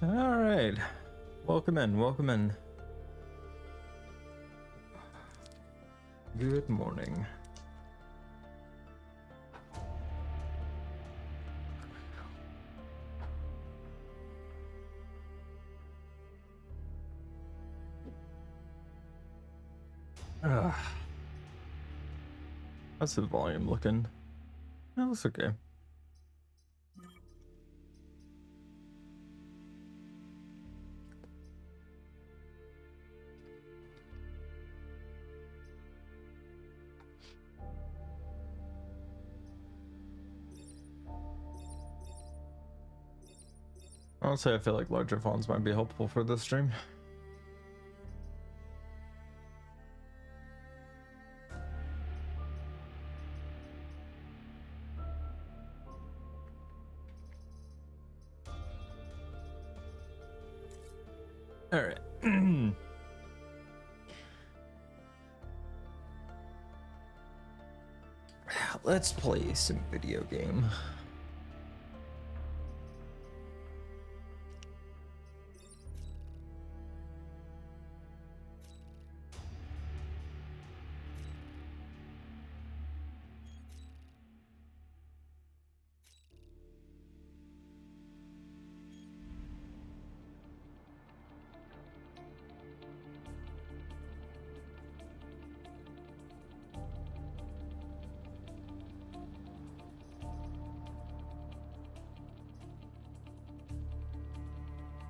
All right. Welcome in. Welcome in. Good morning. How's the volume looking? That looks okay. Honestly, I feel like larger fonts might be helpful for this stream. All right. Let's play some video game.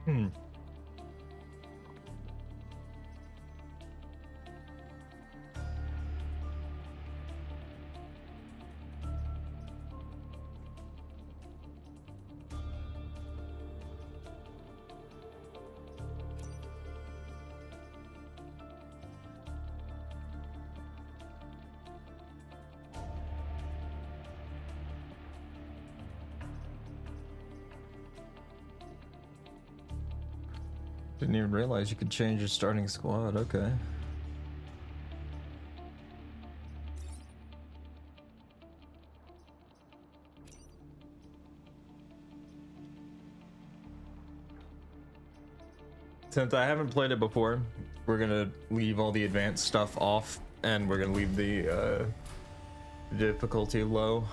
Hmm. Didn't even realize you could change your starting squad. Okay. Since I haven't played it before, we're gonna leave all the advanced stuff off, and we're gonna leave the difficulty low.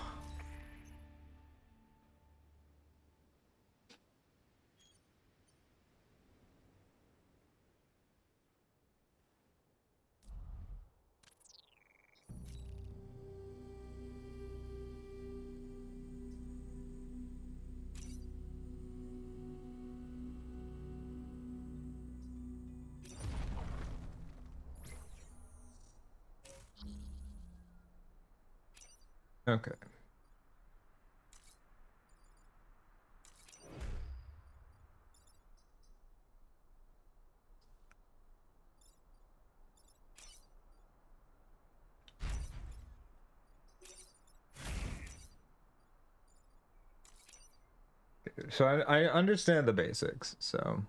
Okay. So I understand the basics, so.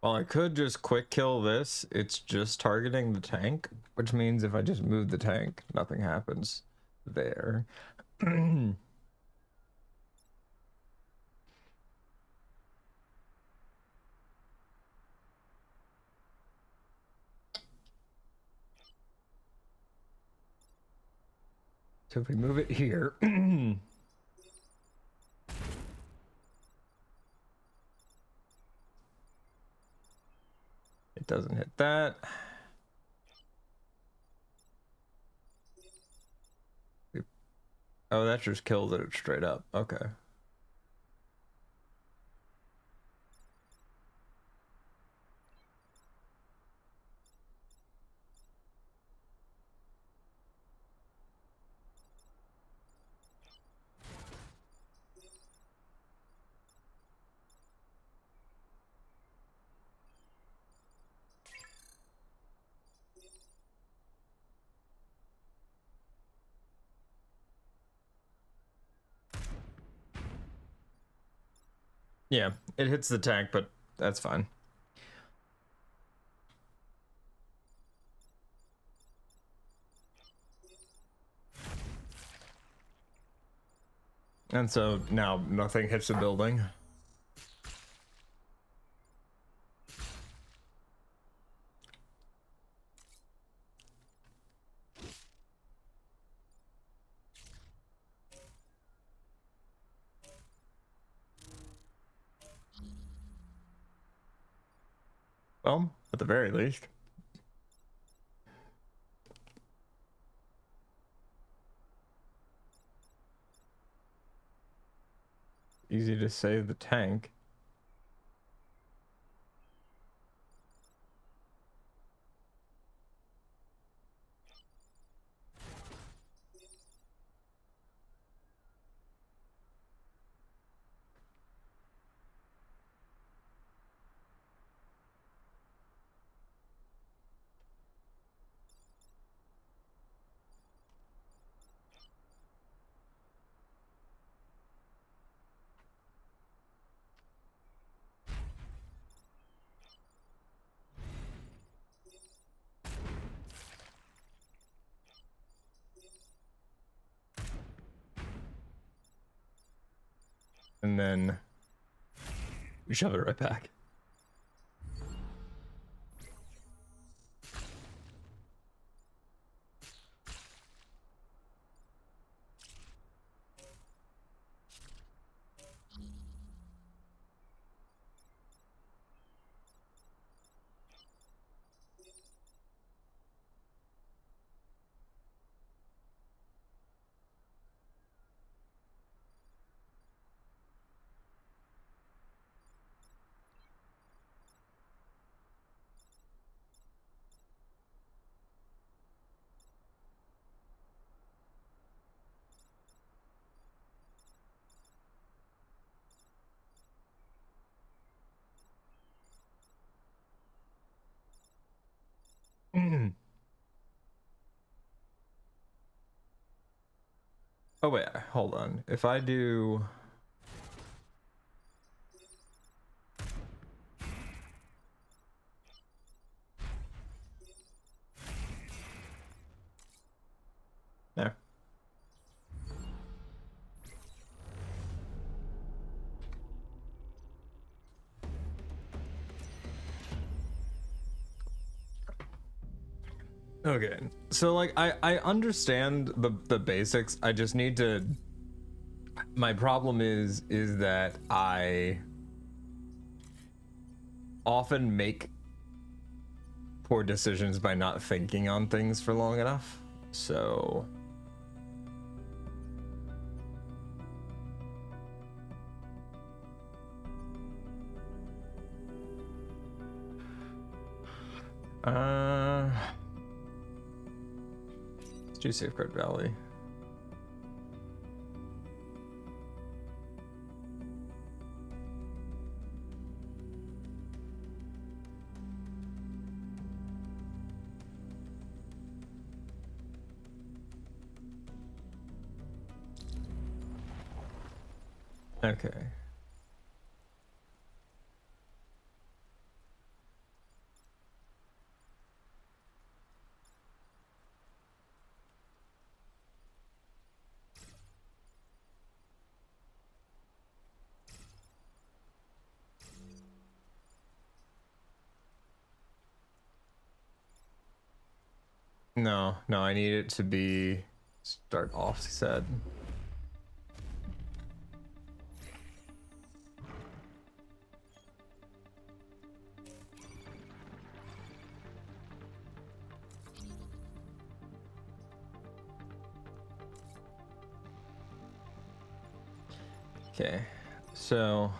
Well, I could just quick kill this. It's just targeting the tank, which means if I just move the tank, nothing happens there. So if we move it here, it doesn't hit that. Oh, that just kills it straight up. Okay. Yeah, it hits the tank, but that's fine. And so now nothing hits the building. Well, at the very least. Easy to save the tank. And then we shove it right back. Oh wait, hold on. If I do there. Okay. So like I understand the basics. I just need to my problem is that I often make poor decisions by not thinking on things for long enough. So let's do Safeguard Valley. Okay. No, I need it to be start offset. Okay, so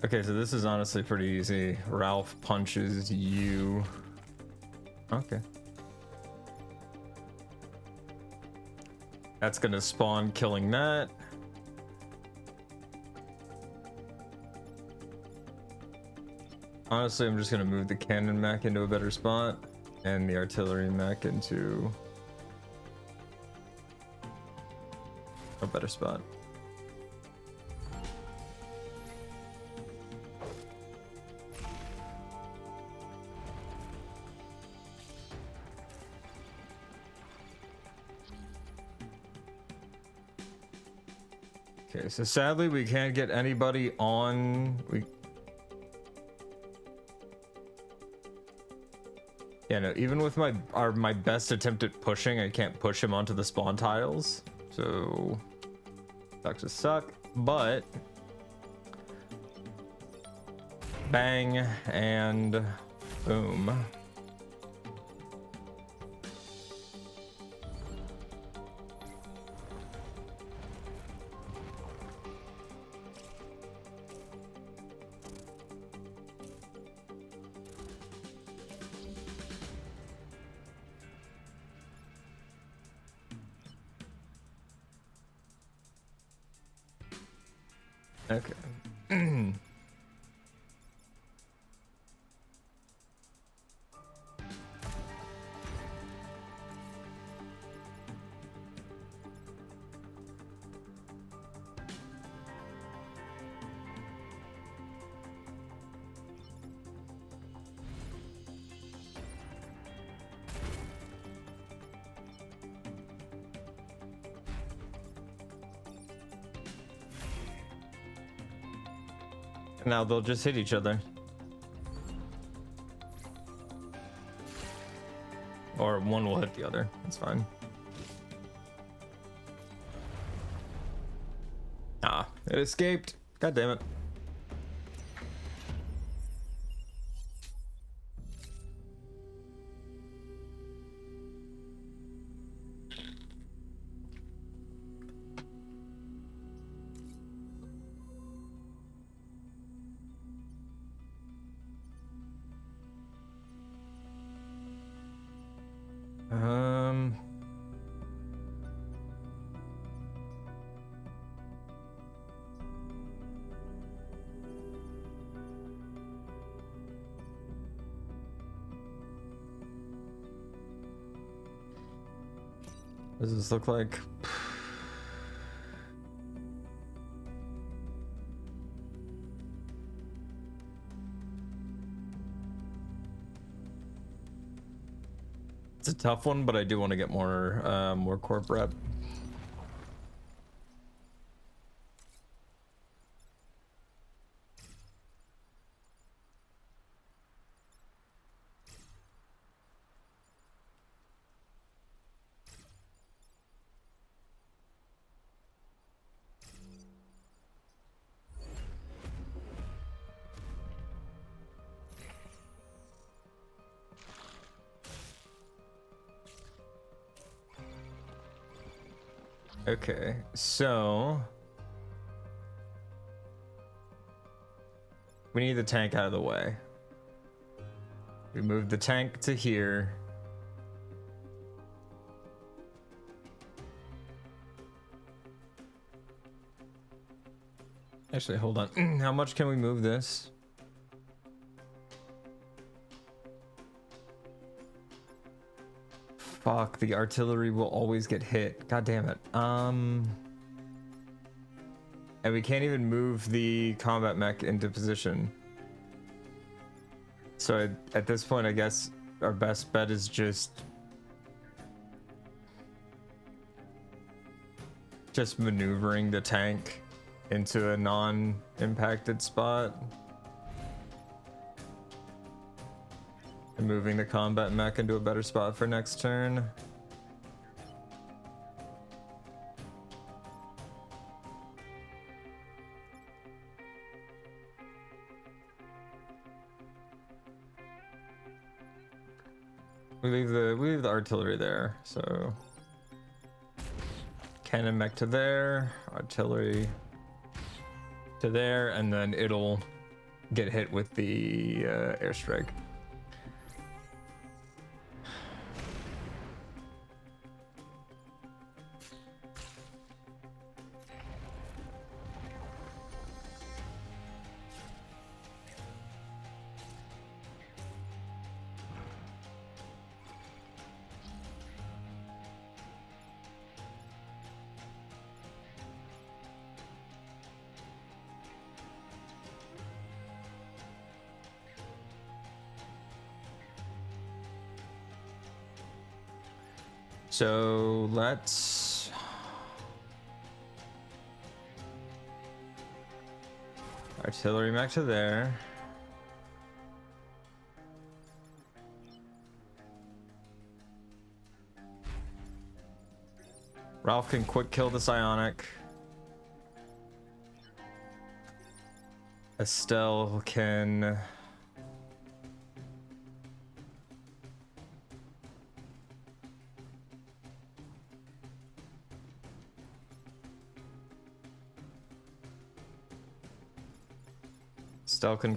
okay, so this is honestly pretty easy. Ralph punches you. Okay. That's gonna spawn killing that. Honestly, I'm just gonna move the cannon mech into a better spot and the artillery mech into a better spot. Okay, so sadly we can't get anybody on. Yeah, no, even with my best attempt at pushing, I can't push him onto the spawn tiles. So sucks to suck, but bang and boom. Okay. Now they'll just hit each other. Or one will hit the other. That's fine. Ah, it escaped. God damn it. What does this look like? It's a tough one, but I do want to get more corp rep. Okay, so we need the tank out of the way. We moved the tank to here. Actually, hold on. How much can we move this? Fuck, the artillery will always get hit. God damn it. And we can't even move the combat mech into position. So at this point, I guess our best bet is just maneuvering the tank into a non-impacted spot and moving the combat mech into a better spot for next turn. We leave the artillery there, so cannon mech to there, artillery to there, and then it'll get hit with the airstrike. So let's artillery mech to there. Ralph can quick kill the psionic. Estelle can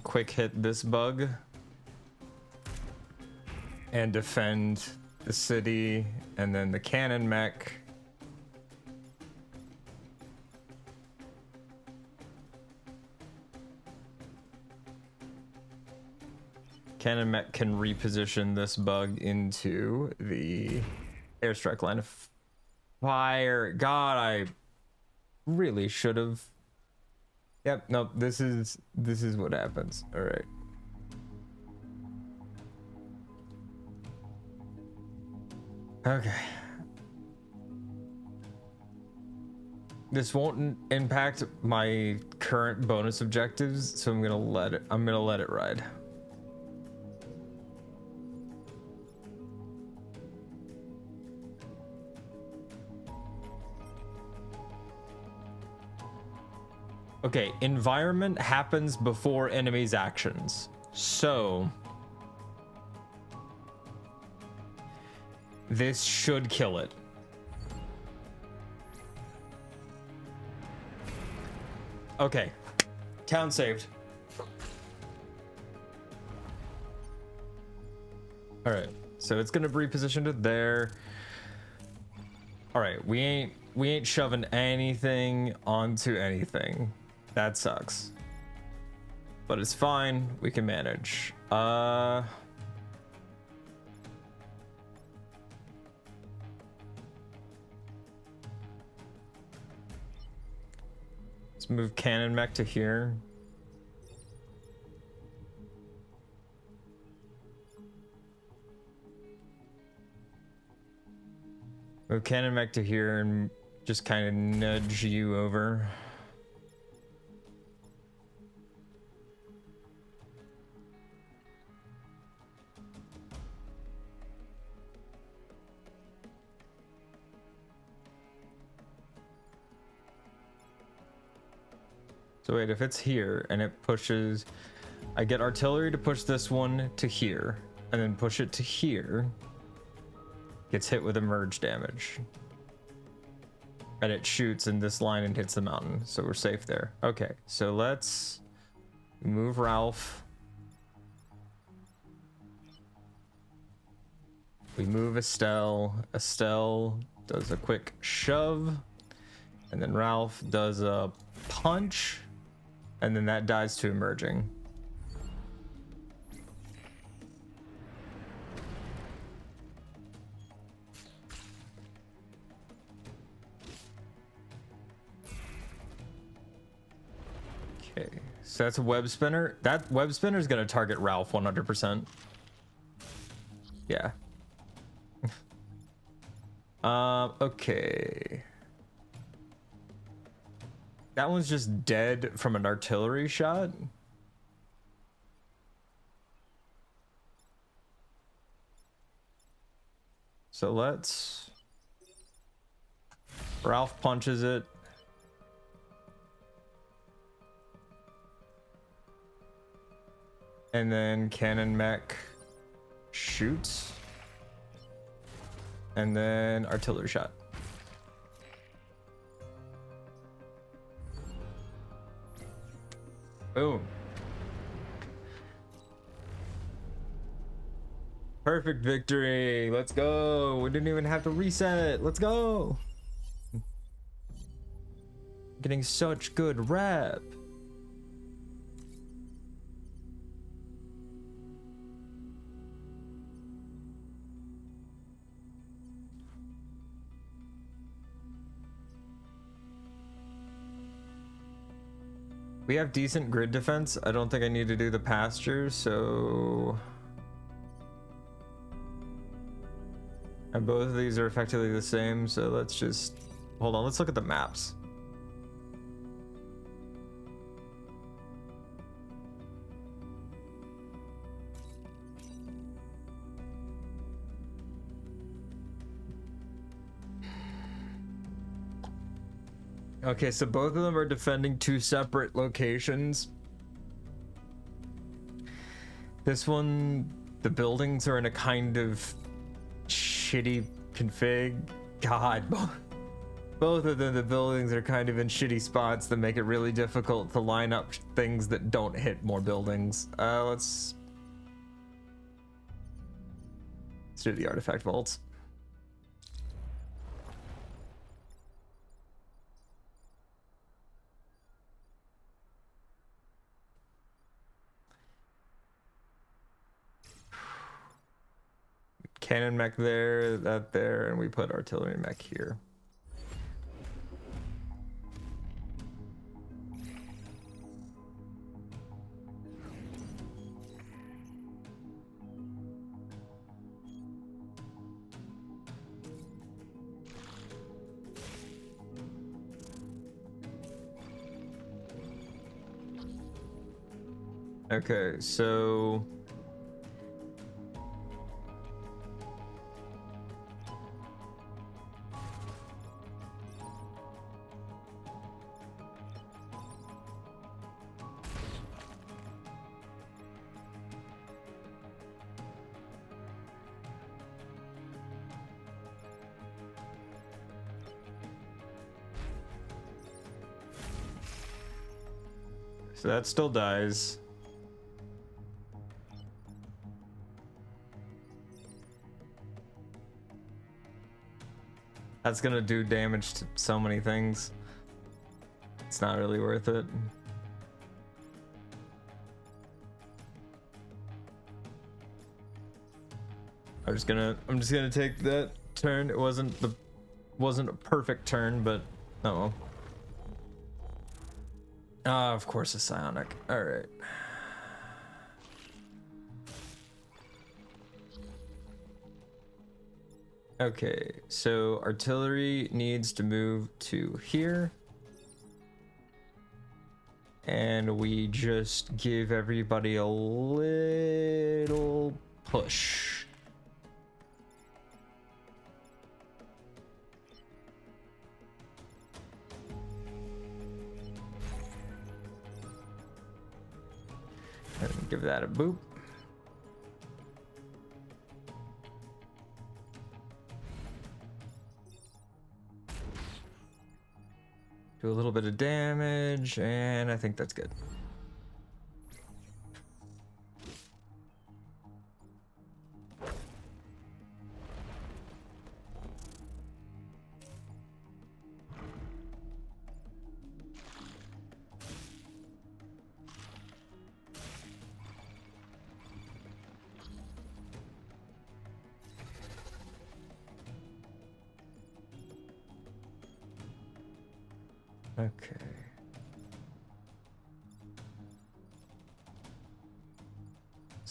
quick hit this bug and defend the city, and then the cannon mech can reposition this bug into the airstrike line of fire. God, I really should have. Yep, nope, this is what happens. All right. Okay. This won't impact my current bonus objectives, so I'm gonna let it ride. Okay, environment happens before enemies' actions. So this should kill it. Okay, town saved. All right, so it's gonna reposition it there. All right, we ain't shoving anything onto anything. That sucks. But it's fine, we can manage. Let's move cannon mech to here. Move cannon mech to here and just kind of nudge you over. So wait, if it's here and it pushes, I get artillery to push this one to here and then push it to here. Gets hit with emerge damage. And it shoots in this line and hits the mountain, so we're safe there. Okay, so let's move Ralph. We move Estelle. Estelle does a quick shove. And then Ralph does a punch. And then that dies to emerging. So that's a web spinner. That web spinner is gonna target Ralph 100%. Yeah. Okay. That one's just dead from an artillery shot. So let's... Ralph punches it. And then Cannon Mech shoots. And then artillery shot. Boom. Perfect victory. Let's go. We didn't even have to reset. Let's go. Getting such good rep. We have decent grid defense. I don't think I need to do the pastures, so... And both of these are effectively the same, so let's just... Hold on, let's look at the maps. Okay, so both of them are defending two separate locations. This one, the buildings are in a kind of shitty config. God, both of them, the buildings are kind of in shitty spots that make it really difficult to line up things that don't hit more buildings. Let's do the artifact vaults. Cannon mech there, that there, and we put artillery mech here. Okay, so that still dies. That's gonna do damage to so many things. It's not really worth it. I'm just gonna take that turn. It wasn't a perfect turn, but oh well. Ah, of course, a psionic. All right. Okay, so artillery needs to move to here. And we just give everybody a little push. And give that a boop. Do a little bit of damage, and I think that's good. Okay.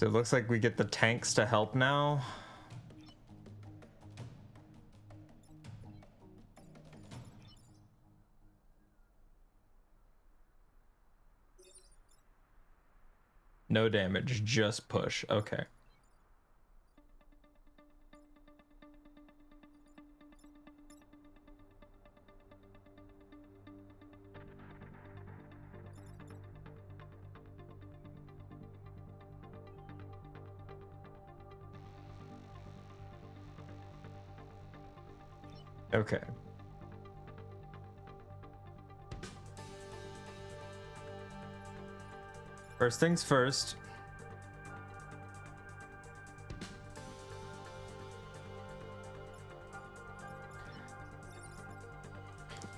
So it looks like we get the tanks to help now. No damage, just push. Okay. Okay. First things first.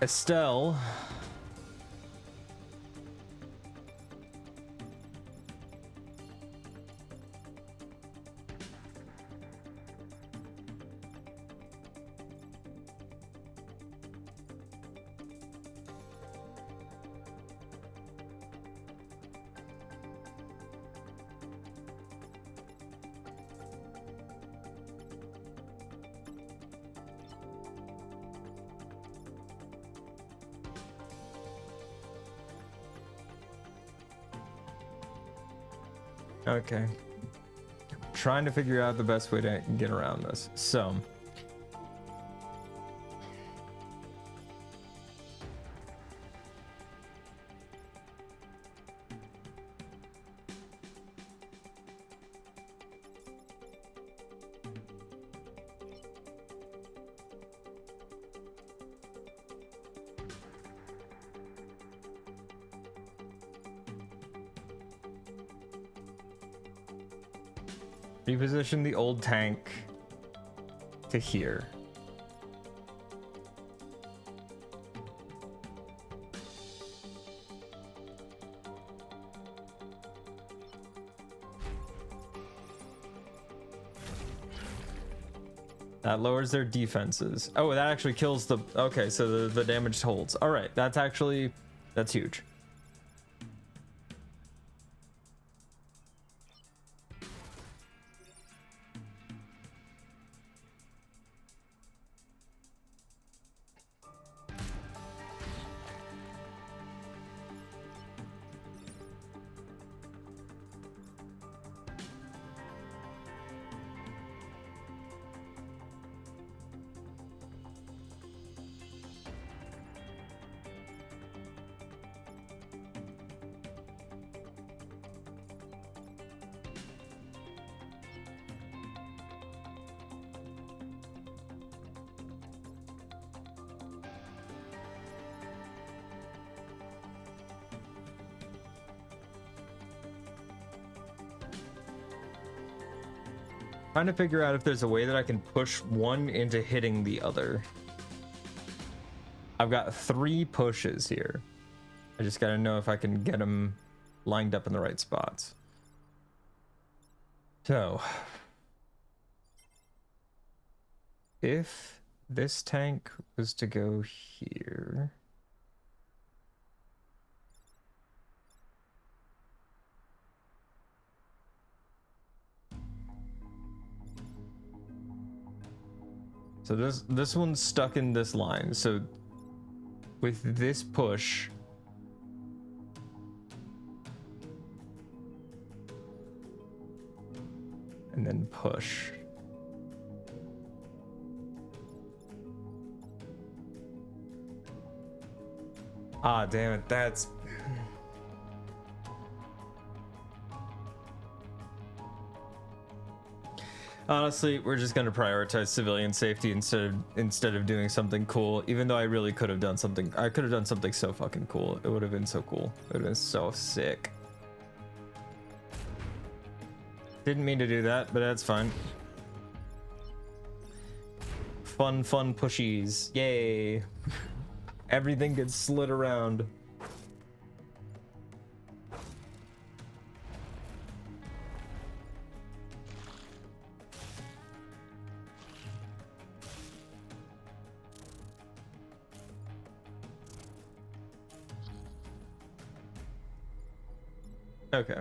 Estelle. Okay. Trying to figure out the best way to get around this. So. Reposition the old tank to here. That lowers their defenses. Oh, that actually kills the... Okay, so the damage holds. All right, that's actually... That's huge. Trying to figure out if there's a way that I can push one into hitting the other. I've got 3 pushes here. I just gotta know if I can get them lined up in the right spots. So, if this tank was to go here... So this one's stuck in this line. So with this push, and then push. Ah, damn it. That's... Honestly, we're just gonna prioritize civilian safety instead of doing something cool. Even though I really could have done something, I could have done something so fucking cool. It would have been so cool. It would have been so sick. Didn't mean to do that, but that's fine. Fun pushies, yay! Everything gets slid around. Okay.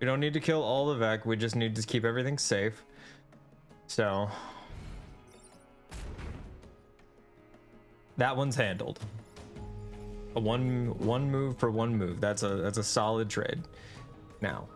We don't need to kill all the Vec, we just need to keep everything safe. So that one's handled. A one move for one move. That's a solid trade. Now.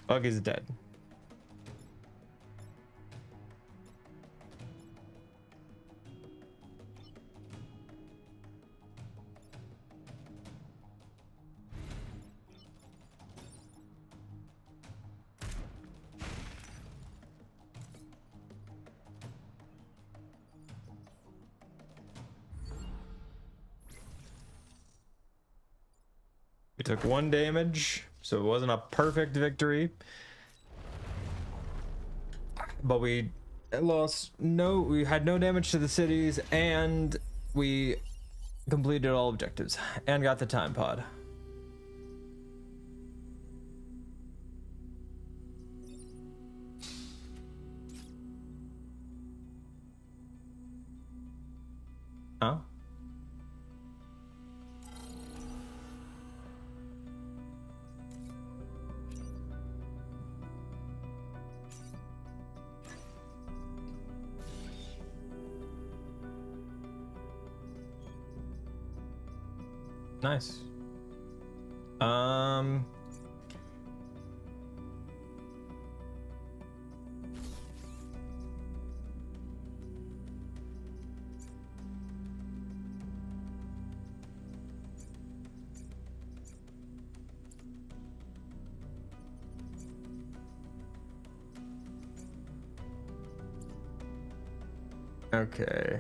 Bug is dead. We took 1 damage, so it wasn't a perfect victory. But we had no damage to the cities, and we completed all objectives and got the time pod. Huh? Nice. Okay.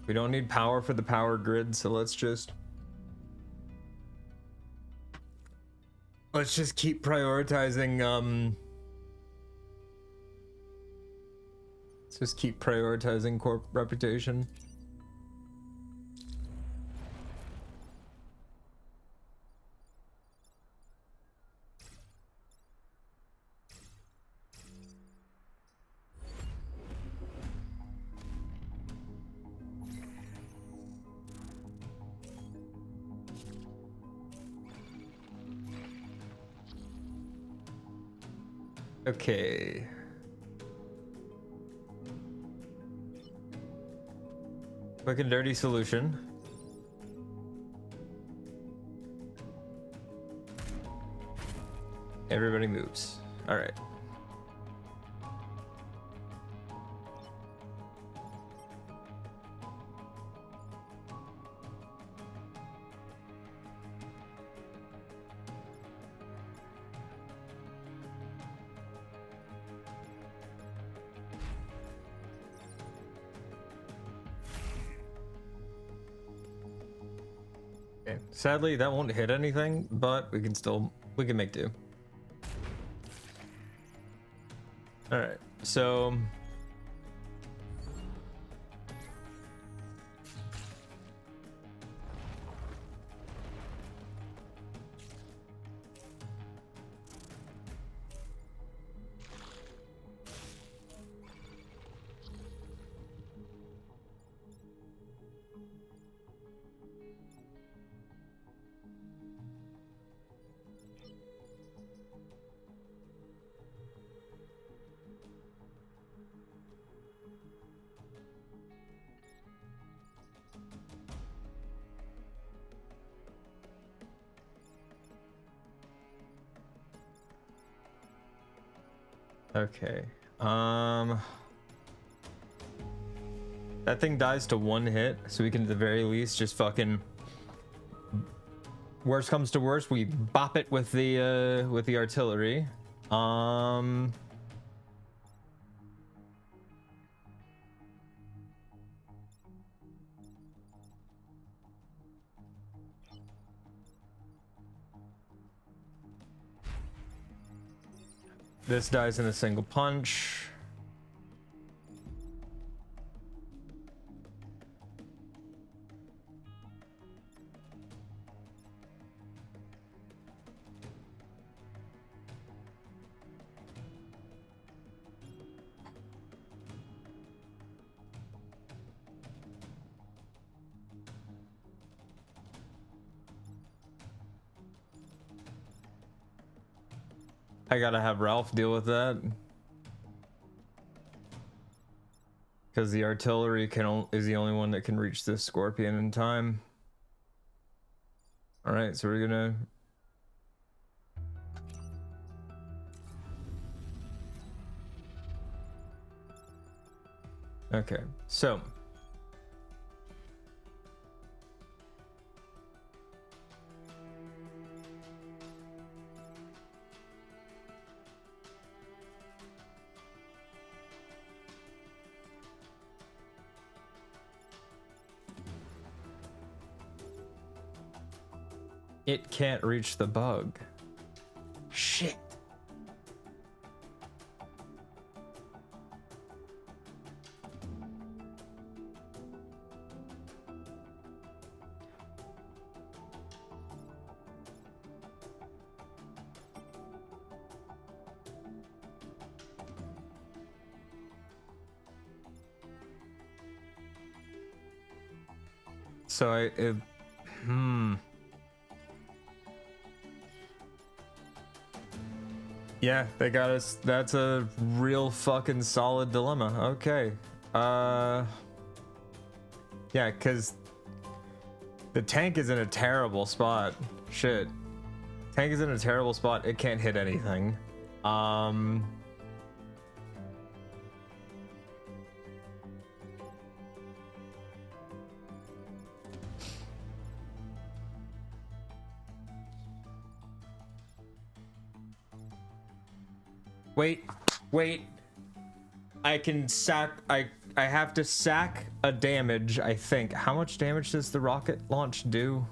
We don't need power for the power grid, so let's just keep prioritizing let's just keep prioritizing corp reputation. Okay. Quick and dirty solution. Everybody moves. All right. Sadly, that won't hit anything, but we can make do. All right, so okay. That thing dies to 1 hit, so we can at the very least just fucking, worst comes to worst, we bop it with the artillery. This dies in a single punch. I gotta have Ralph deal with that. Because the artillery is the only one that can reach this scorpion in time. Alright, so we're gonna... Okay, so... It can't reach the bug. Shit. So yeah, they got us. That's a real fucking solid dilemma. Okay. Yeah, because the tank is in a terrible spot. Shit. Tank is in a terrible spot. It can't hit anything. Wait. I can sack. I have to sack a damage, I think. How much damage does the rocket launch do?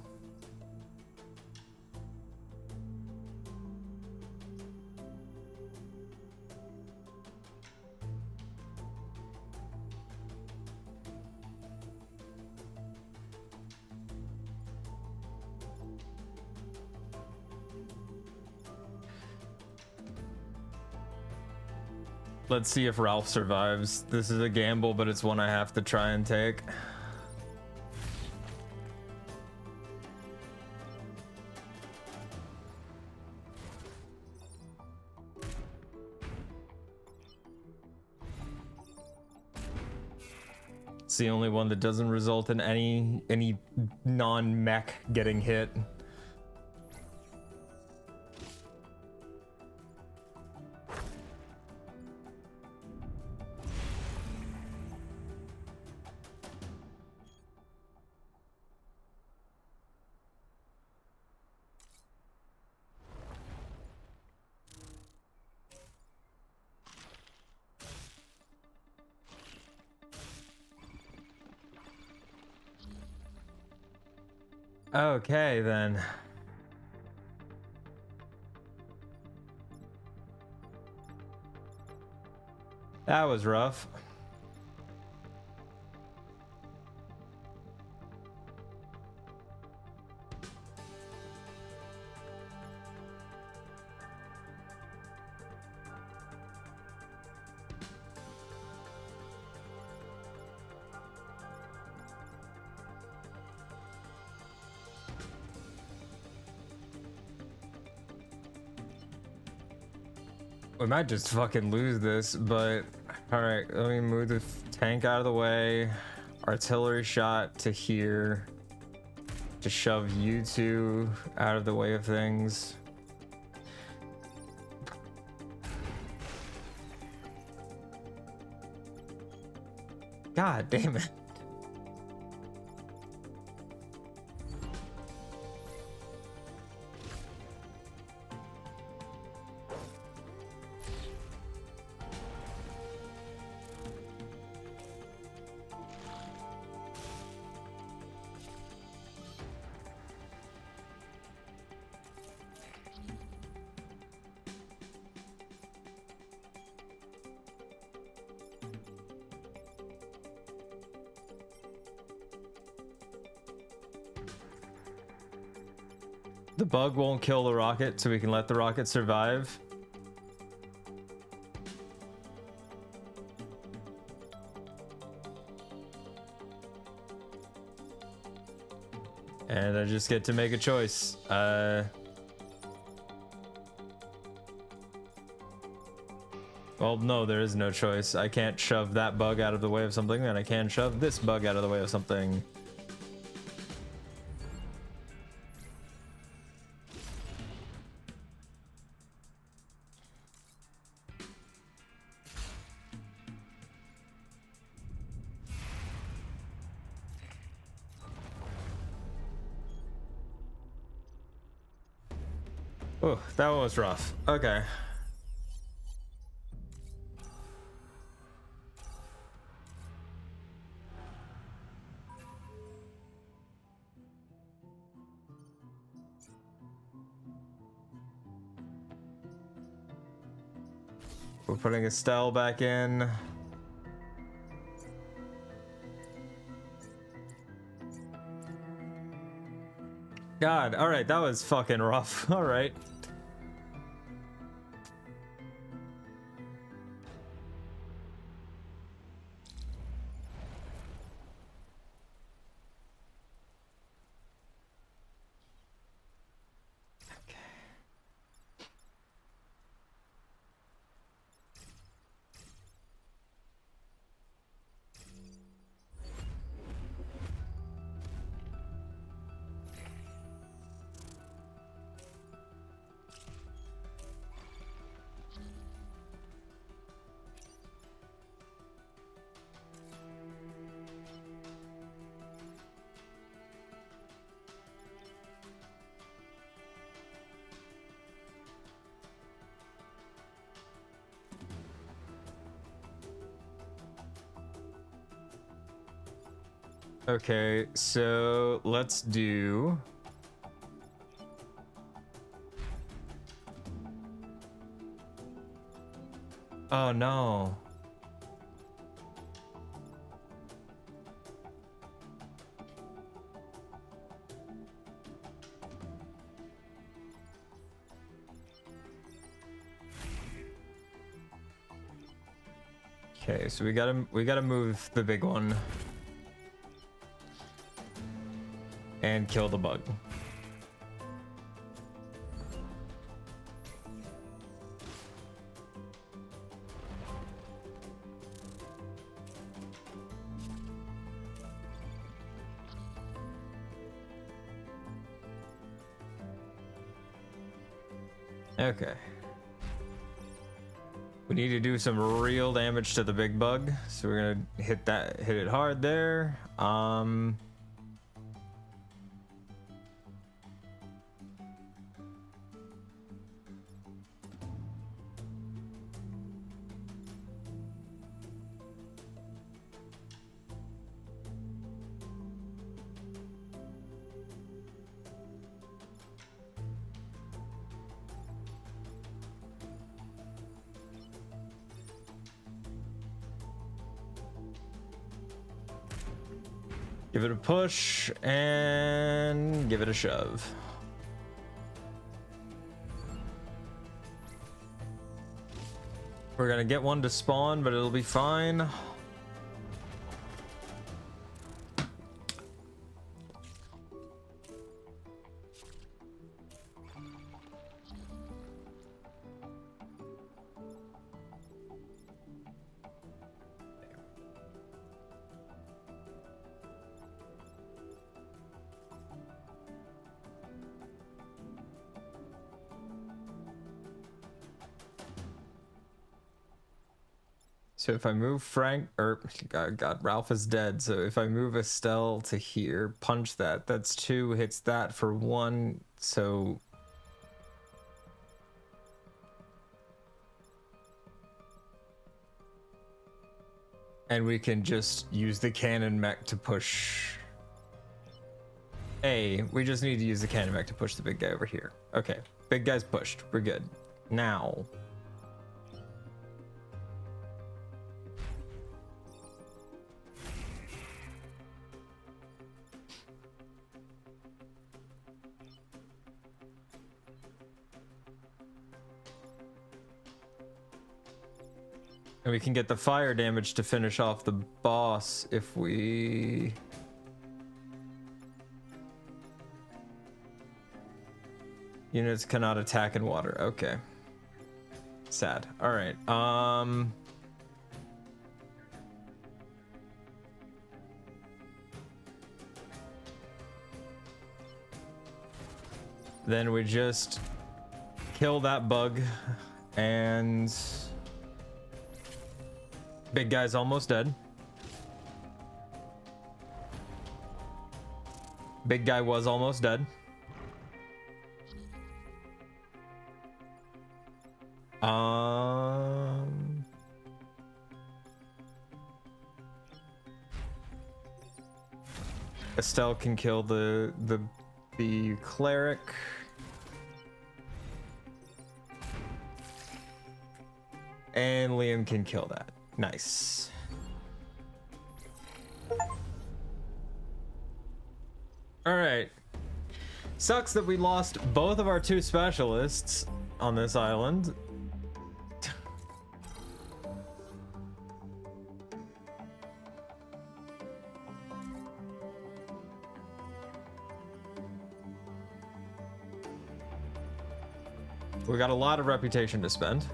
Let's see if Ralph survives. This is a gamble, but it's one I have to try and take. It's the only one that doesn't result in any non-mech getting hit. Okay, then. That was rough. We might just fucking lose this, but all right, let me move the tank out of the way. Artillery shot to here to shove you two out of the way of things. God damn it. The bug won't kill the rocket, so we can let the rocket survive. And I just get to make a choice. Well, no, there is no choice. I can't shove that bug out of the way of something, and I can shove this bug out of the way of something. Oh, that one was rough. Okay. We're putting Estelle back in. God, alright, that was fucking rough. Alright. Okay, so let's do... Oh no. Okay, so we gotta move the big one. And kill the bug. Okay. We need to do some real damage to the big bug, so we're gonna hit it hard there. Give it a push and give it a shove. We're gonna get one to spawn, but it'll be fine. So if I move Frank, or God, Ralph is dead. So if I move Estelle to here, punch that. That's 2, hits that for 1. So and we can just use the cannon mech to push. We just need to use the cannon mech to push the big guy over here. Okay, big guy's pushed. We're good. Now. And we can get the fire damage to finish off the boss if we... Units cannot attack in water. Okay. Sad. All right. Then we just kill that bug, and big guy's almost dead. Big guy was almost dead. Estelle can kill the cleric. And Liam can kill that. Nice. All right. Sucks that we lost both of our 2 specialists on this island. We got a lot of reputation to spend.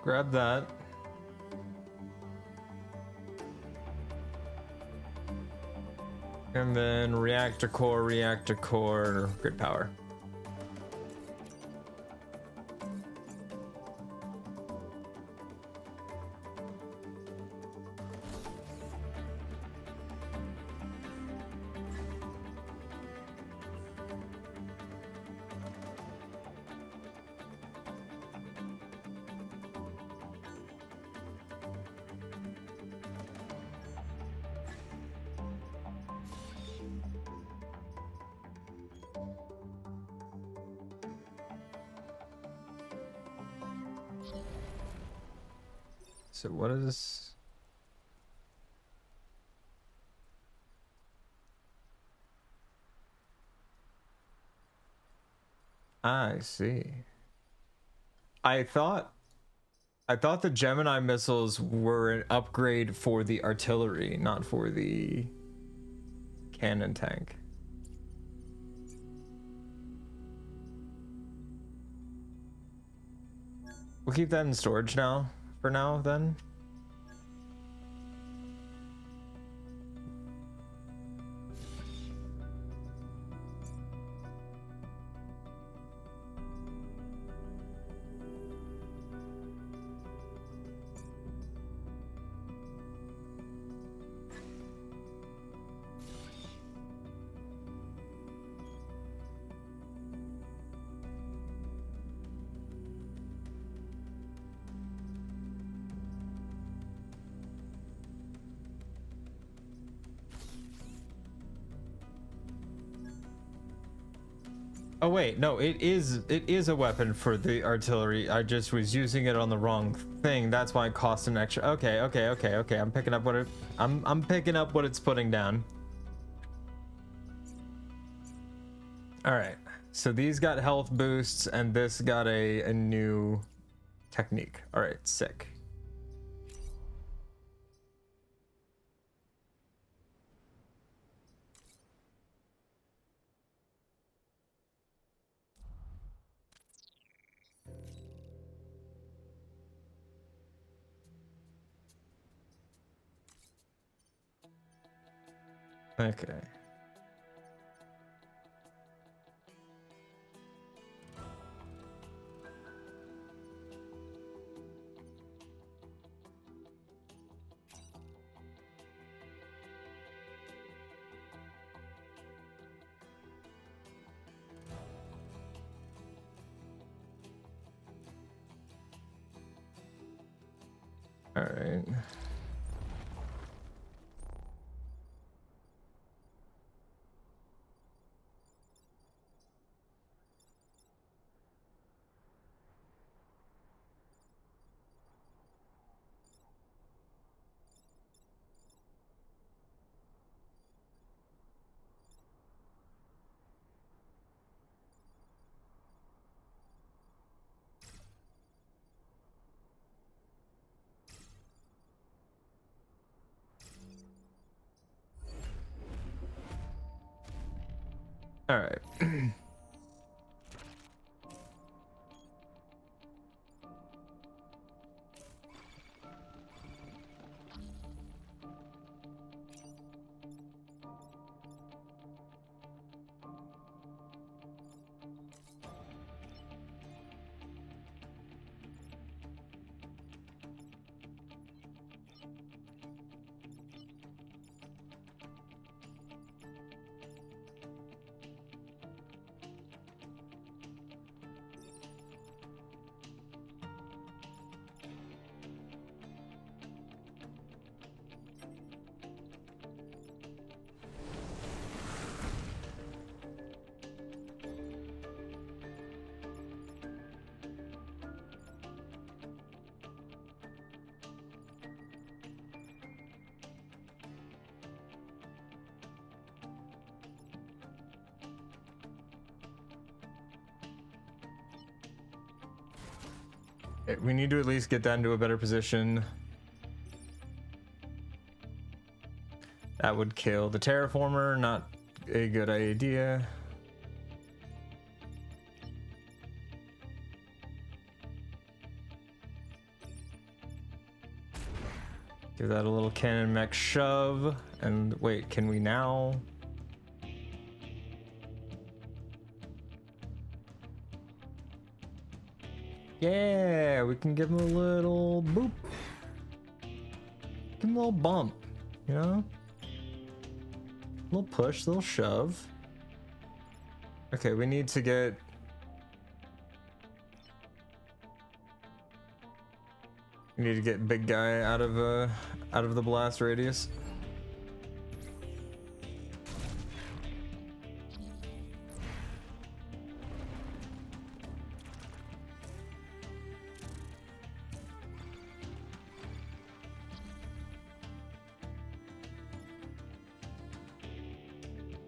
Grab that. And then reactor core, grid power. So what is... I see. I thought the Gemini missiles were an upgrade for the artillery, not for the cannon tank. We'll keep that in storage now. For now, then. Oh wait, no, it is a weapon for the artillery. I just was using it on the wrong thing. That's why it costs an extra. Okay. I'm picking up what it I'm picking up what it's putting down. All right. So these got health boosts and this got a new technique. All right, sick. Okay. All right. All right. We need to at least get that into a better position. That would kill the terraformer, not a good idea. Give that a little cannon mech shove. And wait, can we now? Yeah, we can give him a little boop. Give him a little bump, you know? Little push, little shove. Okay, we need to get... We need to get big guy out of the blast radius.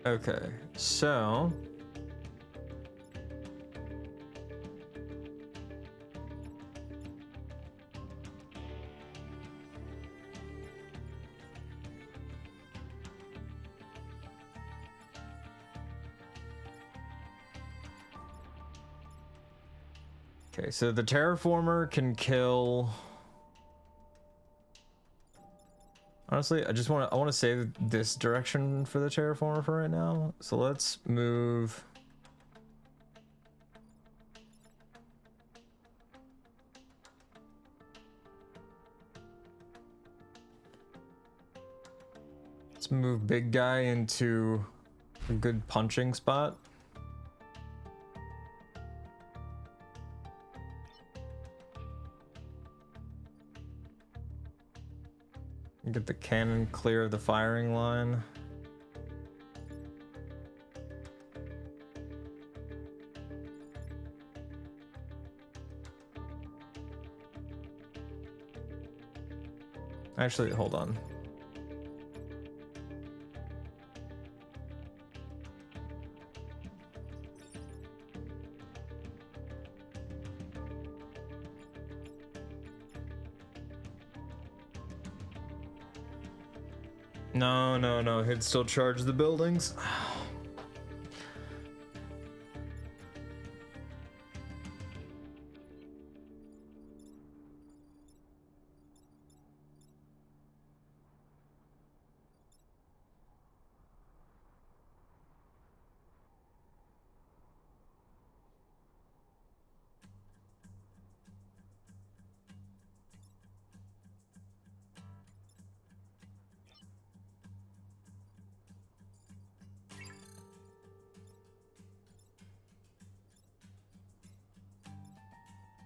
Okay, so okay, so the terraformer can kill. Honestly, I want to save this direction for the terraformer for right now. So let's move. Let's move big guy into a good punching spot. Get the cannon clear of the firing line. Actually, hold on. No, he'd still charge the buildings.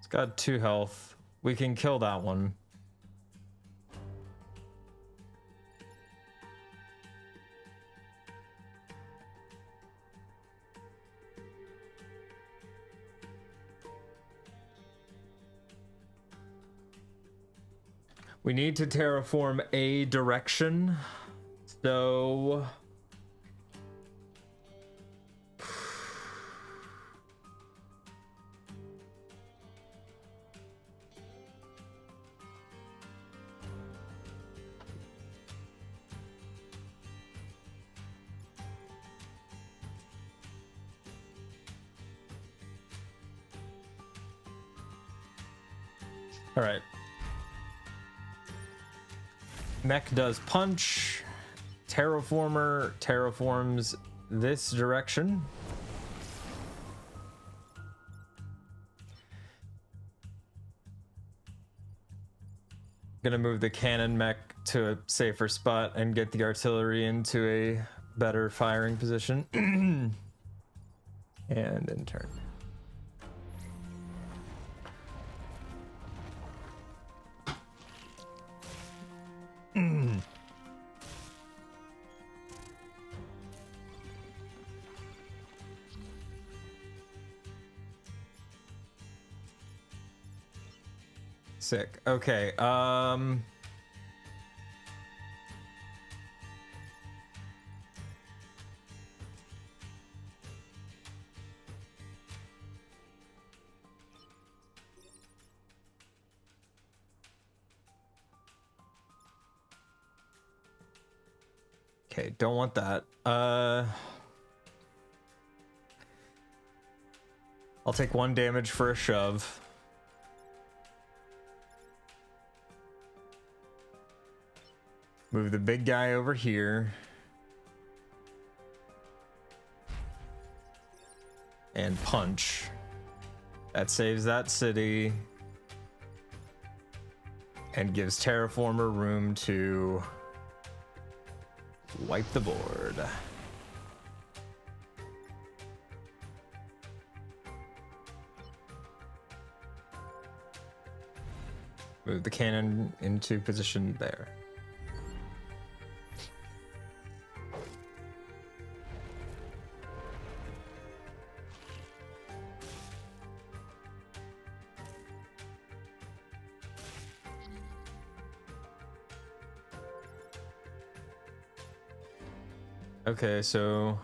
Got 2 health. We can kill that one. We need to terraform a direction. So all right. Mech does punch. Terraformer terraforms this direction. Gonna move the cannon mech to a safer spot and get the artillery into a better firing position. And in turn. Sick. Okay. Okay, don't want that. I'll take 1 damage for a shove. Move the big guy over here. And punch. That saves that city. And gives Terraformer room to wipe the board. Move the cannon into position there. Okay, so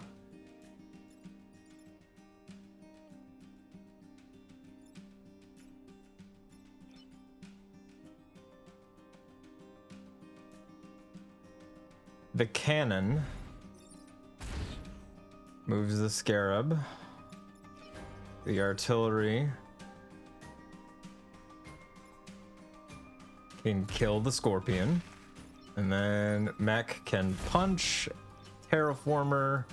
the cannon moves the scarab. The artillery can kill the scorpion. And then mech can punch. Terraformer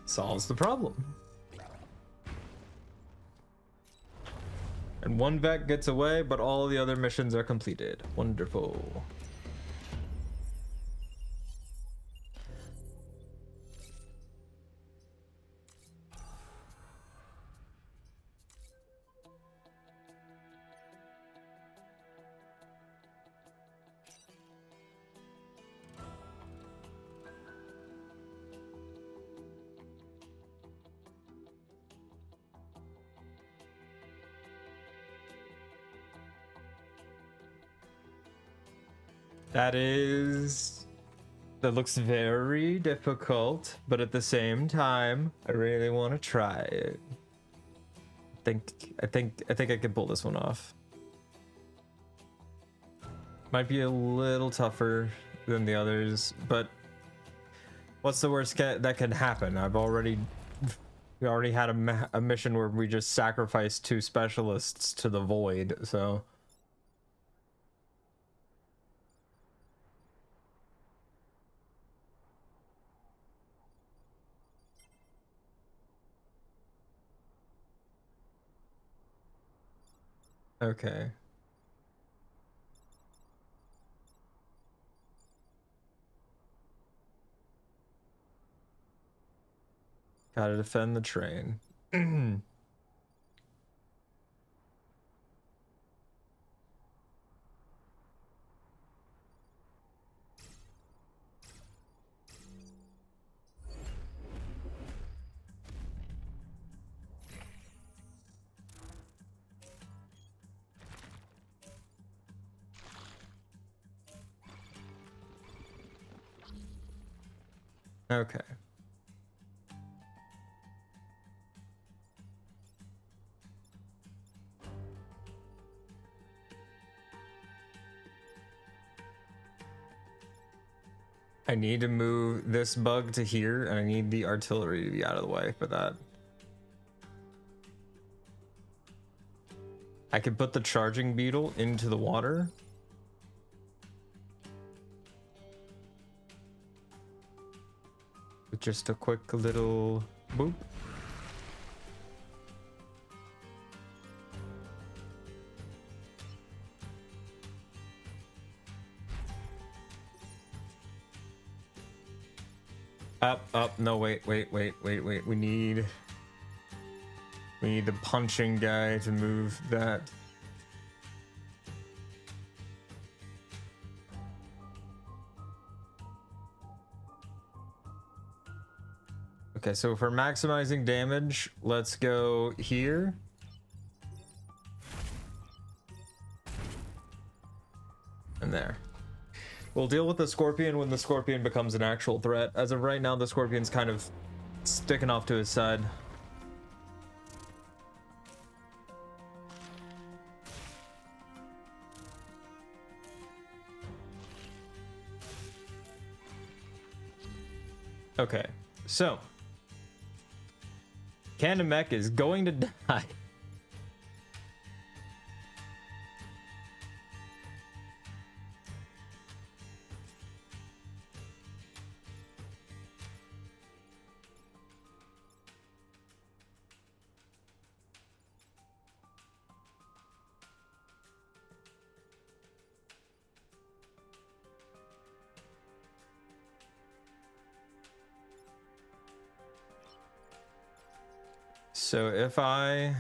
solves the problem. And 1 Vec gets away, but all the other missions are completed. Wonderful. That looks very difficult, but at the same time, I really want to try it. I think I can pull this one off. Might be a little tougher than the others, but what's the worst that can happen? We already had a mission where we just sacrificed 2 specialists to the void, so. Okay. Gotta defend the train. Okay. I need to move this bug to here, and I need the artillery to be out of the way for that. I could put the charging beetle into the water. With just a quick little boop. Up, no, wait. We need the punching guy to move that. Okay, so for maximizing damage, let's go here. And there. We'll deal with the Scorpion when the Scorpion becomes an actual threat. As of right now, the Scorpion's kind of sticking off to his side. Okay, so Cannon Mech is going to die. So if I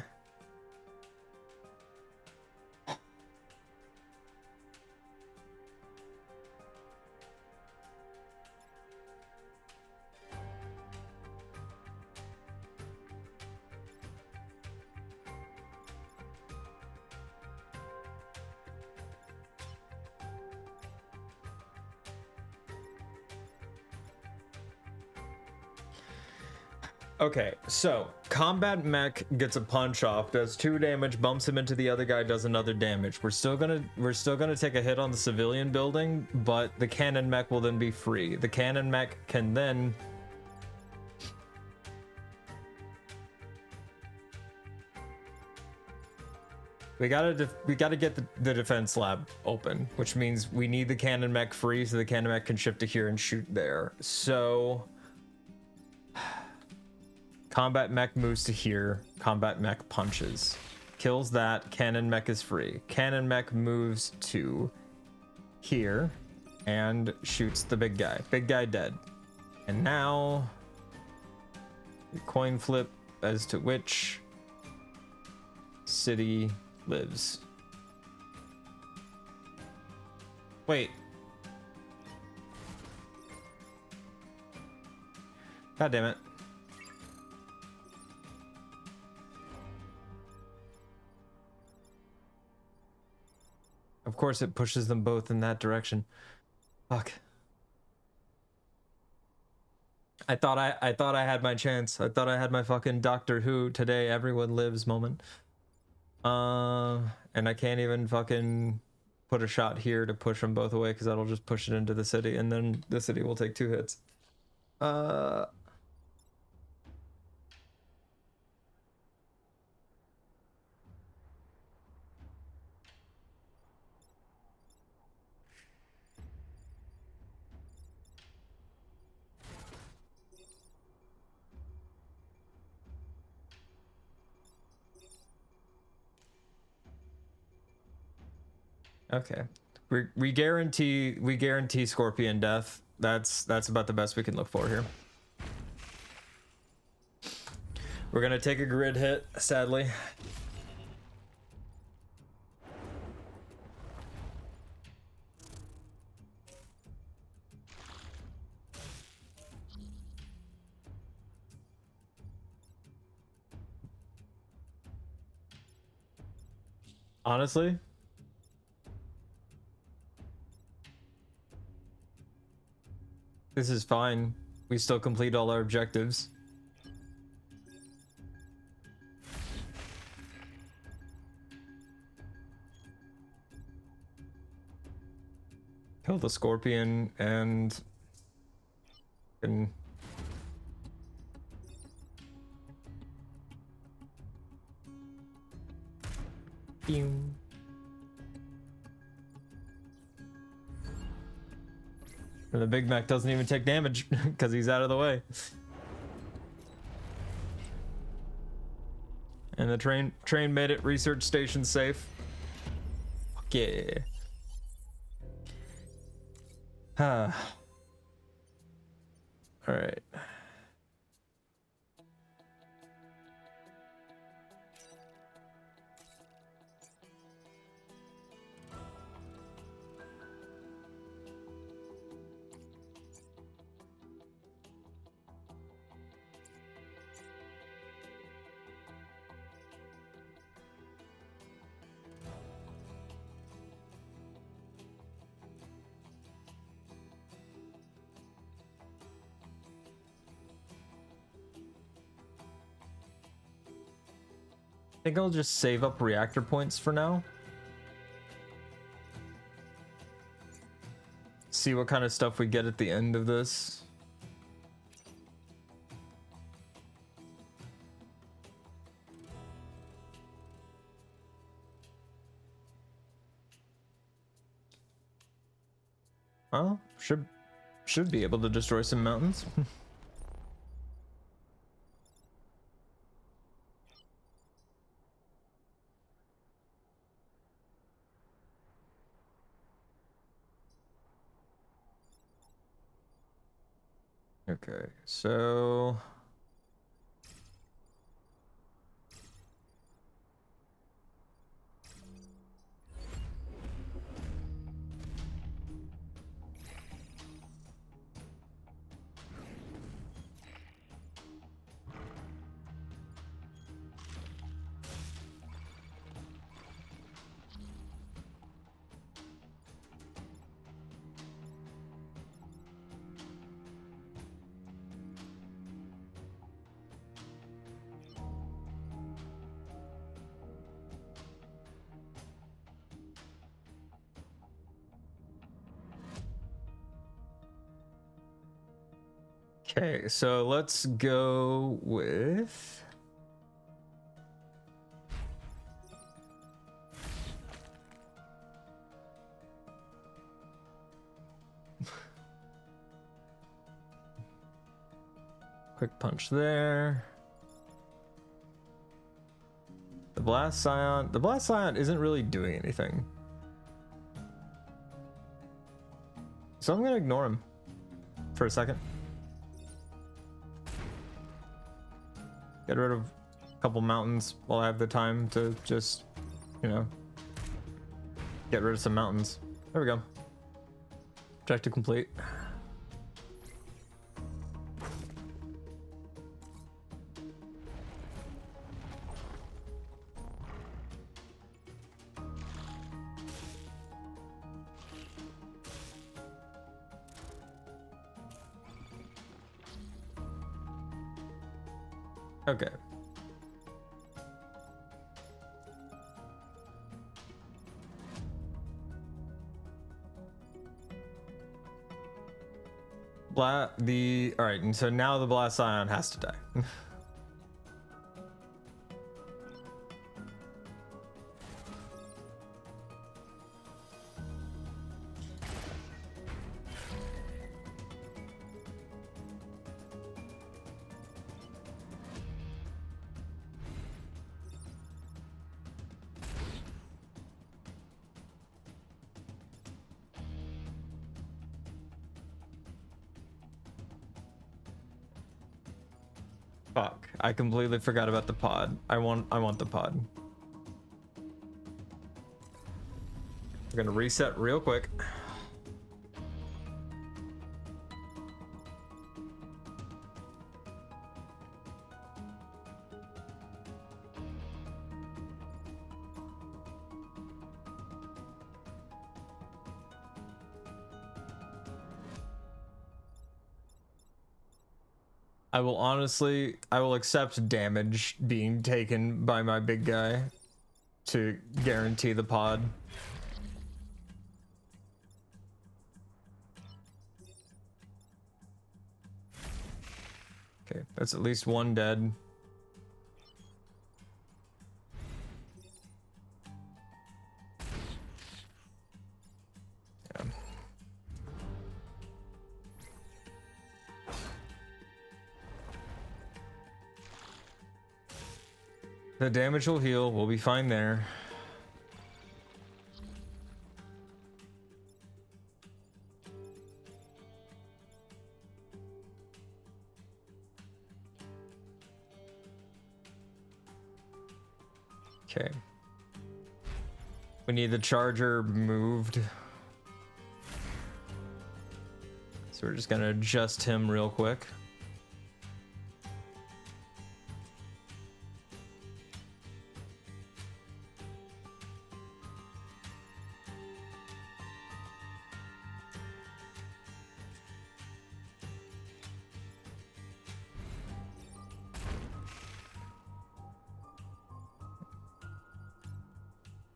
Okay, so combat mech gets a punch off, does 2 damage, bumps him into the other guy, does another damage. We're still gonna take a hit on the civilian building, but the cannon mech will then be free. The cannon mech can then we gotta get the defense lab open, which means we need the cannon mech free so the cannon mech can shift to here and shoot there. So combat mech moves to here, combat mech punches. Kills that, cannon mech is free. Cannon mech moves to here and shoots the big guy. Big guy dead. And now, coin flip as to which city lives. Wait. God damn it. Of course it pushes them both in that direction. Fuck. I thought I had my chance. I thought I had my fucking Doctor Who today everyone lives moment. And I can't even fucking put a shot here to push them both away because that'll just push it into the city and then the city will take 2 hits. Okay. We guarantee Scorpion death. That's about the best we can look for here. We're gonna take a grid hit, sadly. Honestly, this is fine. we still complete all our objectives. Kill the scorpion and and the Big Mac doesn't even take damage because he's out of the way. And the train made it research station safe. Fuck yeah. All right. I think I'll just save up reactor points for now. See what kind of stuff we get at the end of this. Well, should be able to destroy some mountains. Okay, so okay, so let's go with quick punch there. The Blast Scion. The Blast Scion isn't really doing anything, so I'm gonna ignore him for a second. Get rid of a couple mountains while I have the time to just, you know, get rid of some mountains. There we go. Objective complete. Okay. All right, and so now the Blast Scion has to die. Fuck, I completely forgot about the pod. I want the pod. We're gonna reset real quick. I will accept damage being taken by my big guy to guarantee the pod. Okay, that's at least one dead. Yeah. The damage will heal. We'll be fine there. Okay. We need the charger moved. So we're just gonna adjust him real quick.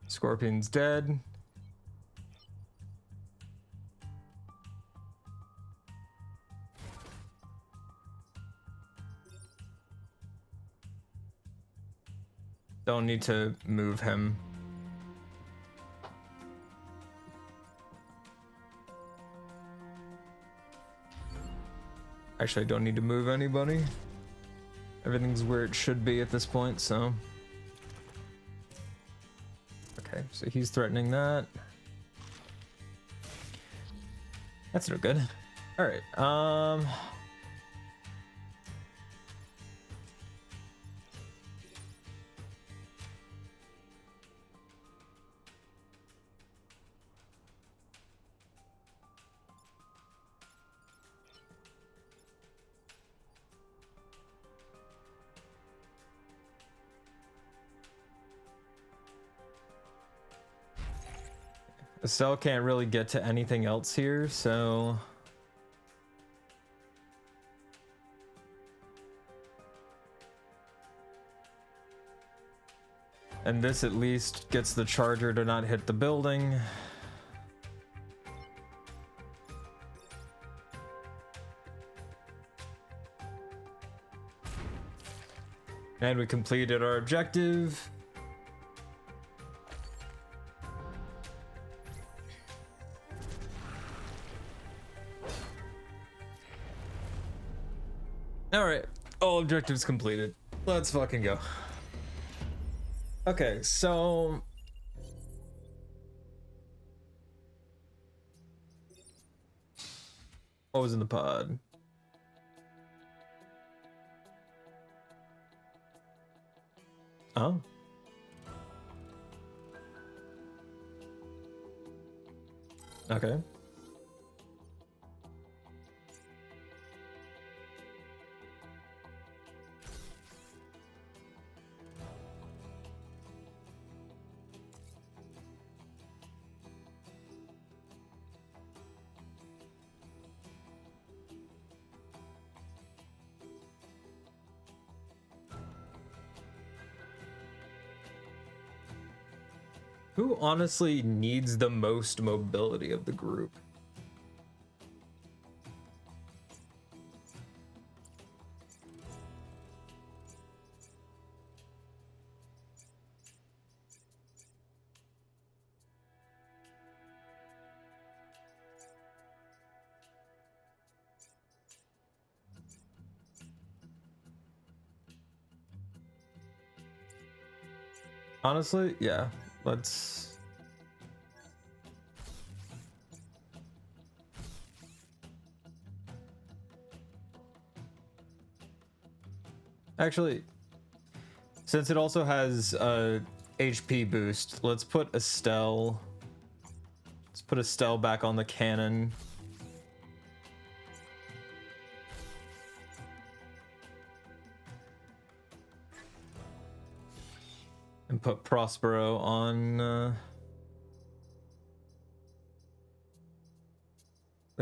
Scorpion's dead. Don't need to move him. Actually, I don't need to move anybody. Everything's where it should be at this point, so. Okay, so he's threatening that. That's no good. All right, Estelle can't really get to anything else here, so. And this at least gets the charger to not hit the building. And we completed our objective. All right, all objectives completed. Let's fucking go. Okay, so what was in the pod? Oh. Okay. Who honestly needs the most mobility of the group? Honestly, yeah. Let's. Actually, since it also has a HP boost, let's put Estelle. Let's put Estelle back on the cannon. And put Prospero on the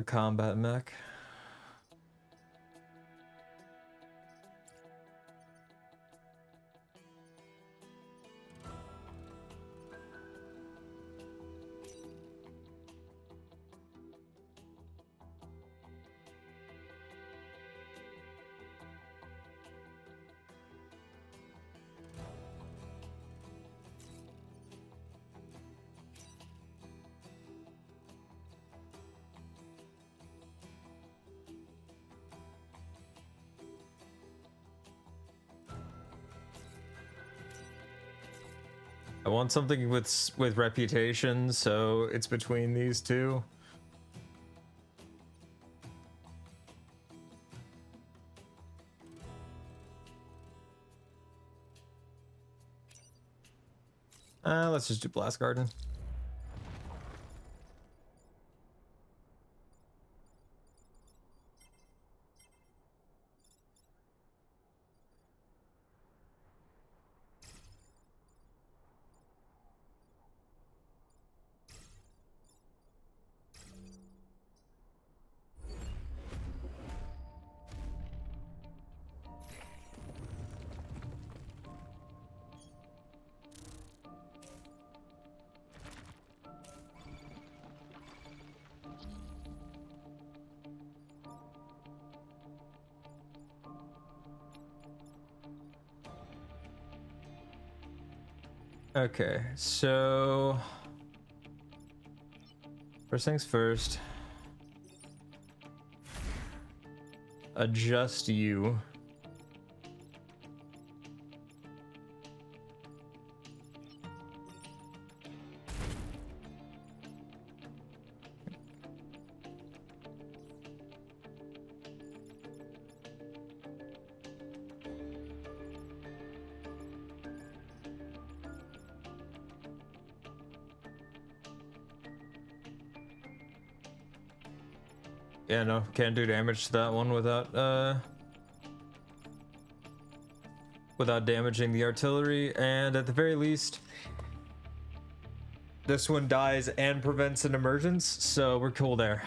combat mech. I want something with reputation, so it's between these two. Let's just do Blast Garden. Okay, so first things first, adjust you. Yeah, no, can't do damage to that one without damaging the artillery, and at the very least, this one dies and prevents an emergence, so we're cool there.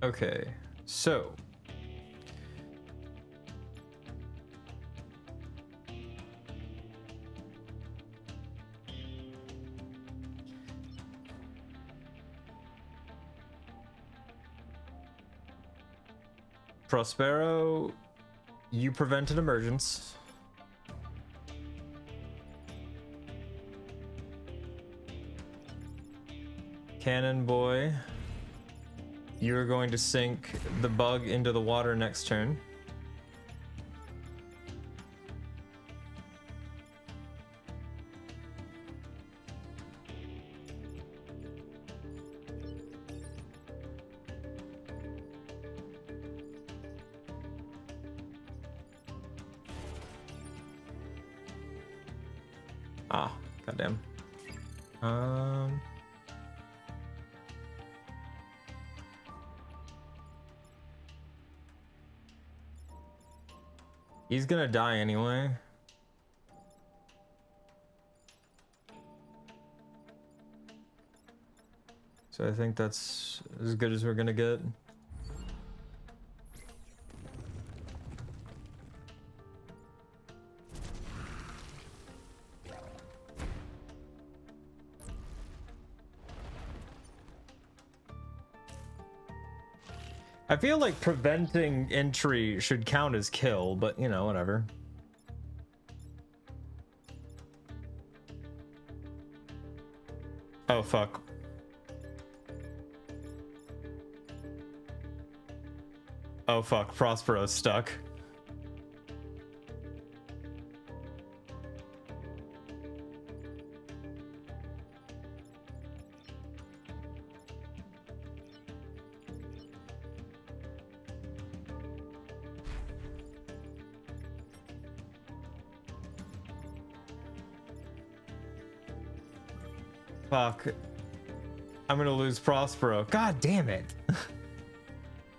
Okay, so Prospero, you prevent an emergence. Cannon Boy, you're going to sink the bug into the water next turn. Ah, goddamn. He's gonna die anyway. So I think that's as good as we're gonna get. I feel like preventing entry should count as kill, but you know, whatever. Oh, fuck. Oh, fuck. Prospero's stuck. Fuck. I'm gonna lose Prospero. God damn it.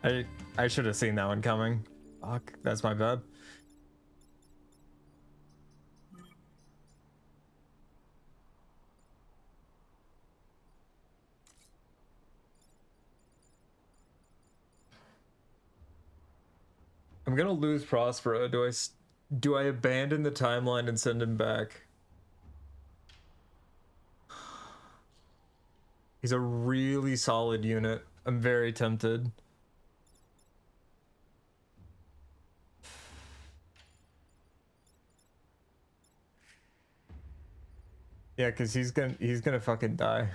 I should have seen that one coming. Fuck, that's my bad. I'm gonna lose Prospero. Do I abandon the timeline and send him back? He's a really solid unit. I'm very tempted. Yeah, because he's gonna fucking die.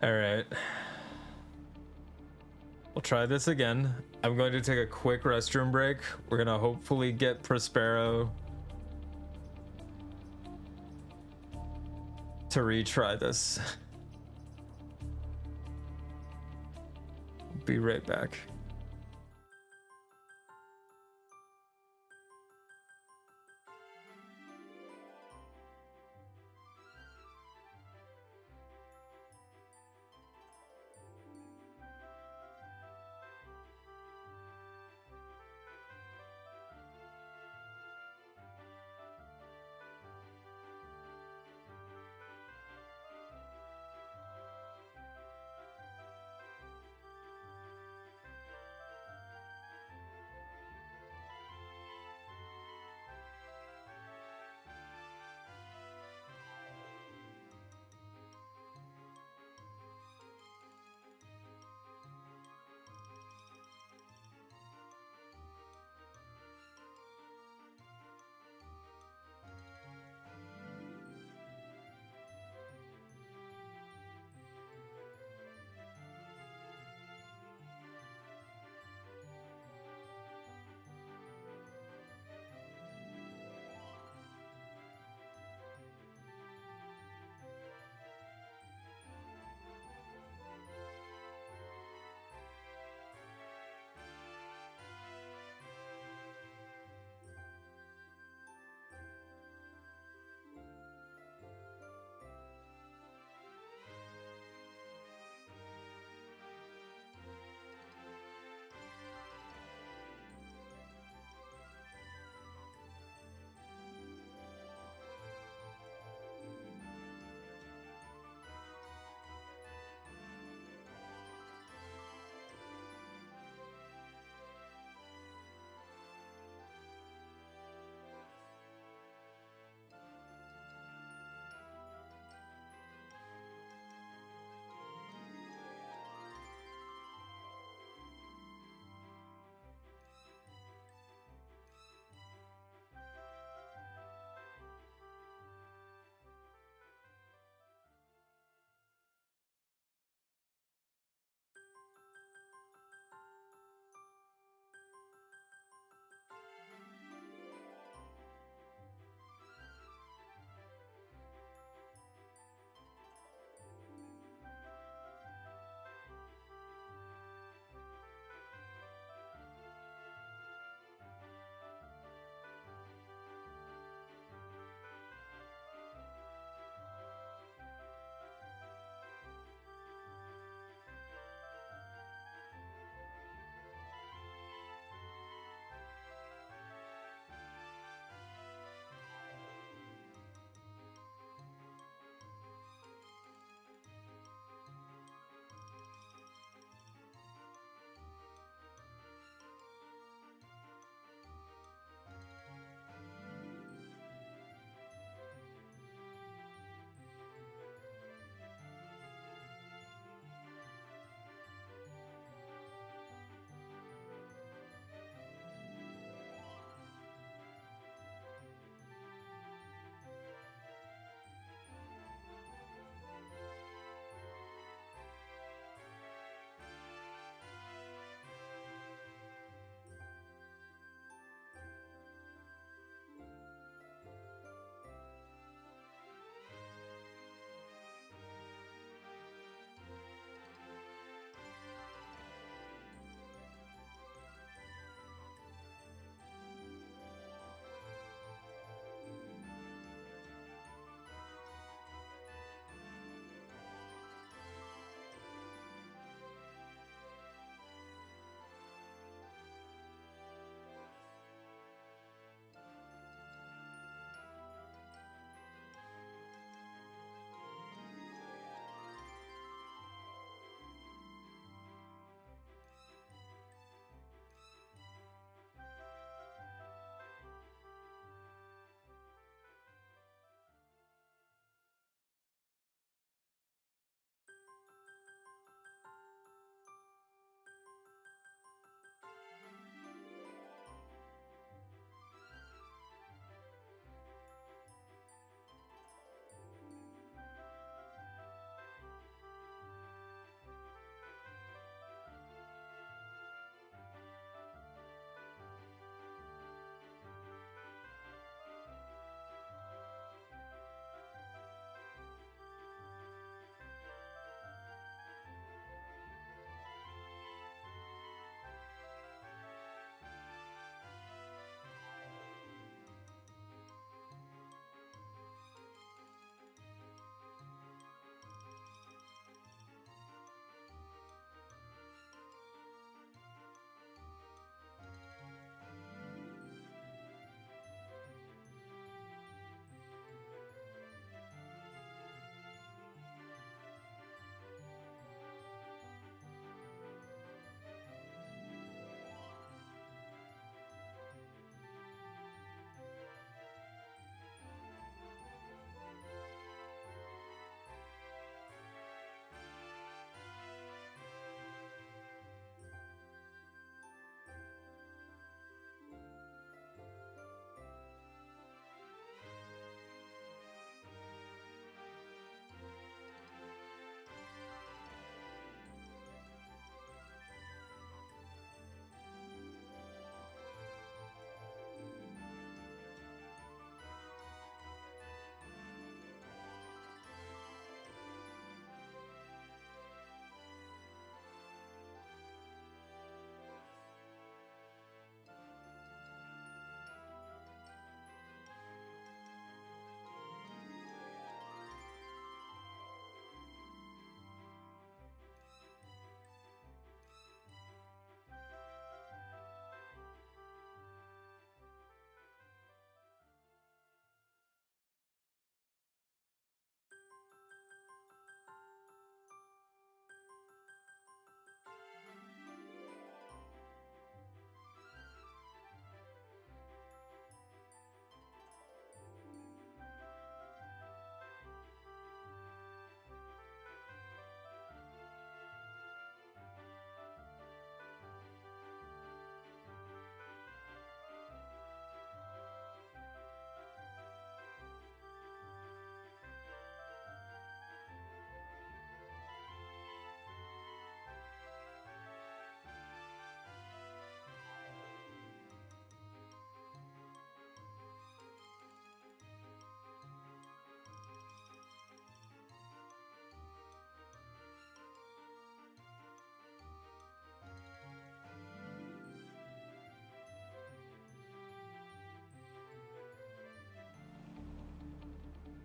All right. We'll try this again. I'm going to take a quick restroom break. We're gonna hopefully get Prospero to retry this. Be right back.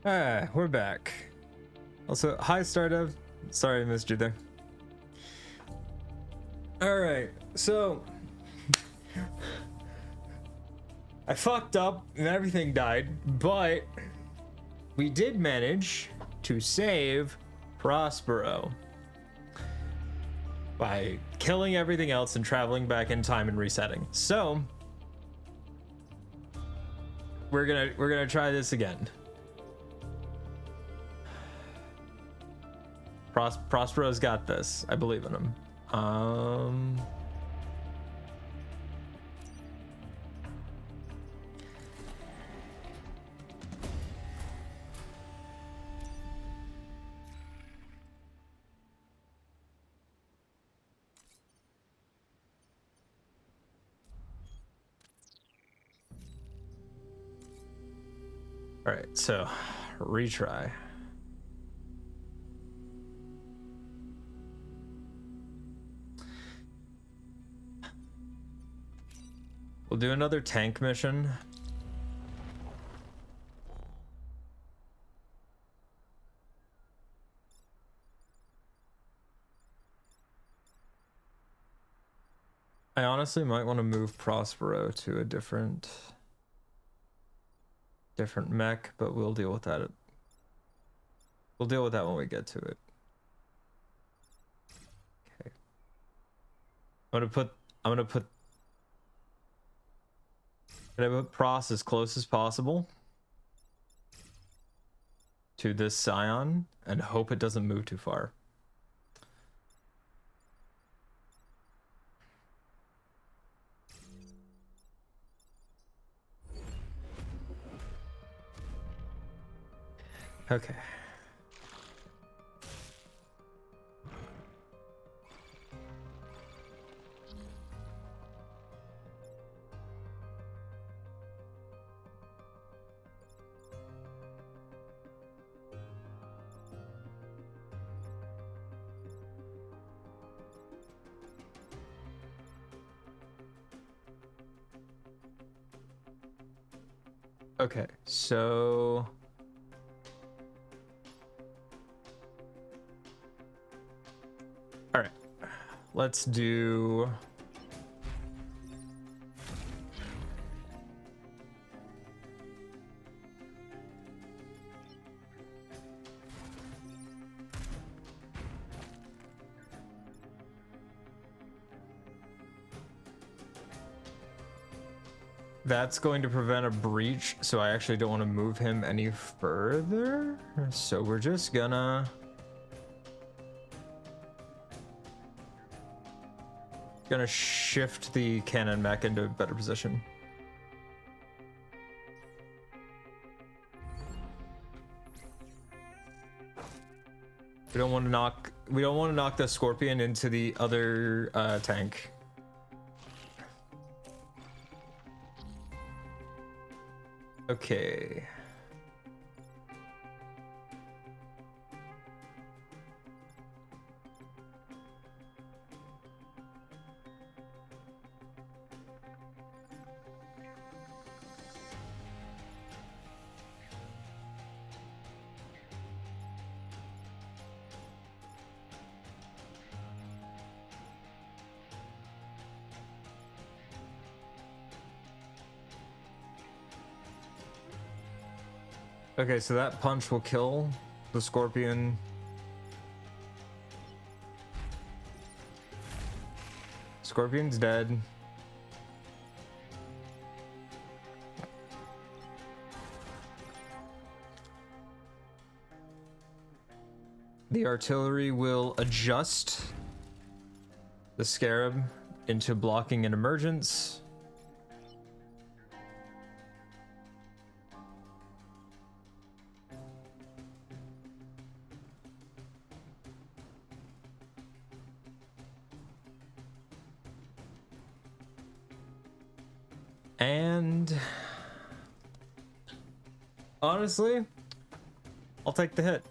Ah, we're back. Also, hi Stardev. Sorry I missed you there. Alright, so I fucked up and everything died, but we did manage to save Prospero by killing everything else and traveling back in time and resetting. So we're gonna try this again. Prospero's got this. I believe in him. All right, so retry. We'll do another tank mission. I honestly might want to move Prospero to a different mech, but we'll deal with that. We'll deal with that when we get to it. Okay. I'm gonna put Pros as close as possible to this Scion and hope it doesn't move too far. Okay. Okay, so all right, let's do that's going to prevent a breach, so I actually don't want to move him any further. So we're just gonna shift the cannon mech into a better position. We don't want to knock the Scorpion into the other tank. Okay. Okay, so that punch will kill the Scorpion. Scorpion's dead. The artillery will adjust the Scarab into blocking an emergence. And honestly, I'll take the hit.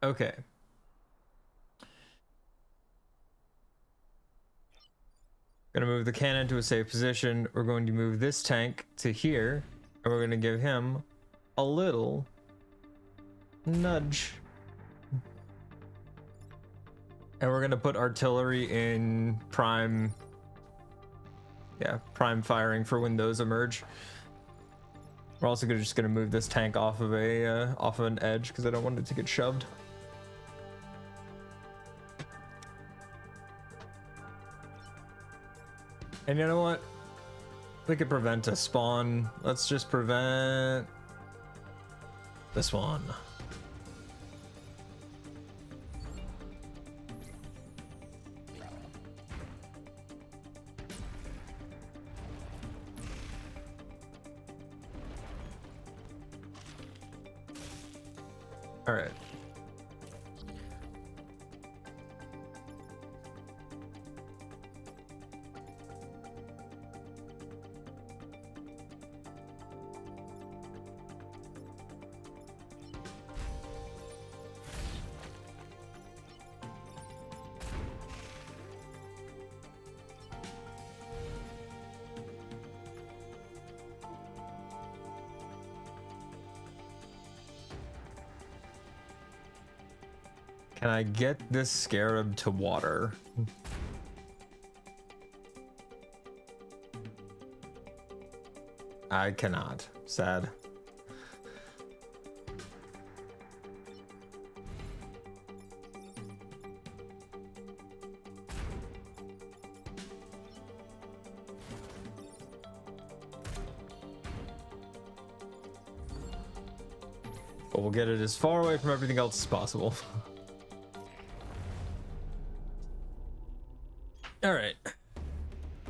Okay. Gonna move the cannon to a safe position. We're going to move this tank to here, and we're gonna give him a little nudge. And we're gonna put artillery in prime. Yeah, prime firing for when those emerge. We're also just gonna move this tank off of an edge because I don't want it to get shoved. And you know what? We could prevent a spawn. Let's just prevent this one. All right. Can I get this scarab to water? I cannot. Sad. But we'll get it as far away from everything else as possible. All right.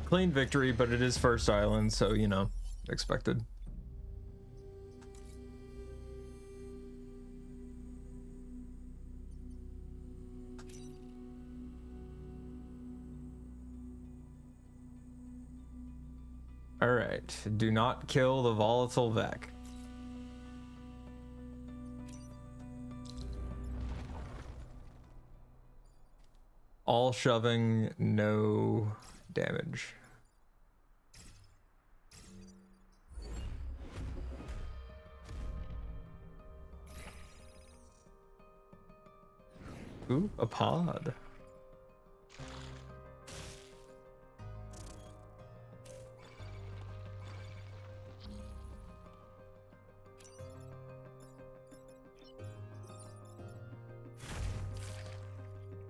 Clean victory, but it is first island, so, you know, expected. All right. Do not kill the volatile Vec. All shoving, no damage. Ooh, a pod.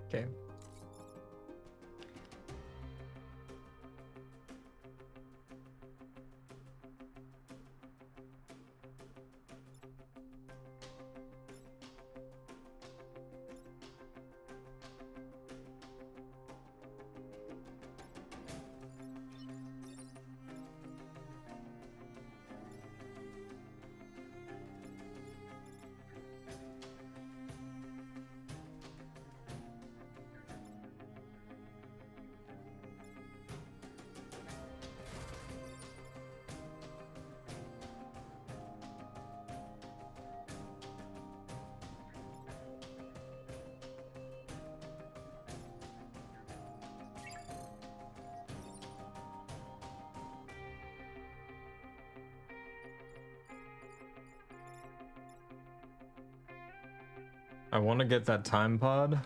Okay. I want to get that time pod.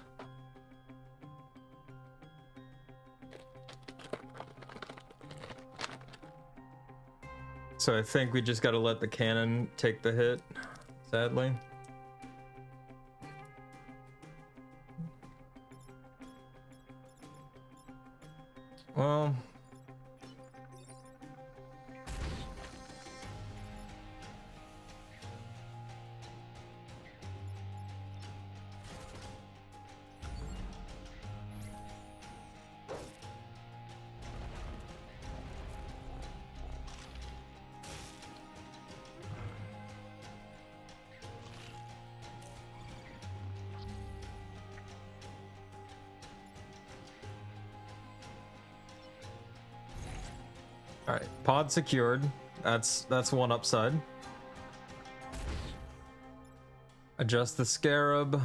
So I think we just got to let the cannon take the hit, sadly. Well, all right, pod secured. That's one upside. Adjust the scarab.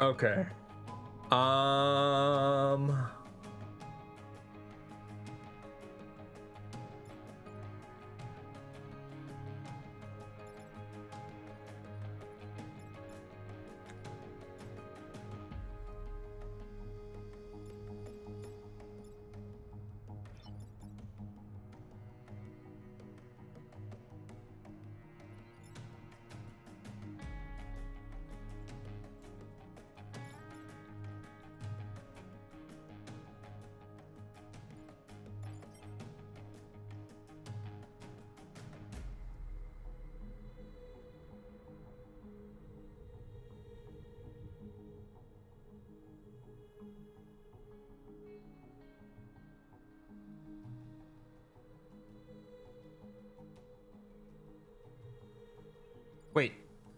Okay. Um.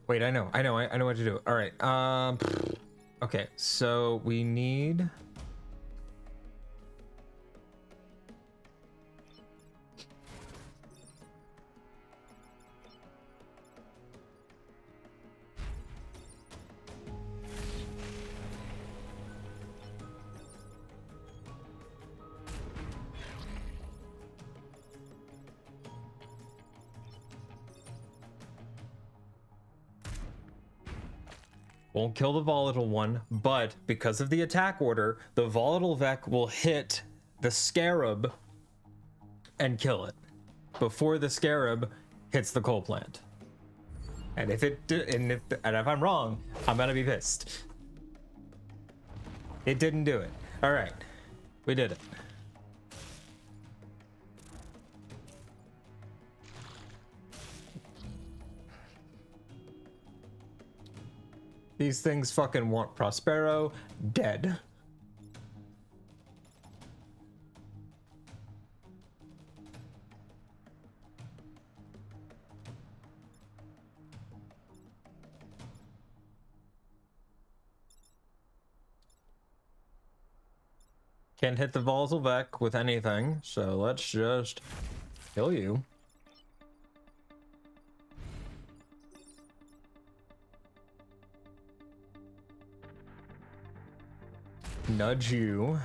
Wait, I know what to do. All right. Okay, so we need. Won't kill the volatile one, but because of the attack order, the volatile Vec will hit the scarab and kill it before the scarab hits the coal plant. And if I'm wrong, I'm gonna be pissed. It didn't do it. All right, we did it. These things fucking want Prospero dead. Can't hit the volatile Vec with anything, so let's just kill you. Nudge you.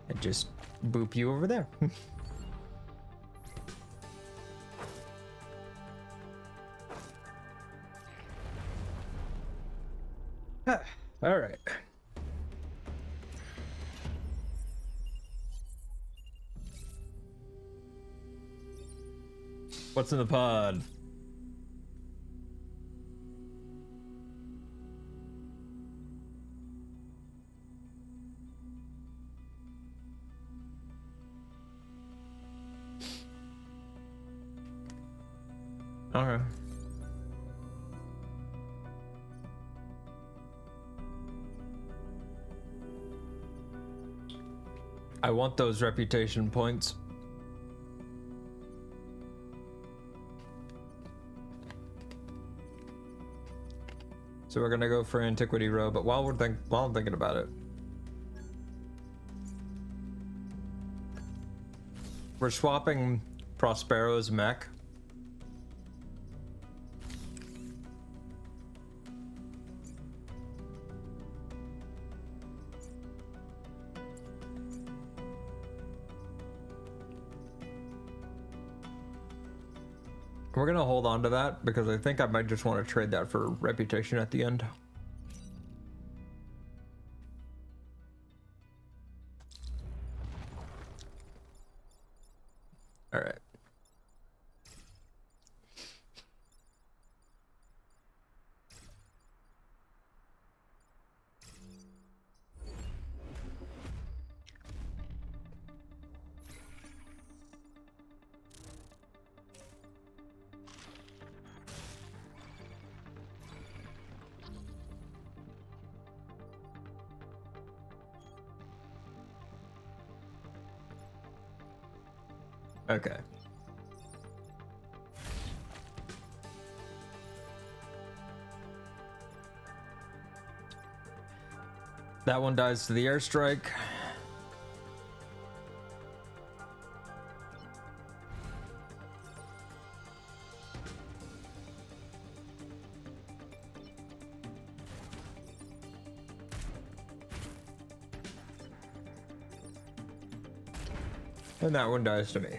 And just boop you over there. All right. What's in the pod? Okay. I want those reputation points. So we're gonna go for Antiquity Row, but while I'm thinking about it, we're swapping Prospero's mech. We're gonna hold on to that because I think I might just want to trade that for reputation at the end. All right. Okay. That one dies to the airstrike. And that one dies to me.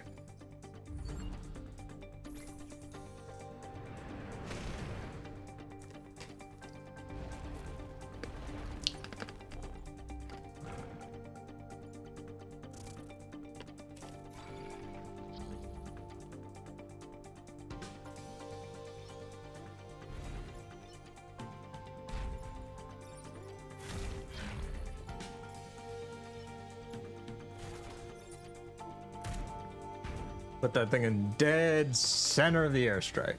Put that thing in dead center of the airstrike.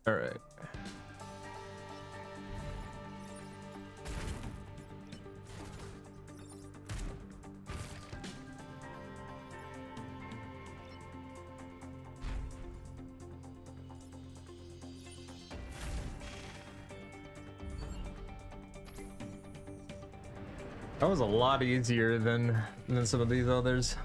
All right. That was a lot easier than some of these others.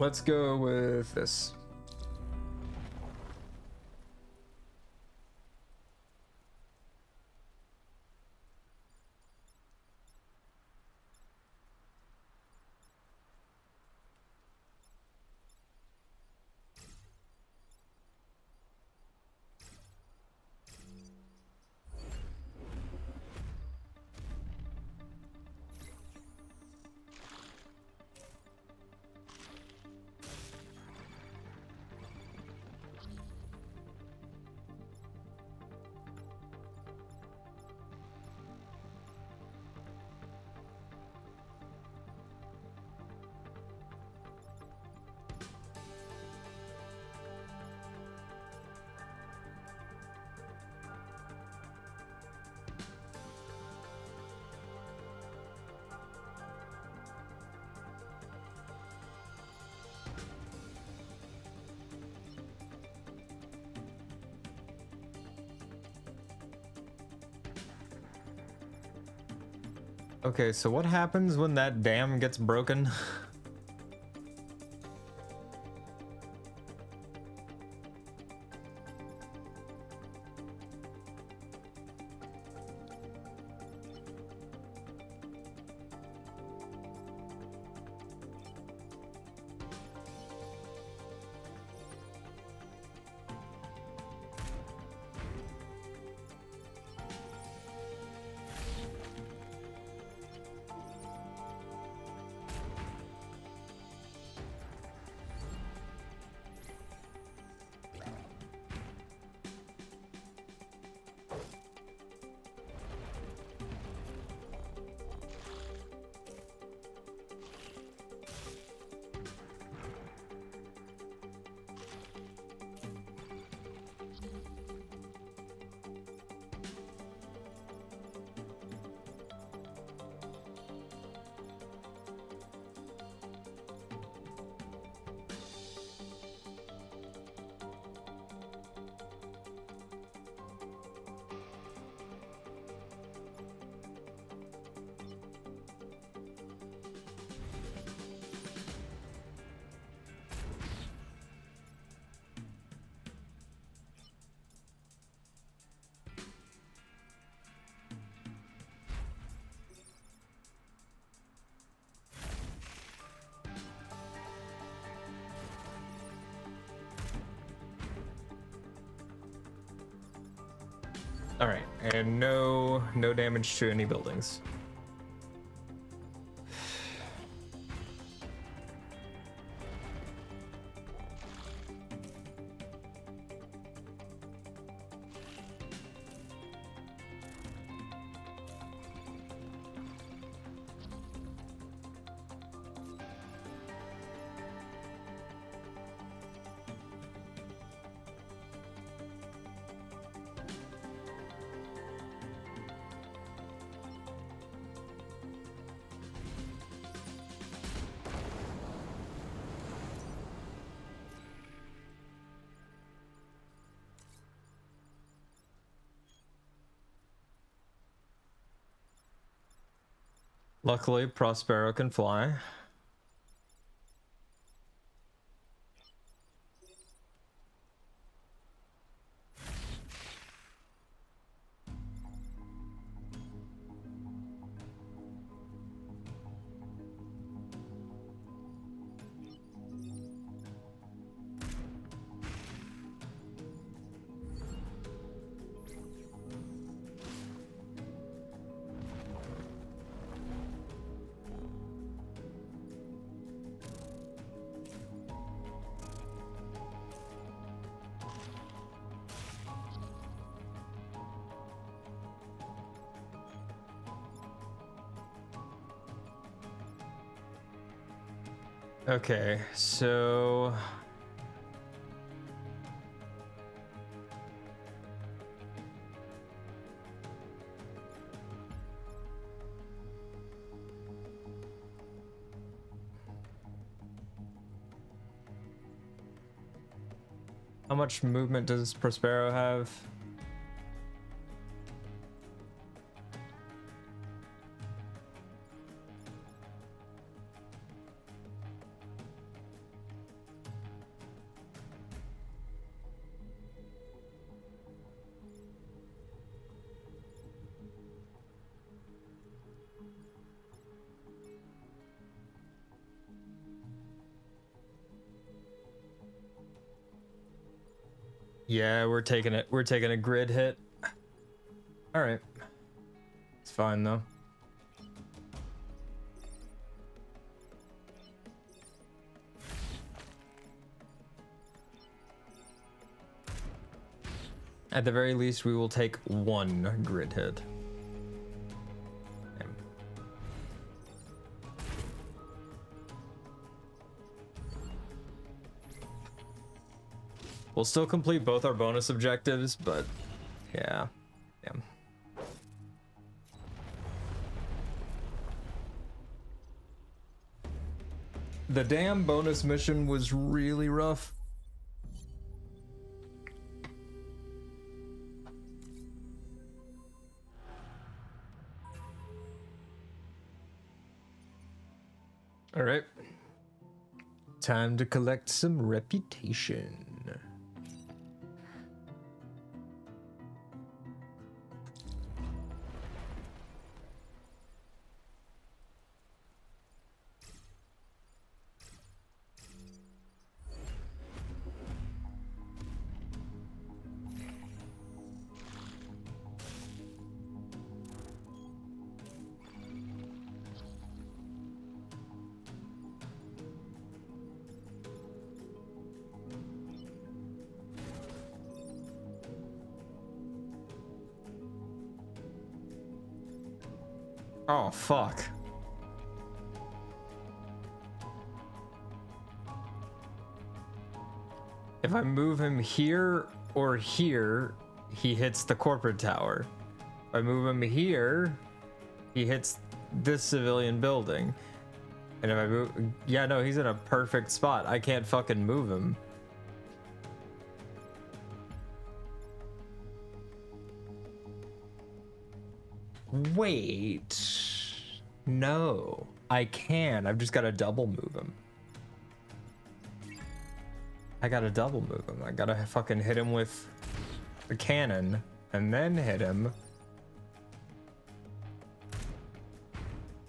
Let's go with this. Okay, so what happens when that dam gets broken? All right, and no damage to any buildings. Luckily, Prospero can fly. Okay, so how much movement does Prospero have? Yeah, we're taking it. We're taking a grid hit. All right. It's fine though. At the very least, we will take one grid hit. Damn. We'll still complete both our bonus objectives, but yeah. Damn. The damn bonus mission was really rough. All right. Time to collect some reputation. Oh, fuck. If I move him here or here, he hits the corporate tower. If I move him here, he hits this civilian building. And if I move... Yeah, no, he's in a perfect spot. I can't fucking move him. Wait. No. I can. I've just got to double move him. I gotta double move him. I gotta fucking hit him with the cannon and then hit him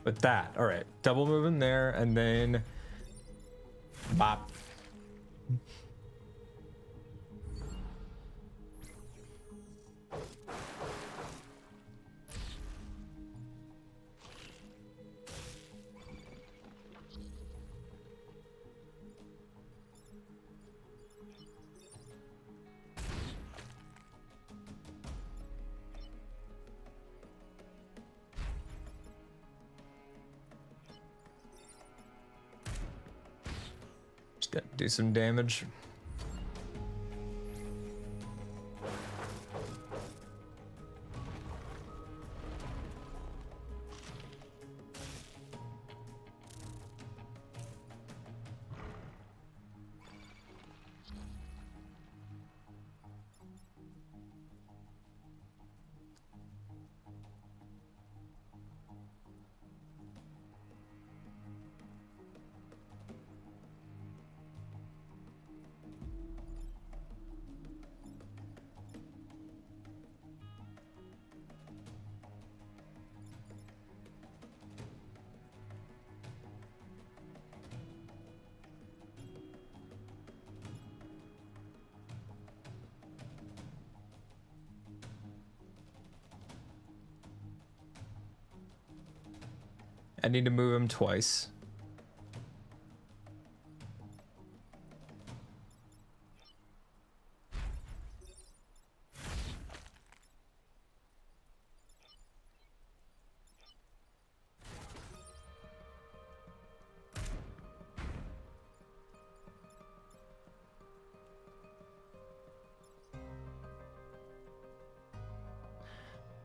with that. All right, double move him there and then bop. Just gonna do some damage. I need to move him twice.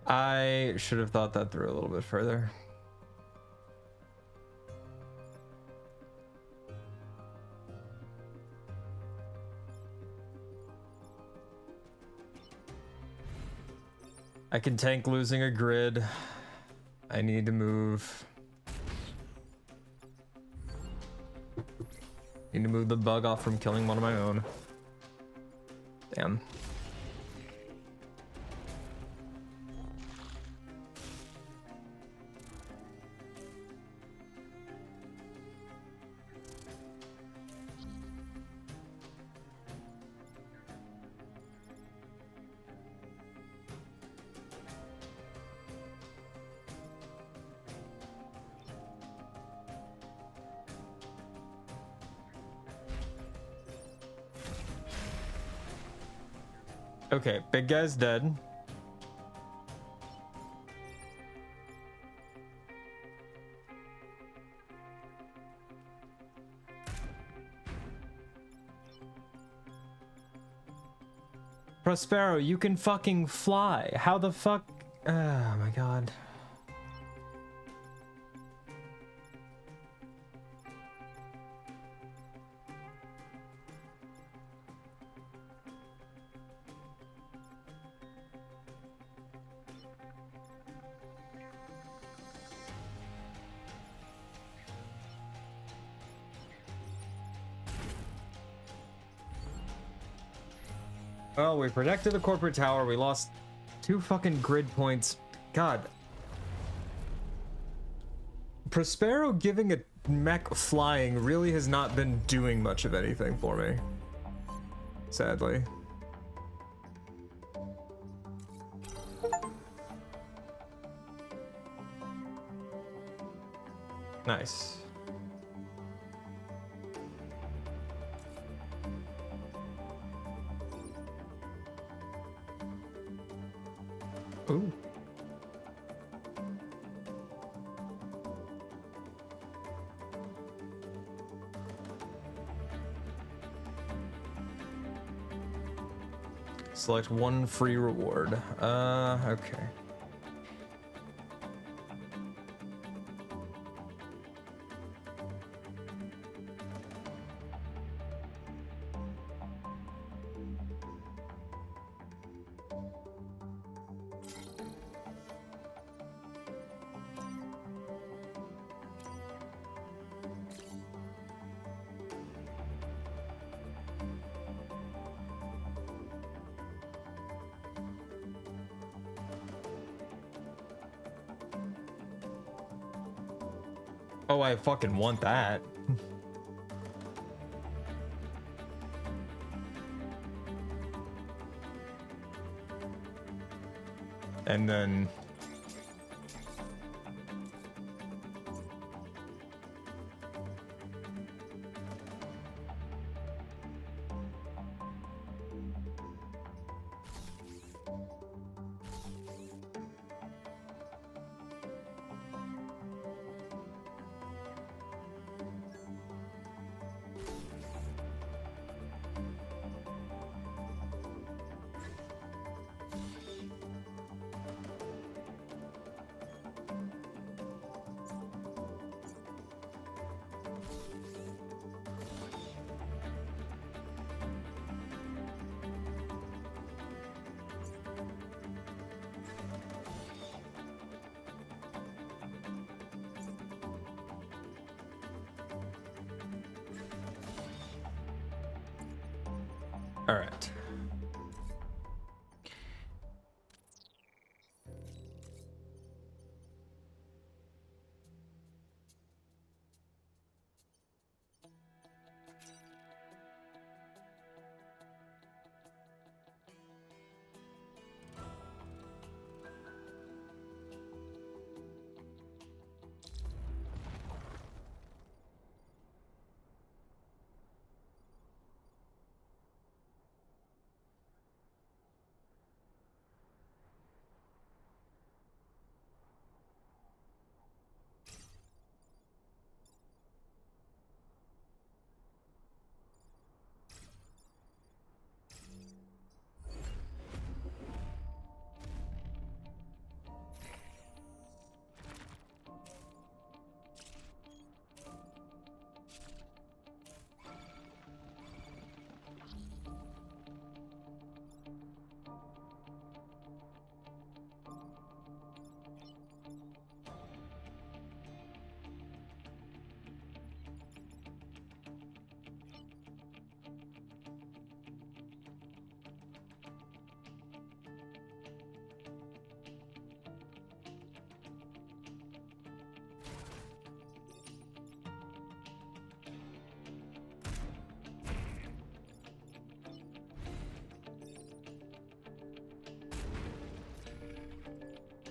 I should have thought that through a little bit further. I can tank losing a grid. I need to move. Need to move the bug off from killing one of my own. Damn. Okay, big guy's dead. Prospero, you can fucking fly. How the fuck? Oh my god. Well, we protected the corporate tower. We lost 2 fucking grid points. God. Prospero giving a mech flying really has not been doing much of anything for me. Sadly. Nice. Ooh. Select 1 free reward. Okay. Oh, I fucking want that. And then... All right.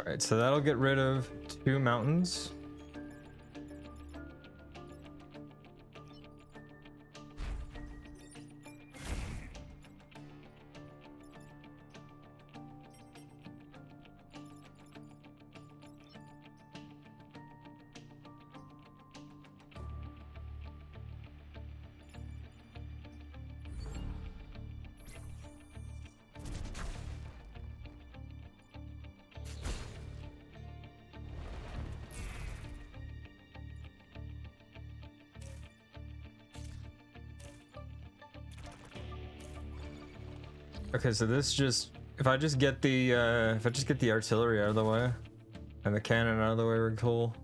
All right, so that'll get rid of 2 mountains. Okay, so this just, if I just get the artillery out of the way and the cannon out of the way, we're cool.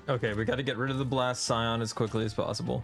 Okay, we got to get rid of the blast scion as quickly as possible.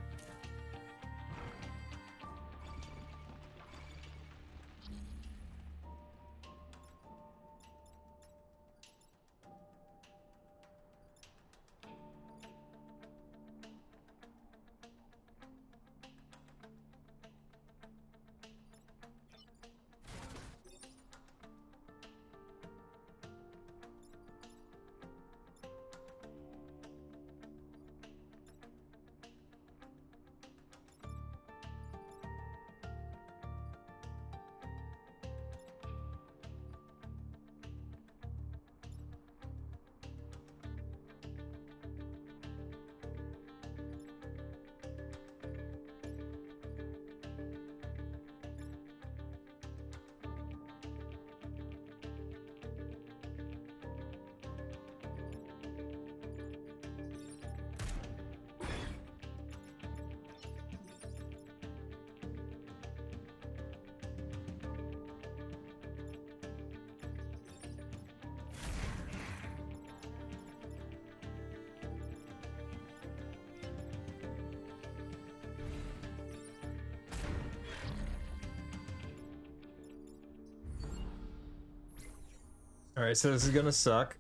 All right, so this is gonna suck.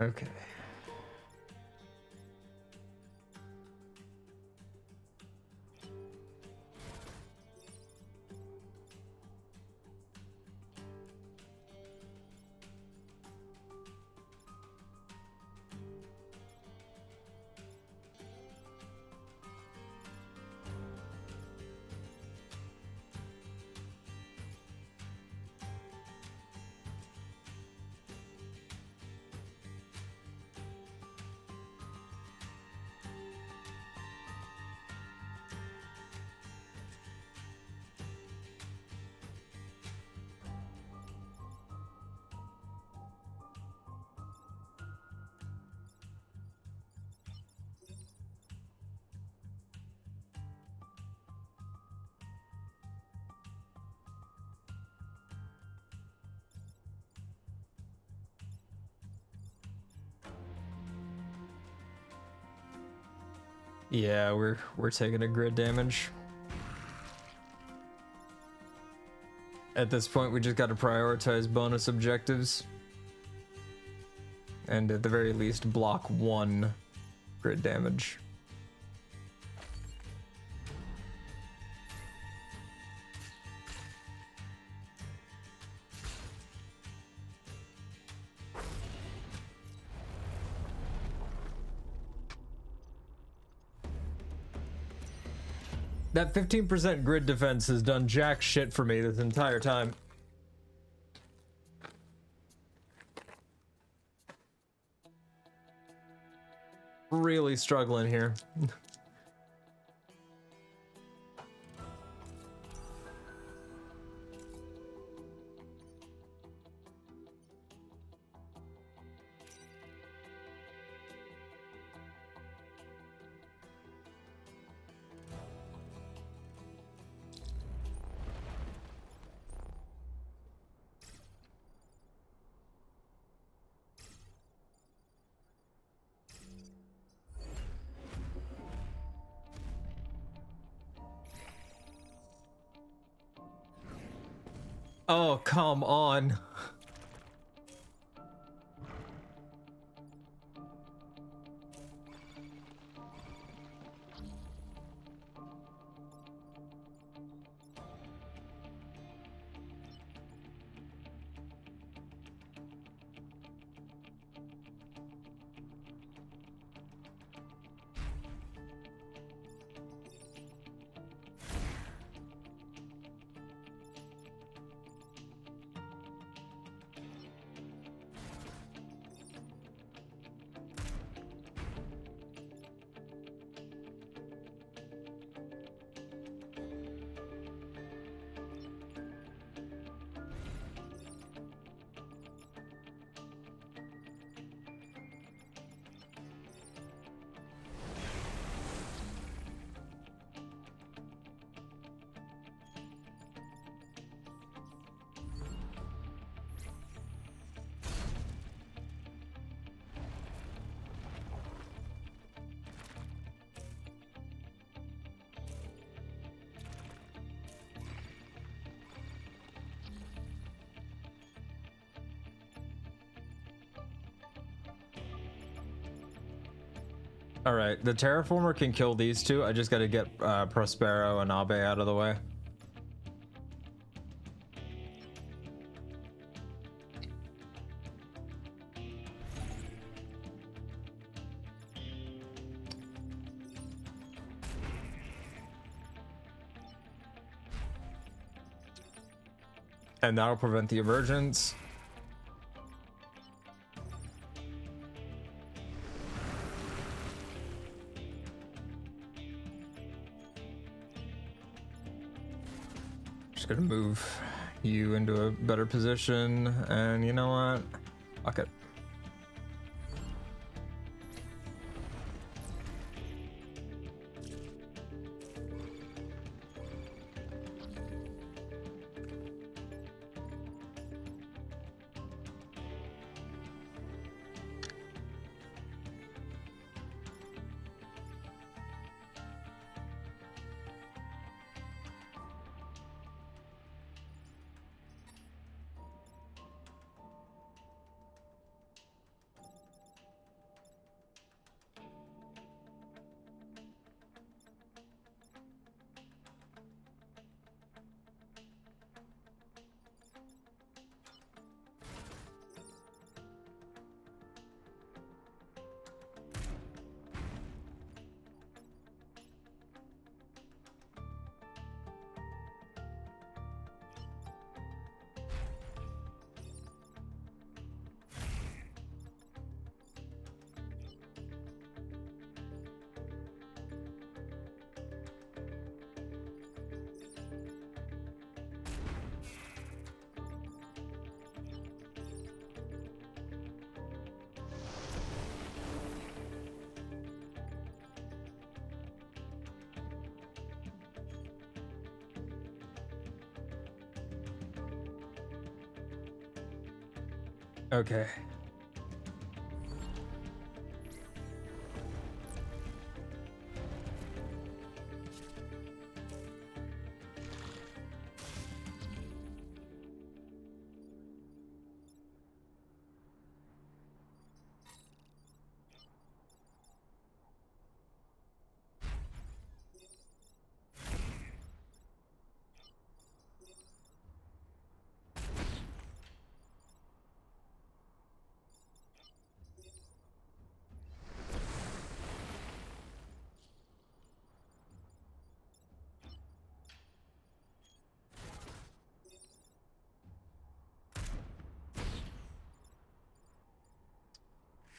Okay. Yeah, we're taking a grid damage. At this point, we just got to prioritize bonus objectives. And at the very least, block 1 grid damage. That 15% grid defense has done jack shit for me this entire time. Really struggling here. Oh, come on. All right, the terraformer can kill these two. I just got to get Prospero and Abe out of the way. And that'll prevent the emergence. Just gonna move you into a better position, and you know what? Fuck it. Okay.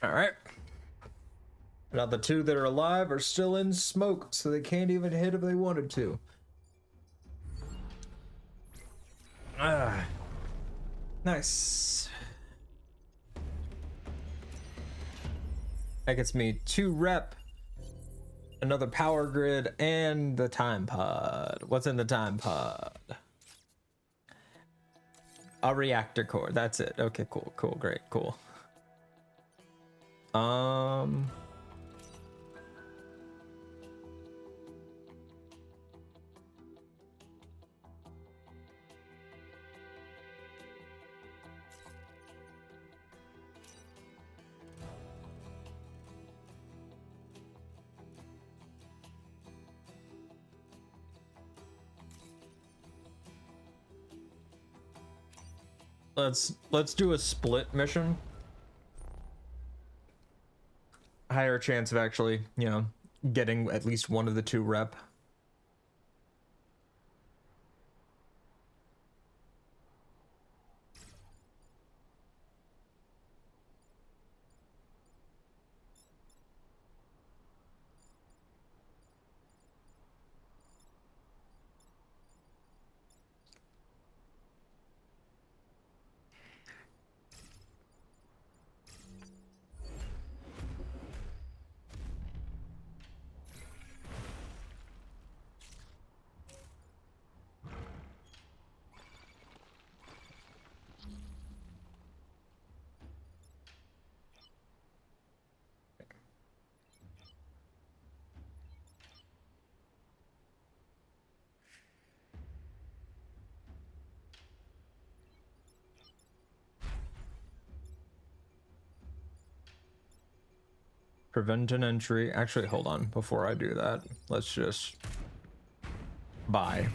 All right. Now the two that are alive are still in smoke, so they can't even hit if they wanted to. Ah, nice. That gets me 2 rep, another power grid, and the time pod. What's in the time pod? A reactor core. That's it. Okay, cool, cool, great, cool. Let's do a split mission. Higher chance of actually, you know, getting at least one of the 2 rep. Prevent an entry. Actually, hold on. Before I do that, let's just buy.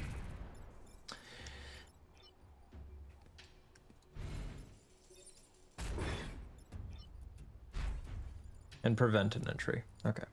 And prevent an entry. Okay.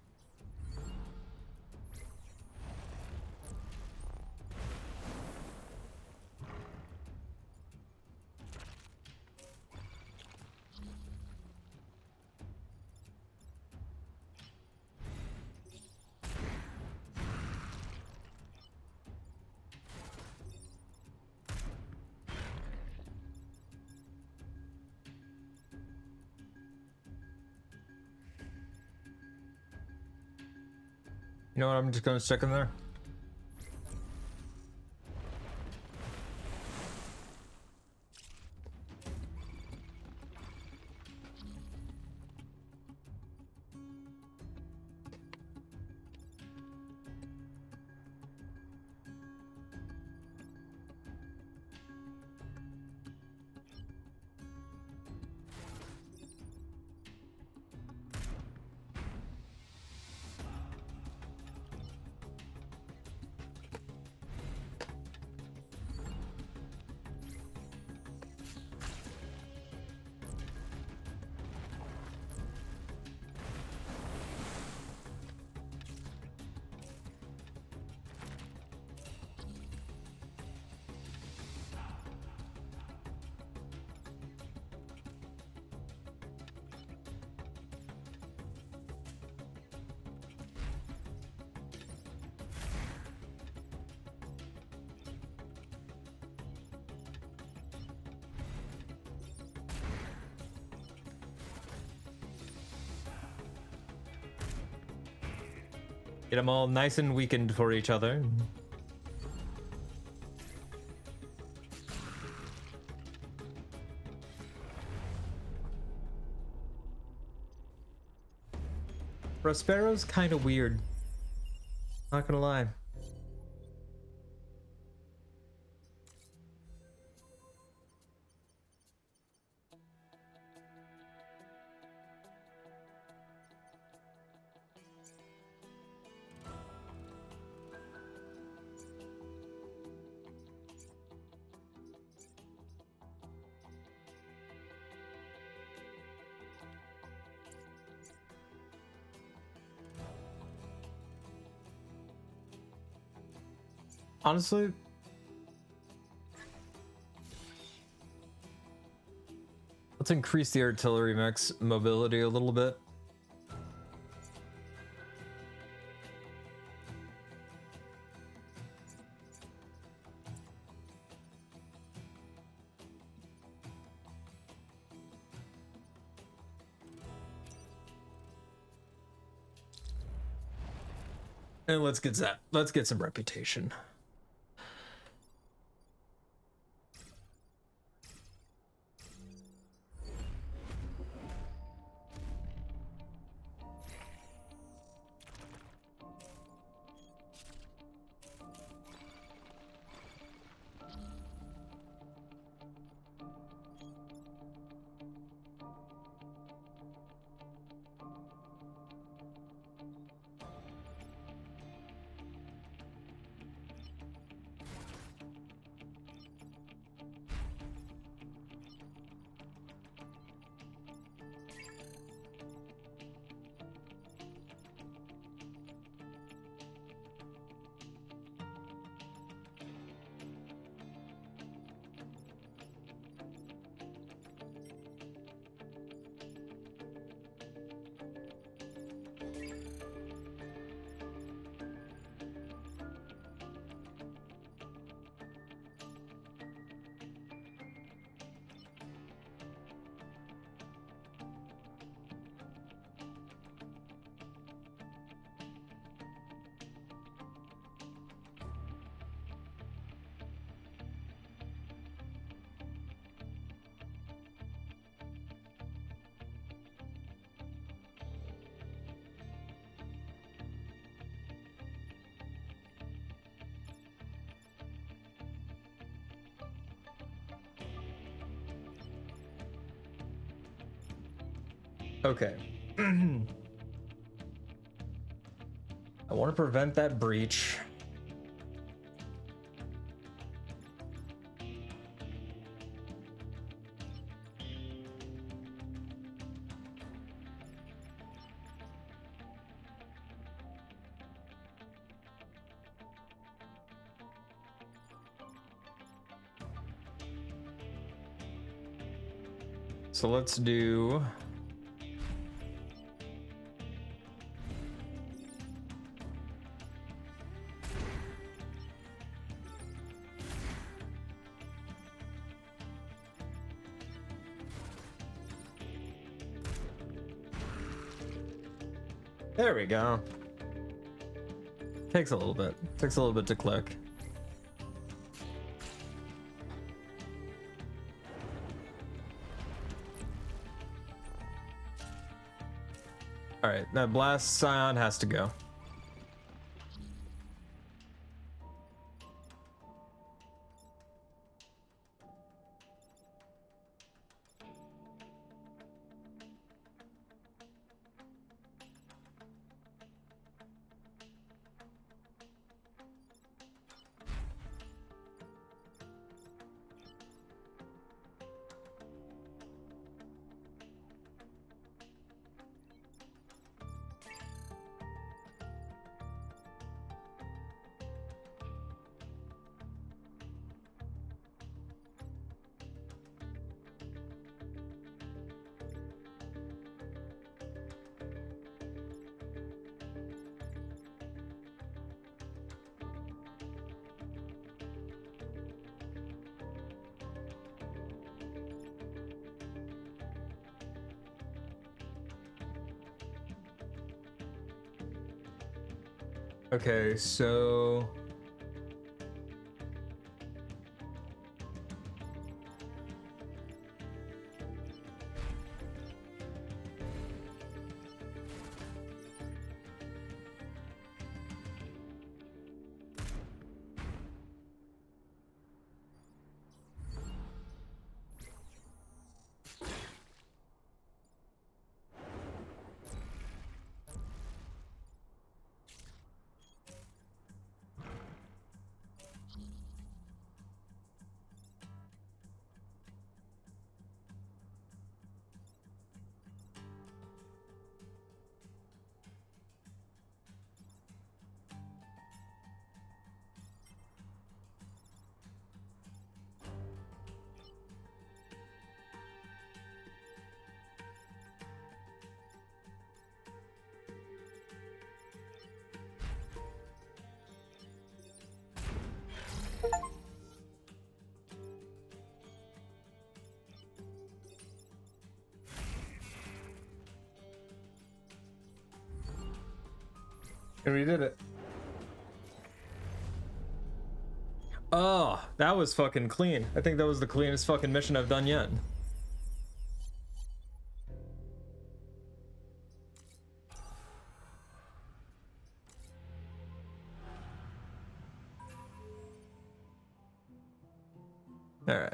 You know what? I'm just gonna stick in there. Get them all nice and weakened for each other. Prospero's kind of weird. Not gonna lie. Honestly, let's increase the artillery mech's mobility a little bit. And let's get some reputation. Okay. I want to prevent that breach. So let's do there we go. Takes a little bit. Takes a little bit to click. All right, that blast scion has to go. Okay, so And we did it. Oh, that was fucking clean. I think that was the cleanest fucking mission I've done yet. All right.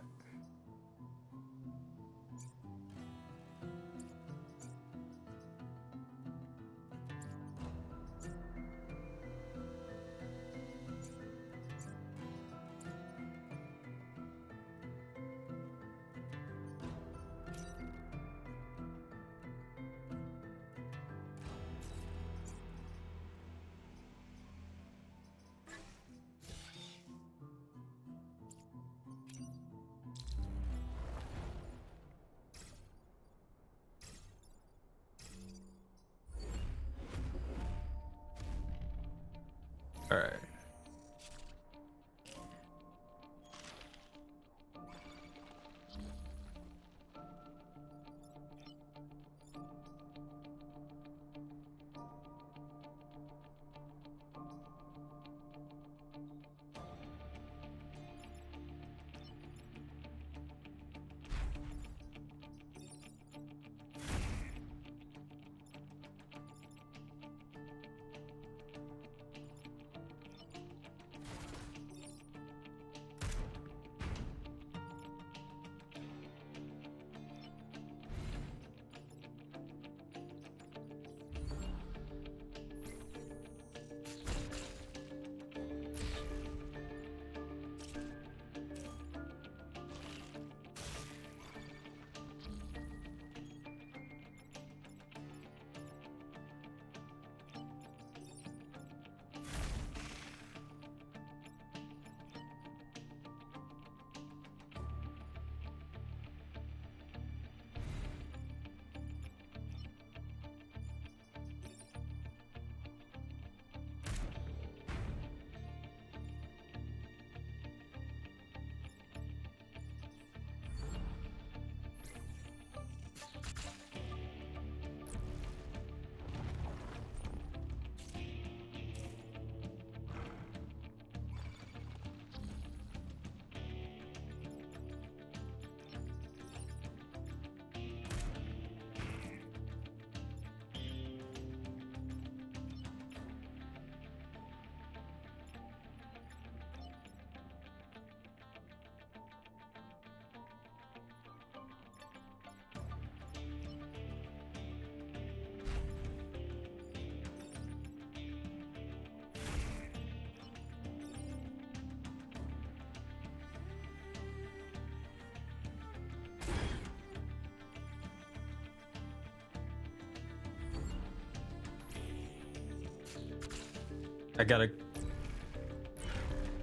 All right.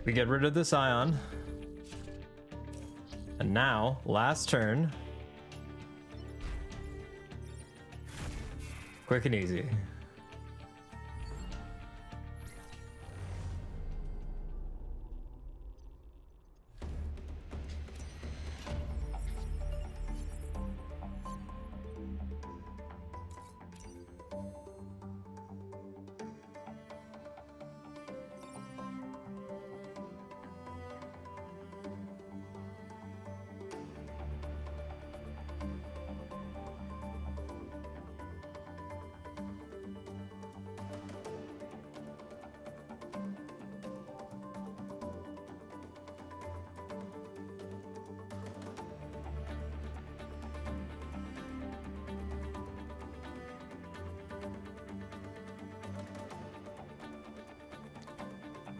We get rid of this ion. And now, last turn. Quick and easy.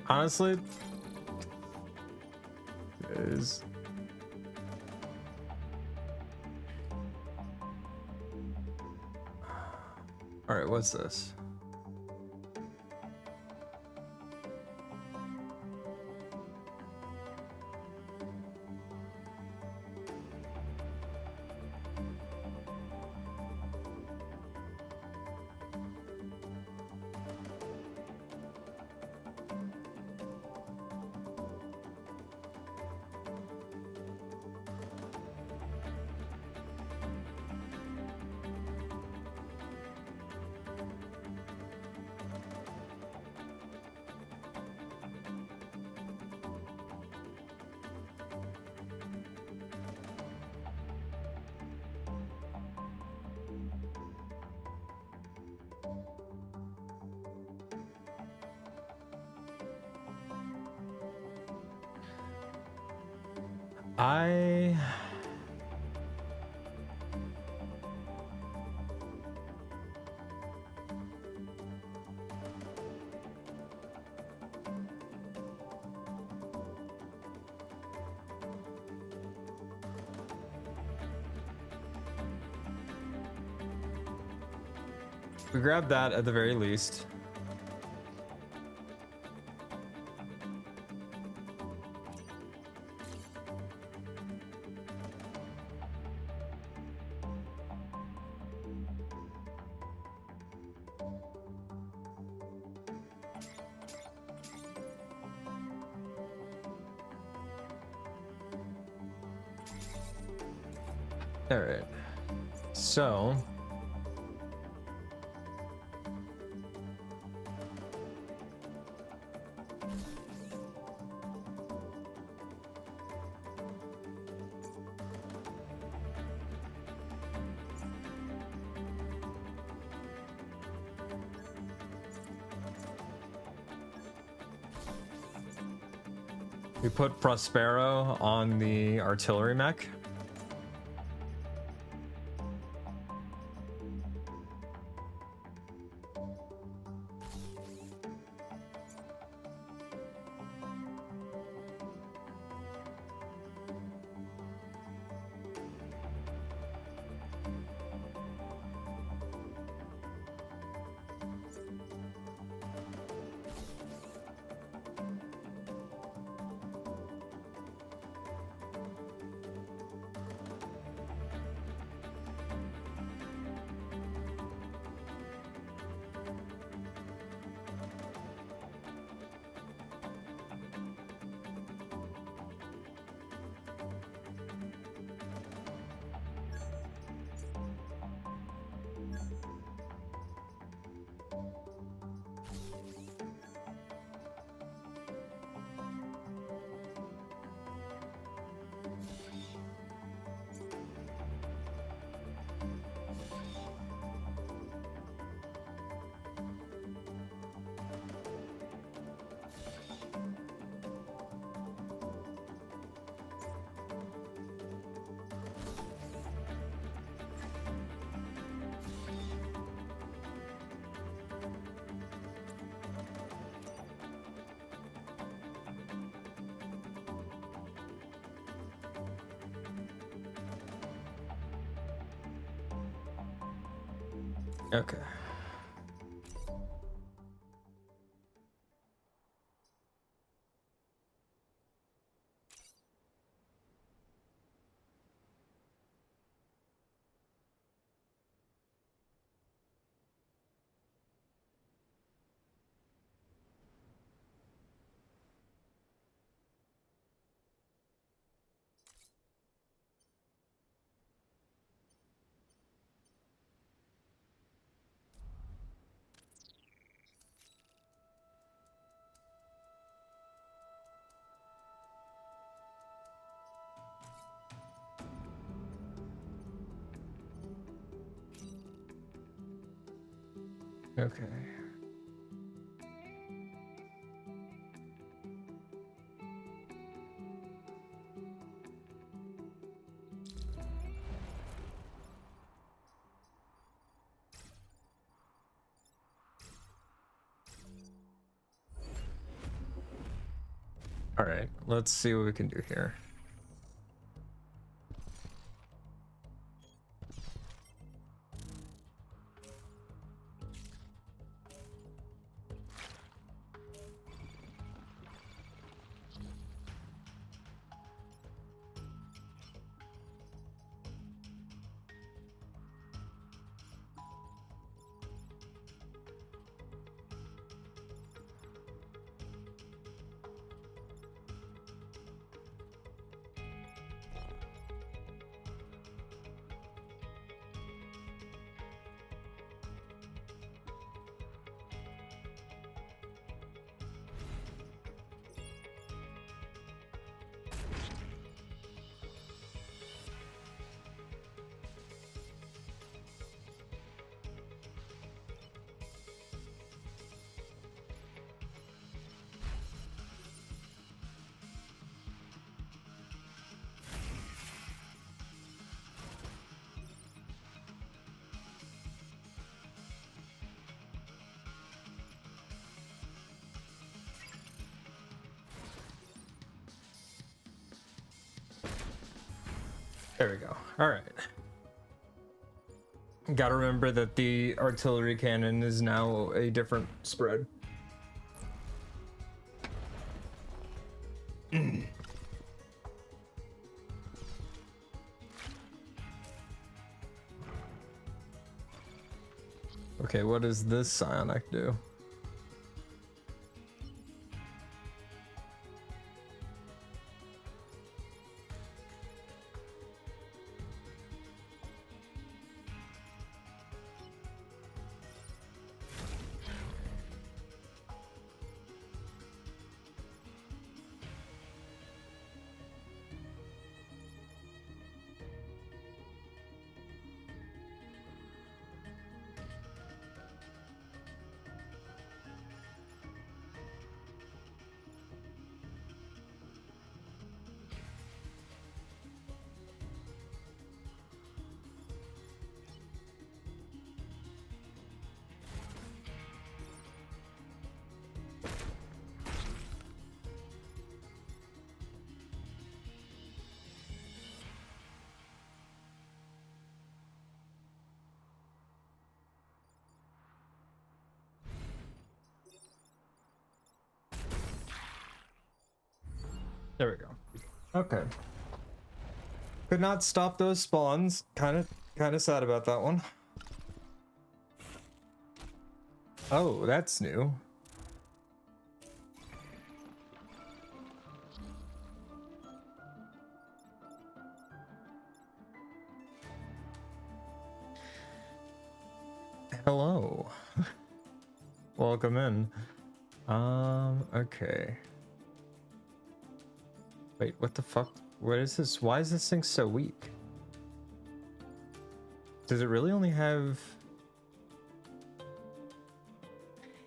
Honestly, is all right. What's this? I we grab that at the very least. All right. So we put Prospero on the artillery mech. Okay. Okay. All right, let's see what we can do here. There we go. All right. Gotta remember that the artillery cannon is now a different spread. Okay, what does this psionic do? There we go. Okay. Could not stop those spawns. Kind of sad about that one. Oh, that's new. Hello. Welcome in. Okay. Wait, what the fuck? What is this? Why is this thing so weak? Does it really only have...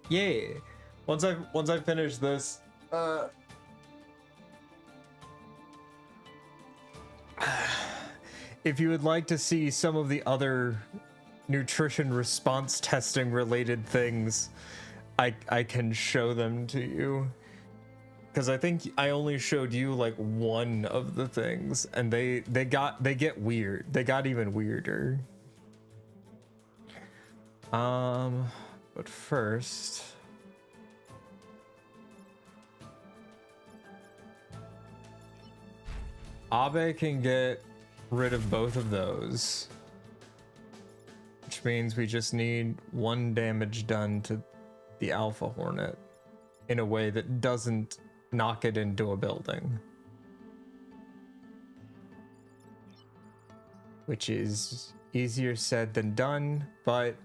Yay! Once I finish this, if you would like to see some of the other nutrition response testing related things, I can show them to you. Because I think I only showed you like one of the things, and they get weird. They got even weirder. But first, Abe can get rid of both of those, which means we just need 1 damage done to the Alpha Hornet in a way that doesn't knock it into a building, which is easier said than done, but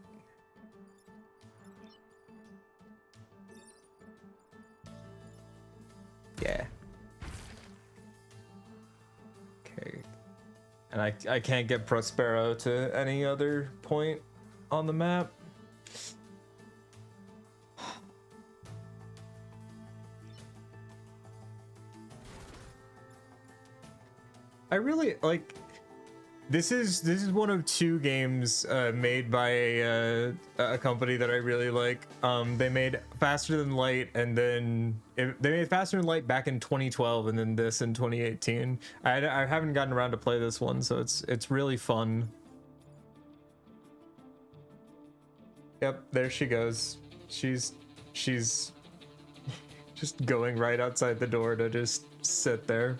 yeah. Okay, and I can't get Prospero to any other point on the map. I really like this is one of 2 games made by a company that I really like. They made Faster Than Light, and then they made Faster Than Light back in 2012, and then this in 2018. I haven't gotten around to play this one, so it's really fun. Yep, there she goes. She's just going right outside the door to just sit there.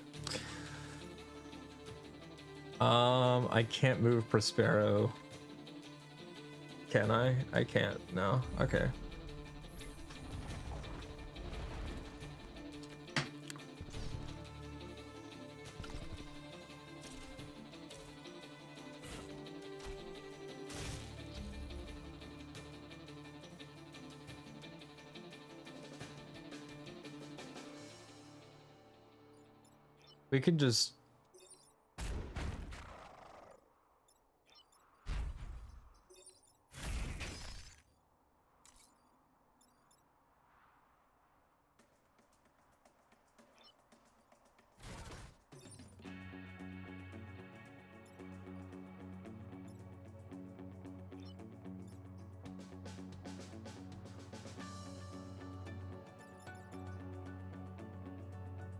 I can't move Prospero. Can I? I can't. No. Okay. We can just...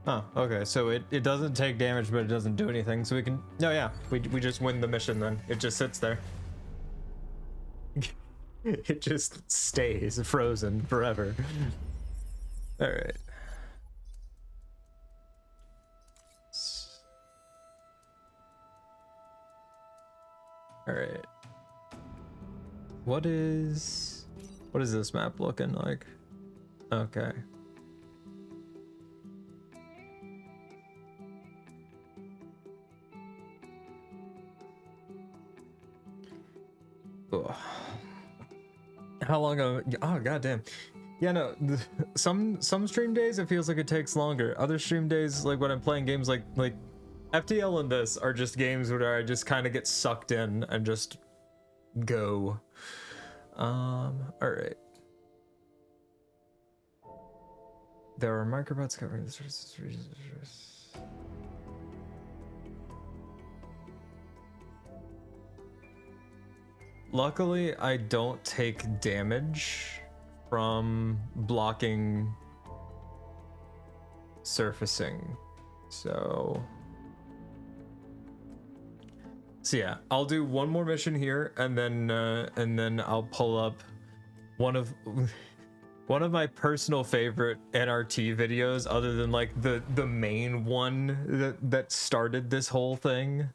Oh, okay. So it doesn't take damage, but it doesn't do anything. So we can. No, yeah. We just win the mission then. It just sits there. It just stays frozen forever. All right. All right. What is this map looking like? Okay. Ugh. How long? Oh, goddamn. Yeah, no. Some stream days it feels like it takes longer. Other stream days, like when I'm playing games like FTL and this, are just games where I just kind of get sucked in and just go. All right. There are microbots covering this. Luckily, I don't take damage from blocking surfacing. So yeah, I'll do one more mission here, and then I'll pull up one of my personal favorite NRT videos, other than like the main one that started this whole thing.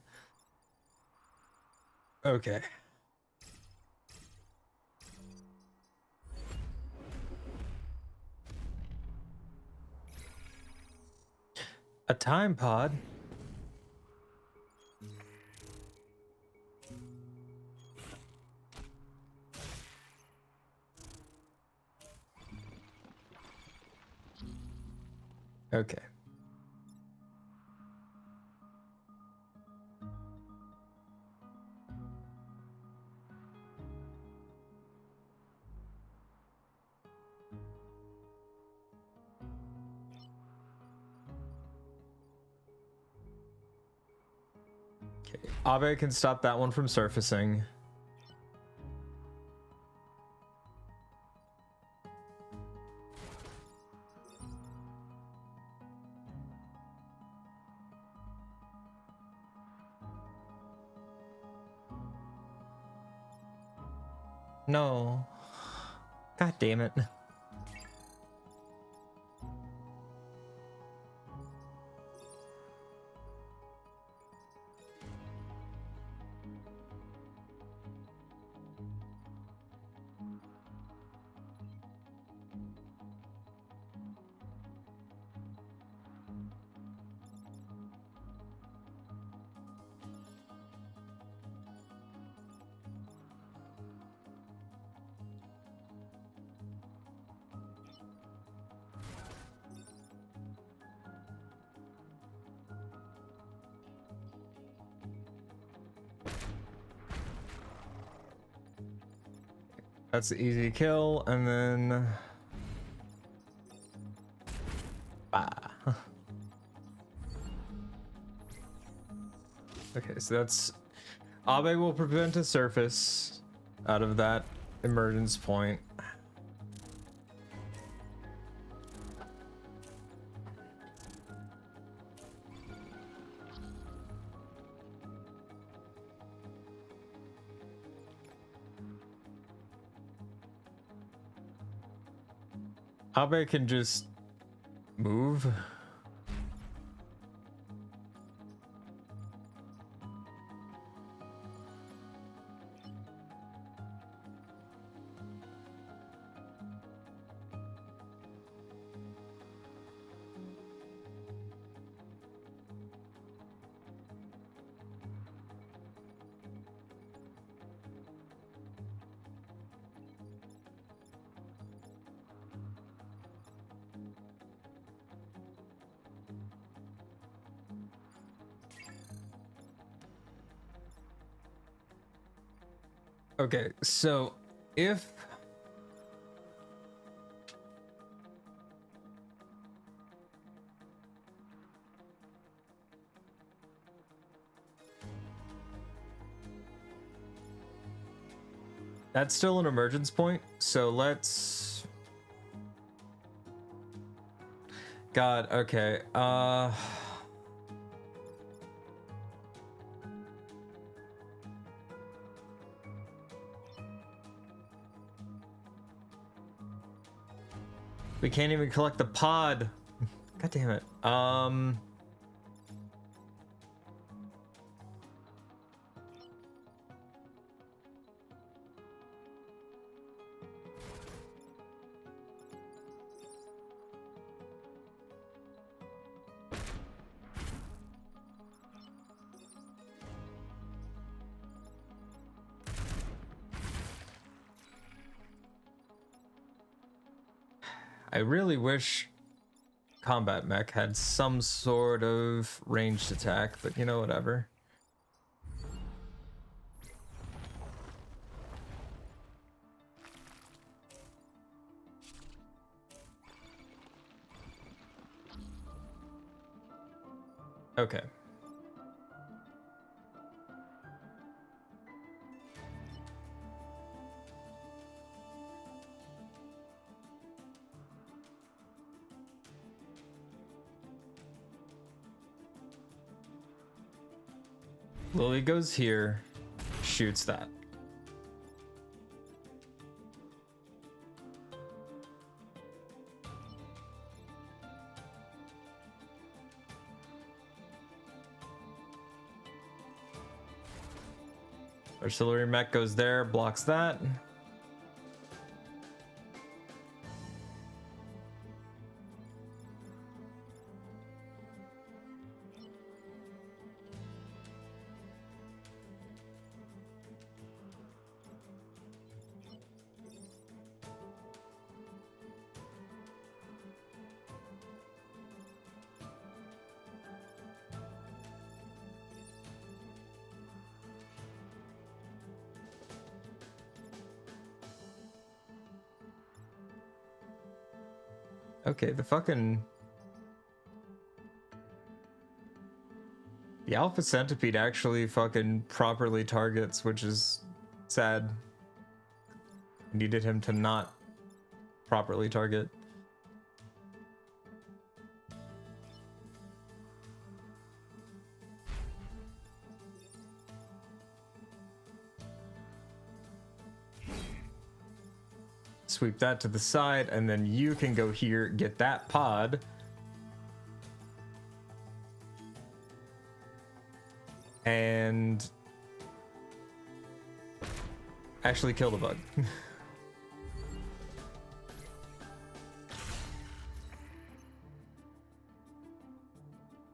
Okay. A time pod. Okay. Okay. Abe can stop that one from surfacing. No. God damn it. That's the easy kill, and then okay, so that's Abe will prevent a surface out of that emergence point. Abe can just move. Okay, so if that's still an emergence point, so let's God, okay. We can't even collect the pod. God damn it. I really wish combat mech had some sort of ranged attack, but you know, whatever. Okay. Lily goes here, shoots that. Artillery mech goes there, blocks that. Okay, the Alpha Centipede actually fucking properly targets, which is sad. Needed him to not properly target. Sweep that to the side, and then you can go here, get that pod. And actually kill the bug.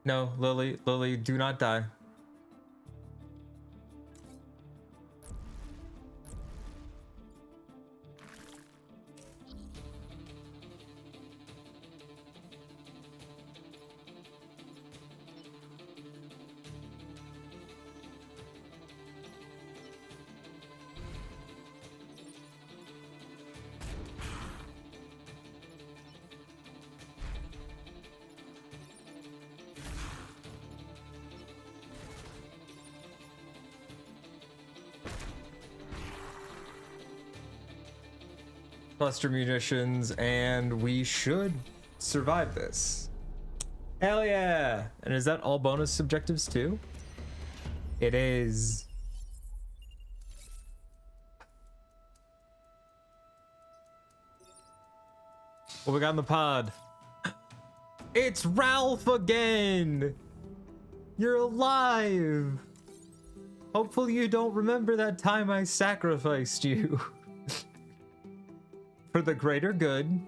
No, Lily, do not die. Cluster munitions, and we should survive this. Hell yeah! And is that all bonus objectives too? It is. What we got in the pod? It's Ralph again! You're alive! Hopefully you don't remember that time I sacrificed you. For the greater good.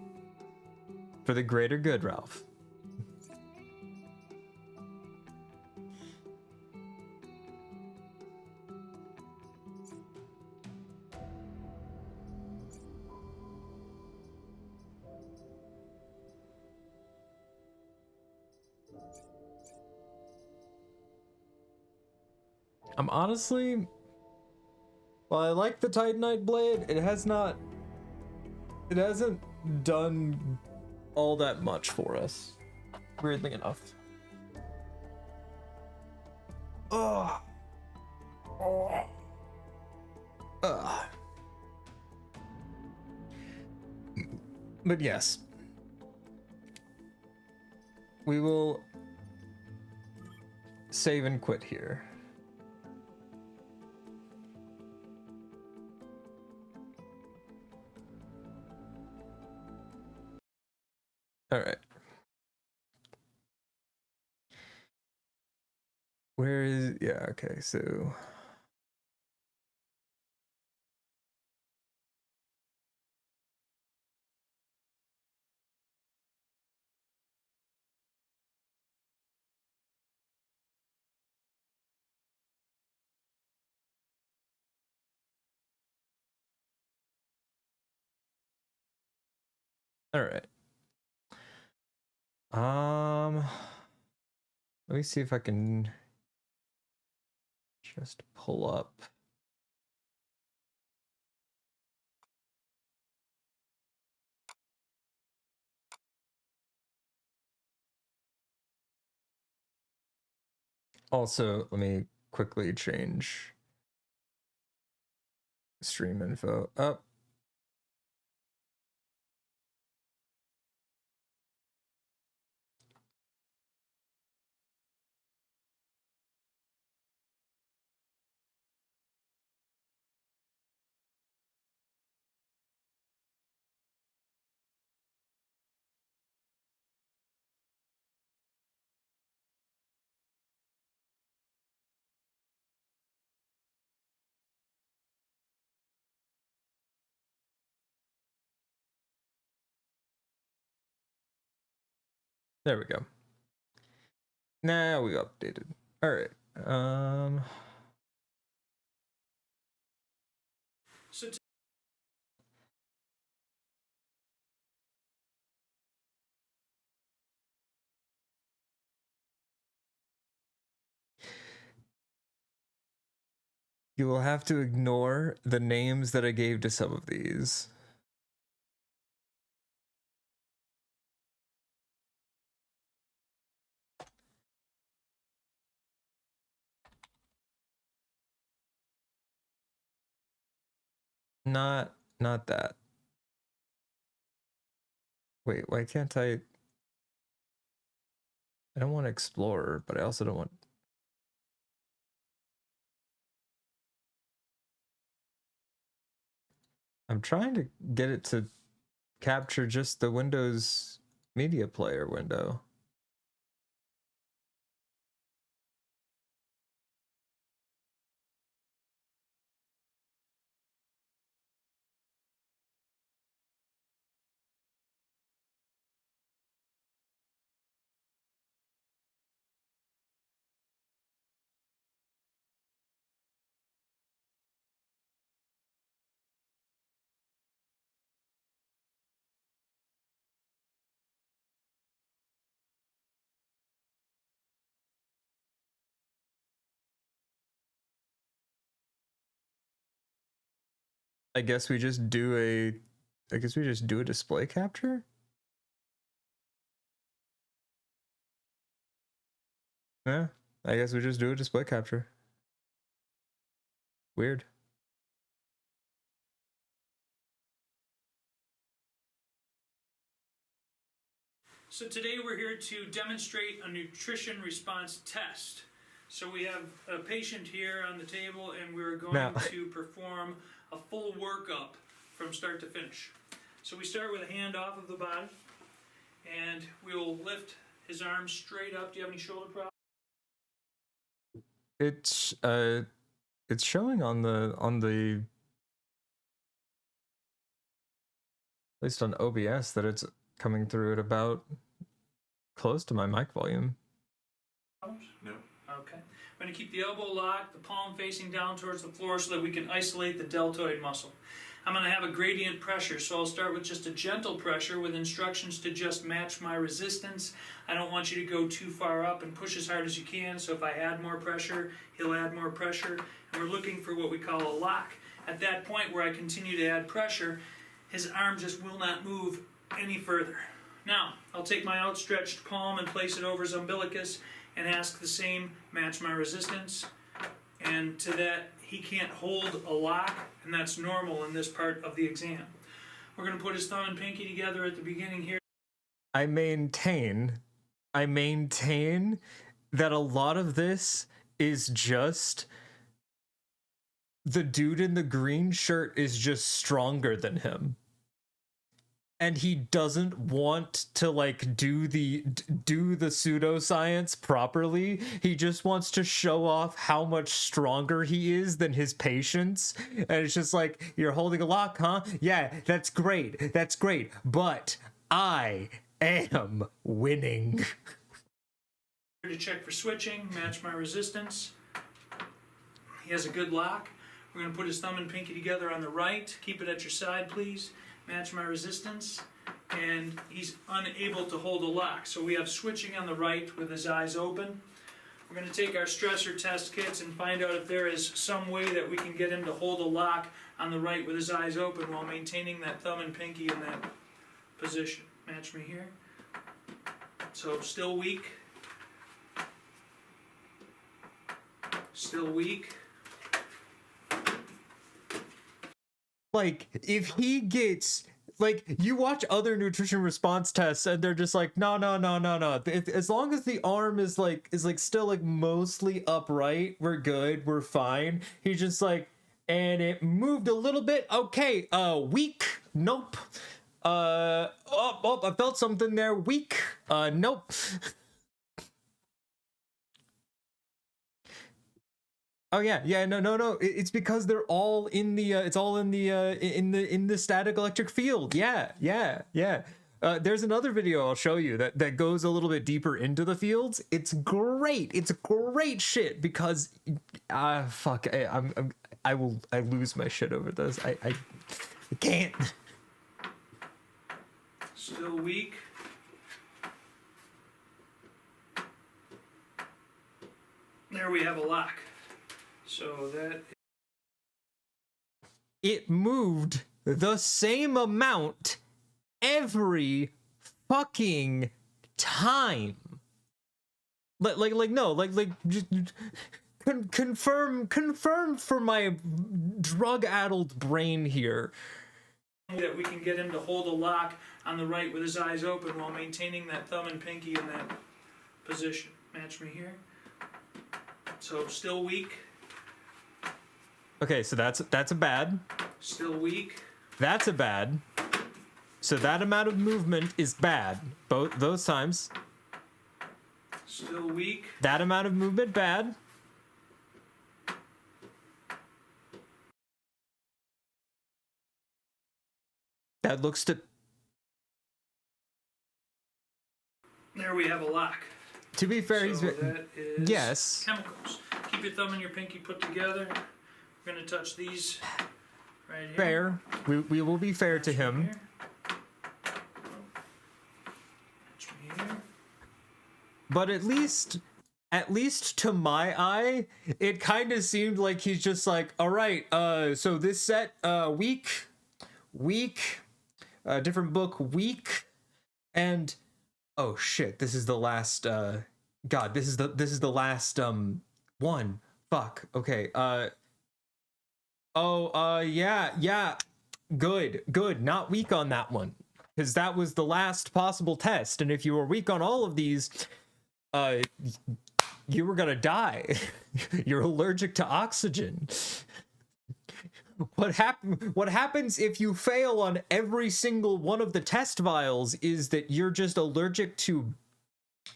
For the greater good, Ralph. I'm honestly, while I like the Titanite blade, it hasn't done all that much for us, weirdly enough. Ugh. Ugh. But yes. we will save and quit here. All right. Where is, yeah, okay, so. All right. Let me see if I can just pull up. Also, let me quickly change stream info up. There we go. Now we updated. All right. So you will have to ignore the names that I gave to some of these. Not that. Wait, why can't I don't want Explorer, but I also don't want. I'm trying to get it to capture just the Windows Media Player window. I guess we just do a display capture? Yeah, I guess we just do a display capture. Weird. today we're here to demonstrate a nutrition response test. So we have a patient here on the table and we're going to perform a full workup from start to finish. So we start with a hand off of the body and we'll lift his arms straight up. Do you have any shoulder problems? It's showing on the at least on OBS that it's coming through at about close to my mic volume. No. Okay. I'm going to keep the elbow locked, the palm facing down towards the floor so that we can isolate the deltoid muscle. I'm going to have a gradient pressure, so I'll start with just a gentle pressure with instructions to just match my resistance. I don't want you to go too far up and push as hard as you can, so if I add more pressure, he'll add more pressure. And we're looking for what we call a lock. At that point where I continue to add pressure, his arm just will not move any further. Now, I'll take my outstretched palm and place it over his umbilicus and ask the same, match my resistance. And to that, he can't hold a lock, and that's normal in this part of the exam. We're going to put his thumb and pinky together at the beginning here. I maintain I maintain that a lot of this is just the dude in the green shirt is just stronger than him. And he doesn't want to like do the pseudoscience properly. He just wants to show off how much stronger he is than his patients. And it's just like, you're holding a lock, huh? Yeah, that's great. That's great. But I am winning. To check for switching, match my resistance. He has a good lock. We're going to put his thumb and pinky together on the right. Keep it at your side, please. Match my resistance. And he's unable to hold a lock. So we have switching on the right with his eyes open. We're going to take our stressor test kits and find out if there is some way that we can get him to hold a lock on the right with his eyes open while maintaining that thumb and pinky in that position. Match me here. So still weak. Still weak. Like, if he gets, like, you watch other nutrition response tests and they're just like, no. As long as the arm is still like mostly upright, we're good, we're fine. He's just like, and it moved a little bit. Okay, weak. Nope. I felt something there. Weak. Nope. Oh yeah, no. It's because they're all in the it's all in the static electric field. Yeah. There's another video I'll show you that goes a little bit deeper into the fields. It's great. It's great shit because fuck, I lose my shit over this. I can't. Still weak. There we have a lock. So that it moved the same amount every fucking time. Confirm for my drug-addled brain here that we can get him to hold a lock on the right with his eyes open while maintaining that thumb and pinky in that position. Match me here. So still weak. Okay, so that's a bad. Still weak. That's a bad. So that amount of movement is bad. Both those times. Still weak. That amount of movement bad. That looks to. There we have a lock. To be fair, so he's that is yes. Chemicals. Keep your thumb and your pinky put together. We're going to touch these right here. Fair. We will be fair to him. But at least to my eye, it kind of seemed like he's just like, all right, so this set, weak, different book, weak, and oh shit, this is the last, God, this is the last, one. Fuck. Okay. Yeah. Good. Not weak on that one. Because that was the last possible test. And if you were weak on all of these, you were gonna die. You're allergic to oxygen. What happens if you fail on every single one of the test vials is that you're just allergic to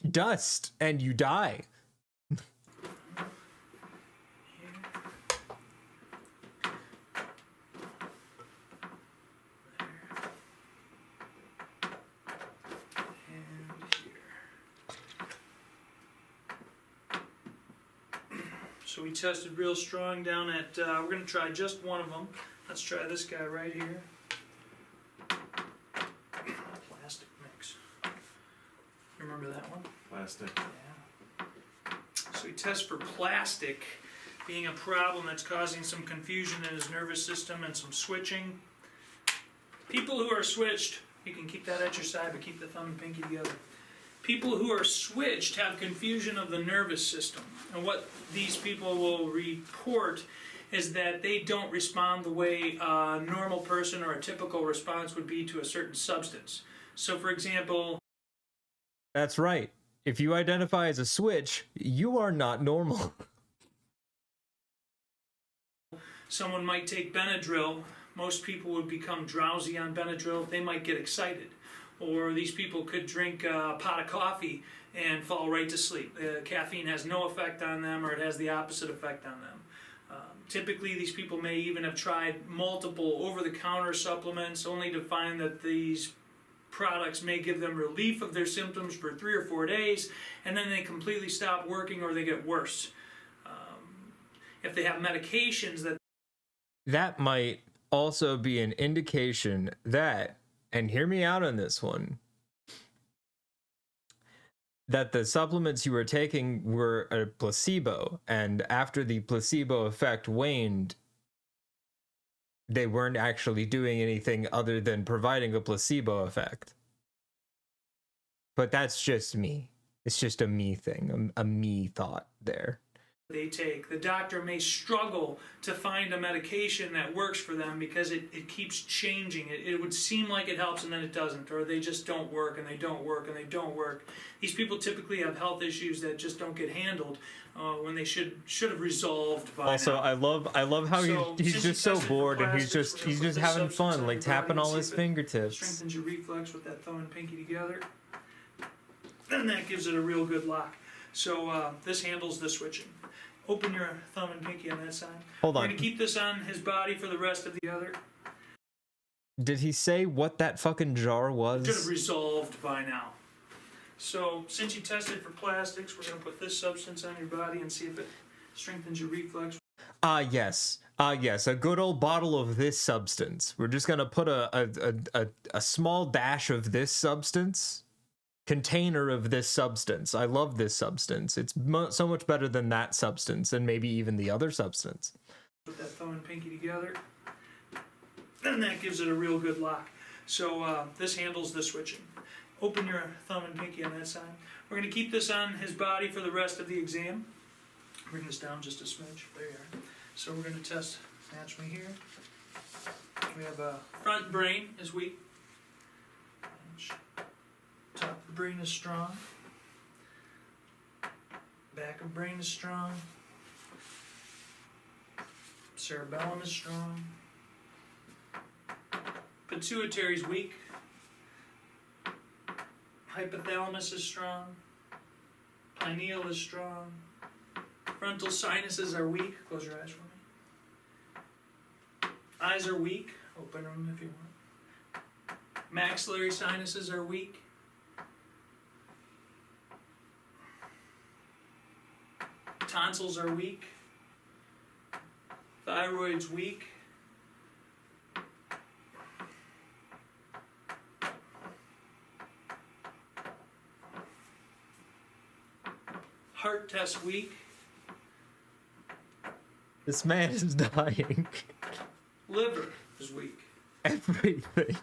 dust and you die. So we tested real strong down at, we're going to try just one of them. Let's try this guy right here. Plastic mix. Remember that one? Plastic. Yeah. So we test for plastic being a problem that's causing some confusion in his nervous system and some switching. People who are switched, you can keep that at your side, but keep the thumb and pinky together. People who are switched have confusion of the nervous system. And what these people will report is that they don't respond the way a normal person or a typical response would be to a certain substance. So for example... That's right. if you identify as a switch, you are not normal. Someone might take Benadryl. Most people would become drowsy on Benadryl. They might get excited. Or these people could drink a pot of coffee and fall right to sleep. Caffeine has no effect on them, or it has the opposite effect on them. Typically, these people may even have tried multiple over-the-counter supplements only to find that these products may give them relief of their symptoms for 3 or 4 days, and then they completely stop working or they get worse. If they have medications that might also be an indication that, and hear me out on this one, that the supplements you were taking were a placebo, and after the placebo effect waned, they weren't actually doing anything other than providing a placebo effect. But that's just me. It's just a me thing, a me thought there. they take, the doctor may struggle to find a medication that works for them because it keeps changing. It would seem like it helps and then it doesn't, or they just don't work and they don't work and they don't work. These people typically have health issues that just don't get handled when they should have resolved by also, now. I love how he's just so bored and he's just having fun, like tapping all his fingertips. Strengthens your reflex with that thumb and pinky together, and that gives it a real good lock. So this handles the switching. Open your thumb and pinky on that side. Hold on. We're going to keep this on his body for the rest of the other. Did he say what that fucking jar was? Should have resolved by now. So since you tested for plastics, we're going to put this substance on your body and see if it strengthens your reflex. Yes. Yes, a good old bottle of this substance. We're just going to put a small dash of this substance. Container of this substance. I love this substance. It's so much better than that substance and maybe even the other substance. Put that thumb and pinky together, and that gives it a real good lock. So this handles the switching. Open your thumb and pinky on that side. We're going to keep this on his body for the rest of the exam. Bring this down just a smidge. There you are. So we're going to test. Match me here. We have a front brain is weak. Top of the brain is strong. Back of brain is strong. Cerebellum is strong. Pituitary is weak. Hypothalamus is strong. Pineal is strong. Frontal sinuses are weak. Close your eyes for me. Eyes are weak. Open them if you want. Maxillary sinuses are weak. Tonsils are weak. Thyroid's weak. Heart test weak. This man is dying. Liver is weak. Everything. Good.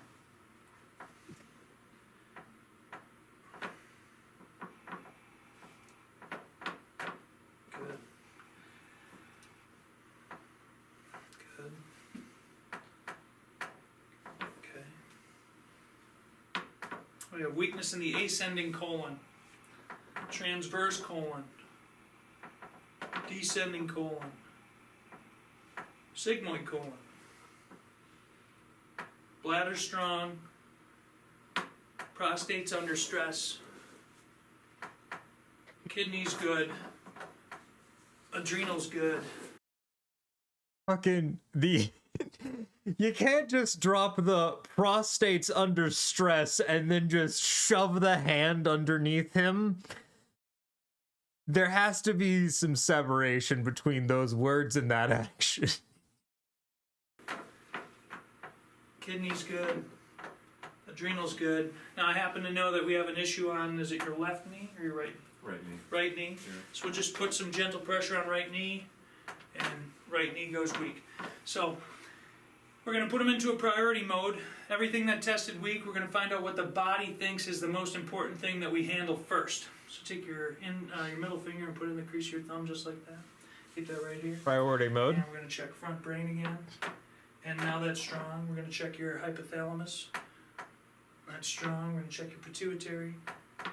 Good. Okay. We have weakness in the ascending colon, transverse colon, descending colon, sigmoid colon. Bladder strong, prostate's under stress, kidneys good, adrenals good. Fucking the... You can't just drop the prostate's under stress and then just shove the hand underneath him. There has to be some separation between those words and that action. Kidneys good, adrenals good. Now I happen to know that we have an issue on, is it your left knee or your right? Right knee. Right knee. Yeah. So we'll just put some gentle pressure on right knee, and right knee goes weak. So we're going to put them into a priority mode. Everything that tested weak, we're going to find out what the body thinks is the most important thing that we handle first. So take your middle finger and put it in the crease of your thumb just like that. Keep that right here. Priority mode. And we're going to check front brain again. And now that's strong. We're going to check your hypothalamus. That's strong. We're going to check your pituitary.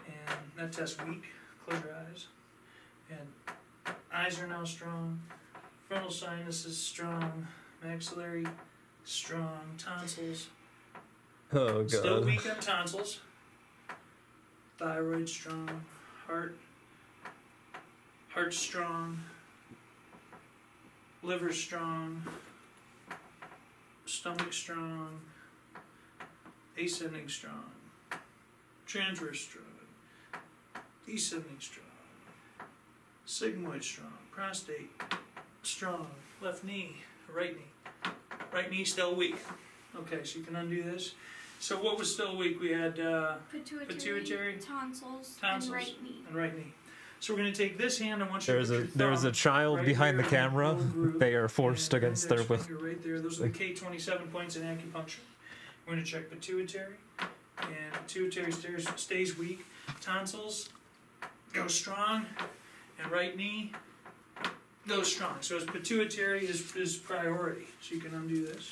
And that test weak. Close your eyes. And eyes are now strong. Frontal sinus is strong. Maxillary strong. Tonsils. Oh god. Still weak on tonsils. Thyroid strong. Heart strong. Liver strong. Stomach strong. Ascending strong. Transverse strong. Descending strong. Sigmoid strong. Prostate strong. Left knee. Right knee. Right knee still weak. Okay, so you can undo this. So what was still weak? We had pituitary, tonsils, tonsils, and right knee. And right knee. So we're going to take this hand. I want you to put your There's a thumb child right behind the there on camera. the whole groove, They are forced and against their index will. finger right there. Those are the K27 points in acupuncture. We're going to check pituitary, and pituitary stays weak. Tonsils go strong, and right knee goes strong. So his pituitary is priority. So you can undo this.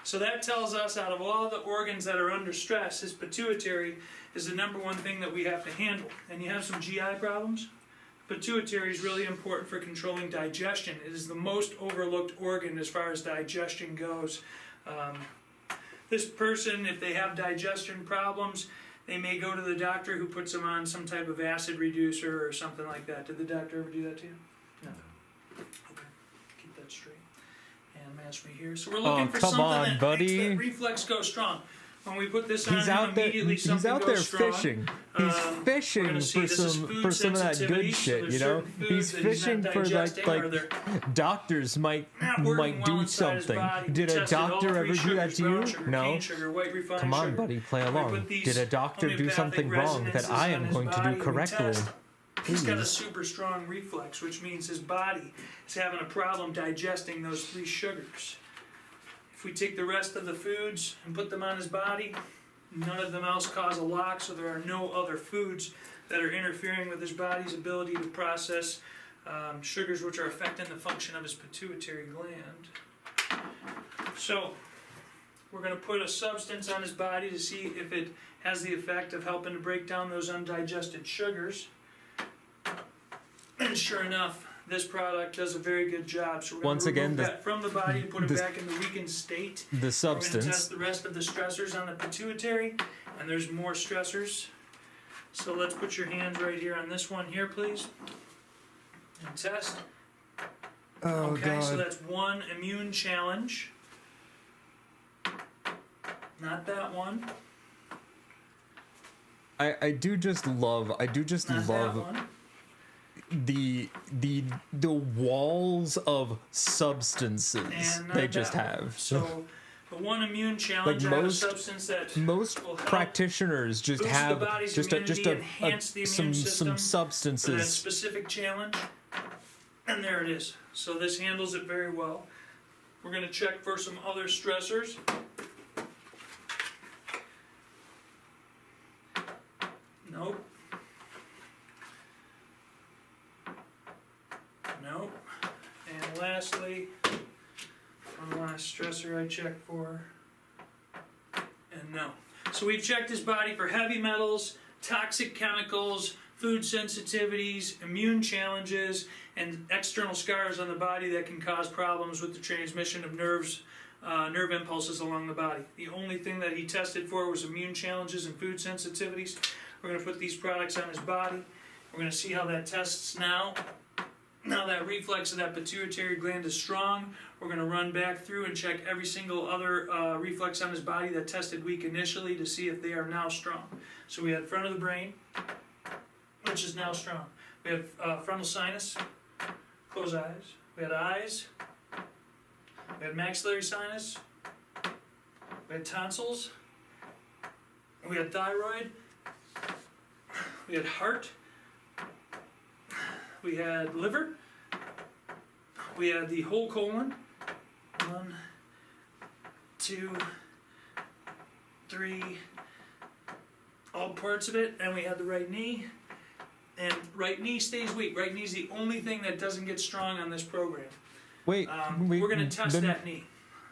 So that tells us out of all the organs that are under stress, his pituitary is the number one thing that we have to handle. And you have some GI problems? Pituitary is really important for controlling digestion. It is the most overlooked organ as far as digestion goes. This person, if they have digestion problems, they may go to the doctor who puts them on some type of acid reducer or something like that. Did the doctor ever do that to you? No. Okay, keep that straight. And match me here. So we're looking for come something on, that buddy. makes that reflex go strong. When we put this on He's him, out there. immediately He's something out goes there strong. fishing. He's We're fishing gonna see for this is some food of that sensitivity, good so shit. there's You know, certain foods he's that he's fishing not for digesting or like they're doctors might not working well do inside his something. body. Did a Tested all doctor three ever do that sugars, to brown you? sugar, No. cane sugar, white refined Come on, sugar. buddy, play We along. put these Did a doctor do homeopathic something wrong that resonances I on am his going to body do and we correctly? test. He's got a Please. super strong reflex, which means his body is having a problem digesting those three sugars. If we take the rest of the foods and put them on his body, none of them else cause a lock, so there are no other foods that are interfering with his body's ability to process sugars which are affecting the function of his pituitary gland. So we're going to put a substance on his body to see if it has the effect of helping to break down those undigested sugars. And sure enough, this product does a very good job. So we're going Once to again, remove that from the body and put it this- back in the weakened state. The We're going to substance. test the rest of the stressors on the pituitary, and there's more stressors. So let's put your hands right here on this one here, please, and test. Oh Okay, so god. that's one immune challenge. Not that one. I do just love. Not that love one. the walls of substances And not they just that one. have. So the one immune challenge, Like I have a most- substance that Most will help practitioners just boost the have body's just a immunity, enhance the immune system some for that substances. specific challenge. And there it is. So this handles it very well. We're going to check for some other stressors. Nope. Nope. And lastly, one last stressor I checked for. And no. So we've checked his body for heavy metals, toxic chemicals, food sensitivities, immune challenges, and external scars on the body that can cause problems with the transmission of nerve impulses along the body. The only thing that he tested for was immune challenges and food sensitivities. We're going to put these products on his body. We're going to see how that tests now. Now that reflex of that pituitary gland is strong, we're going to run back through and check every single other reflex on his body that tested weak initially to see if they are now strong. So we had front of the brain, which is now strong. We have frontal sinus, close eyes. We had eyes. We had maxillary sinus. We had tonsils. We had thyroid. We had heart. We had liver. We had the whole colon. 1, 2, 3, all parts of it. And we had the right knee. And right knee stays weak. Right knee is the only thing that doesn't get strong on this program. Wait, We're going to test then that knee.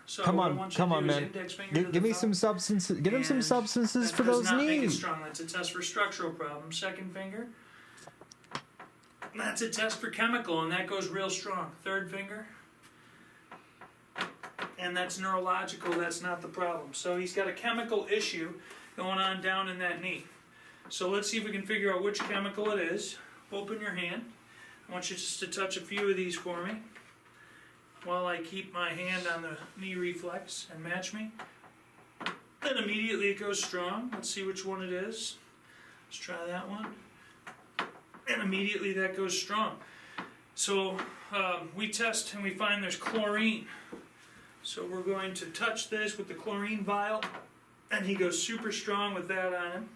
So Come what I on, want you come to on, do is man. index finger to the Give me thumb. some substances. Give him some And substances that for does those not make it knees. strong. That's a test for structural problems. Second finger. That's a test for chemical, and that goes real strong. Third finger. And that's neurological, that's not the problem. So he's got a chemical issue going on down in that knee. So let's see if we can figure out which chemical it is. Open your hand. I want you just to touch a few of these for me while I keep my hand on the knee reflex and match me. Then immediately it goes strong. Let's see which one it is. Let's try that one. And immediately that goes strong. So we test and we find there's chlorine. So we're going to touch this with the chlorine vial, and he goes super strong with that on him.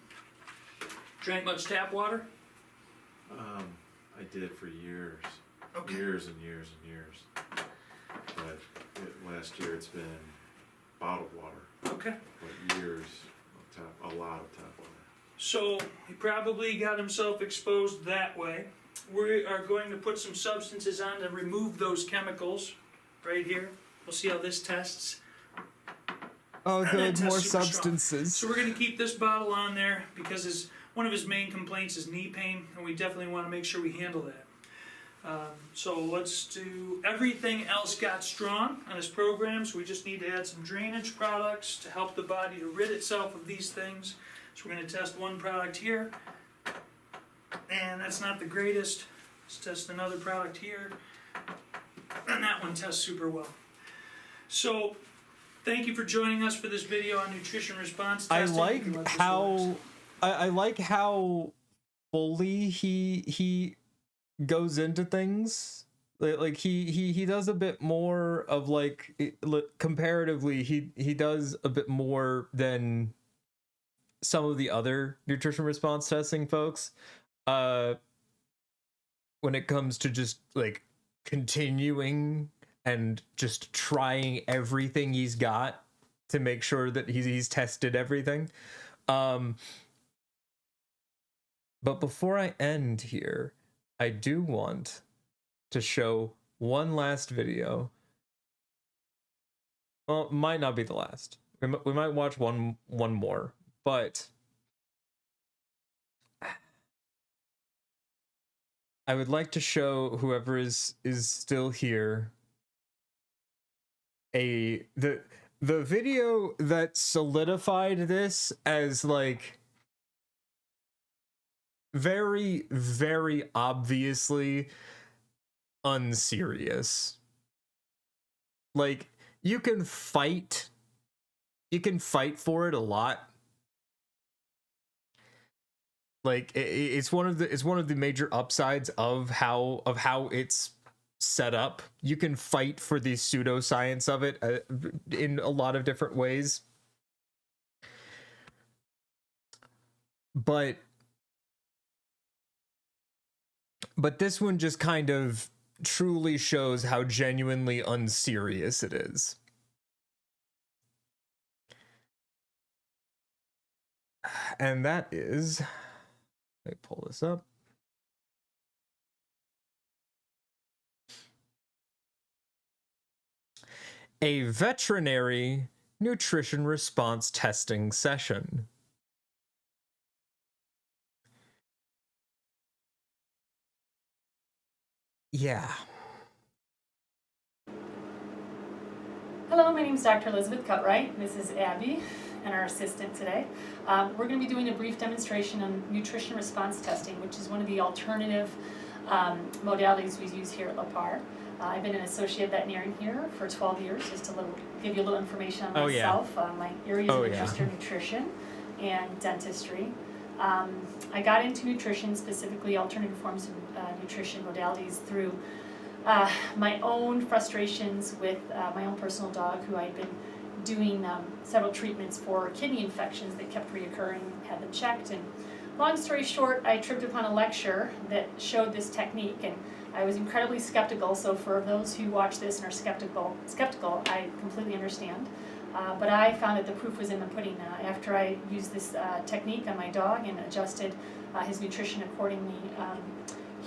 Drank much tap water? I did for years. Okay. Years and years and years. But last year it's been bottled water. Okay. But years of a lot of tap water. So he probably got himself exposed that way. We are going to put some substances on to remove those chemicals right here. We'll see how this tests. Oh, And good, that more tests super strong. substances. So we're going to keep this bottle on there because one of his main complaints is knee pain, and we definitely want to make sure we handle that. So let's do everything else got strong on his program, so we just need to add some drainage products to help the body to rid itself of these things. So we're going to test one product here, and that's not the greatest. Let's test another product here, and that one tests super well. So thank you for joining us for this video on nutrition response testing. I like how fully he goes into things. Like he does a bit more of comparatively he does a bit more than some of the other nutrition response testing folks when it comes to just like continuing and just trying everything he's got to make sure that he's tested everything. But before I end here, I do want to show one last video. Well, it might not be the last. We might watch one more, but I would like to show whoever is still here the video that solidified this as like very, very obviously unserious. Like you can fight for it a lot. Like it's one of the major upsides of how it's set up. You can fight for the pseudoscience of it in a lot of different ways, but this one just kind of truly shows how genuinely unserious it is. And that is, let me pull this up. A veterinary nutrition response testing session. Yeah. Hello, my name is Dr. Elizabeth Cutright. This is Abby and our assistant today. We're going to be doing a brief demonstration on nutrition response testing, which is one of the alternative modalities we use here at Lepar. I've been an associate veterinarian here for 12 years, just to give you a little information on myself. My areas of interest are nutrition and dentistry. I got into nutrition, specifically alternative forms of nutrition modalities, through my own frustrations with my own personal dog, who I'd been doing several treatments for kidney infections that kept reoccurring, had them checked, and long story short, I tripped upon a lecture that showed this technique, and I was incredibly skeptical. So for those who watch this and are skeptical, I completely understand. But I found that the proof was in the pudding. After I used this technique on my dog and adjusted his nutrition accordingly,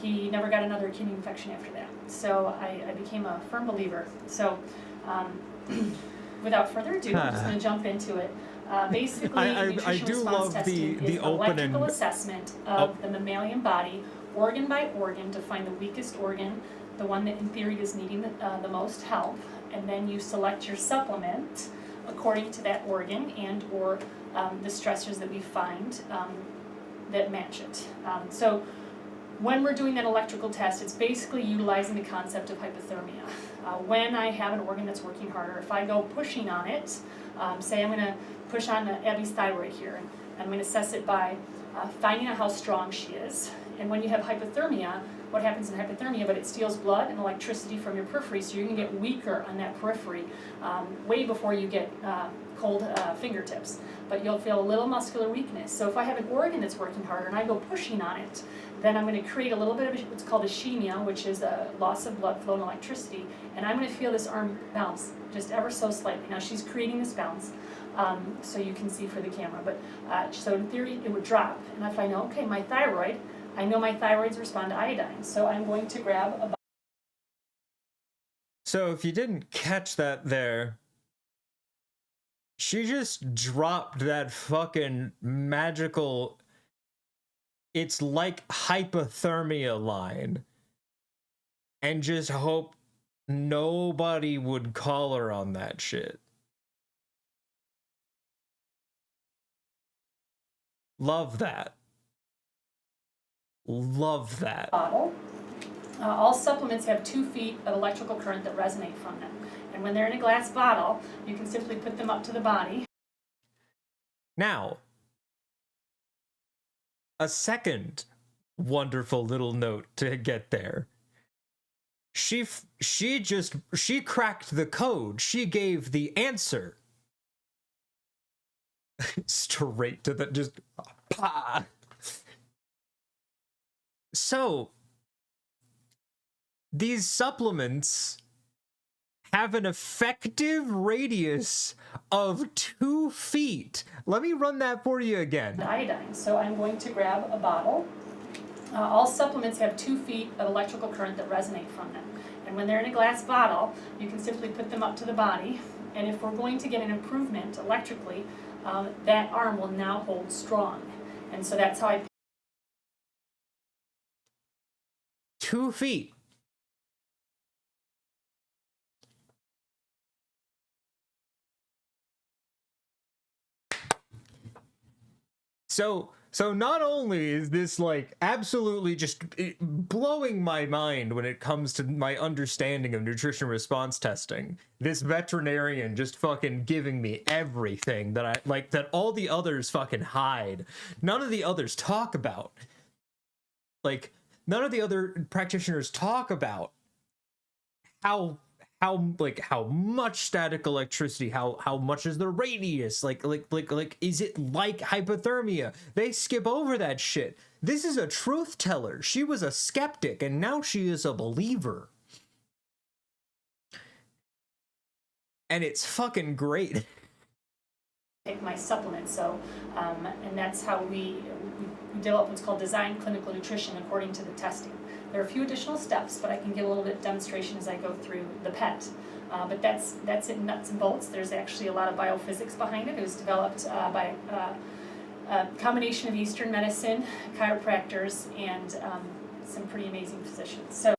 he never got another kidney infection after that. So I became a firm believer. So without further ado, I'm just going to jump into it. Basically, I nutrition do response love testing the is an opening. electrical assessment of the mammalian body, organ by organ, to find the weakest organ, the one that in theory is needing the most help, and then you select your supplement according to that organ and or the stressors that we find that match it. So when we're doing that electrical test, it's basically utilizing the concept of hypothermia. When I have an organ that's working harder, if I go pushing on it, say I'm going to push on Abby's thyroid here, and I'm going to assess it by finding out how strong she is. And when you have hypothermia, what happens in hypothermia, but it steals blood and electricity from your periphery, so you're going to get weaker on that periphery way before you get cold fingertips. But you'll feel a little muscular weakness. So if I have an organ that's working harder and I go pushing on it, then I'm going to create a little bit of what's called ischemia, which is a loss of blood flow and electricity, and I'm going to feel this arm bounce just ever so slightly. Now she's creating this bounce, so you can see for the camera, but so in theory it would drop, and if I know, okay, my thyroid, I know my thyroids respond to iodine, so I'm going to grab a... So if you didn't catch that there, she just dropped that fucking magical, it's like hypothermia line, and just hope nobody would call her on that shit. Love that. Love that. bottle. All supplements have 2 feet of electrical current that resonate from them. And when they're in a glass bottle, you can simply put them up to the body. Now, a second wonderful little note to get there. She cracked the code. She gave the answer. Straight to the, just, pah. So, these supplements have an effective radius of 2 feet. Let me run that for you again. Iodine. So I'm going to grab a bottle. All supplements have 2 feet of electrical current that resonate from them. And when they're in a glass bottle, you can simply put them up to the body. And if we're going to get an improvement electrically, that arm will now hold strong. And so that's how I... 2 feet. So not only is this like absolutely just blowing my mind when it comes to my understanding of nutrition response testing, this veterinarian just fucking giving me everything that I like, that all the others fucking hide. None of the others talk about. Like, none of the other practitioners talk about how much static electricity, how much is the radius, like is it like hypothermia? They skip over that shit. This is a truth teller. She was a skeptic and now she is a believer. And it's fucking great. Take my supplements, so and that's how we develop what's called design clinical nutrition according to the testing. There are a few additional steps, but I can give a little bit of demonstration as I go through the PET. But that's it, nuts and bolts. There's actually a lot of biophysics behind it. It was developed by a combination of Eastern medicine, chiropractors, and some pretty amazing physicians. So,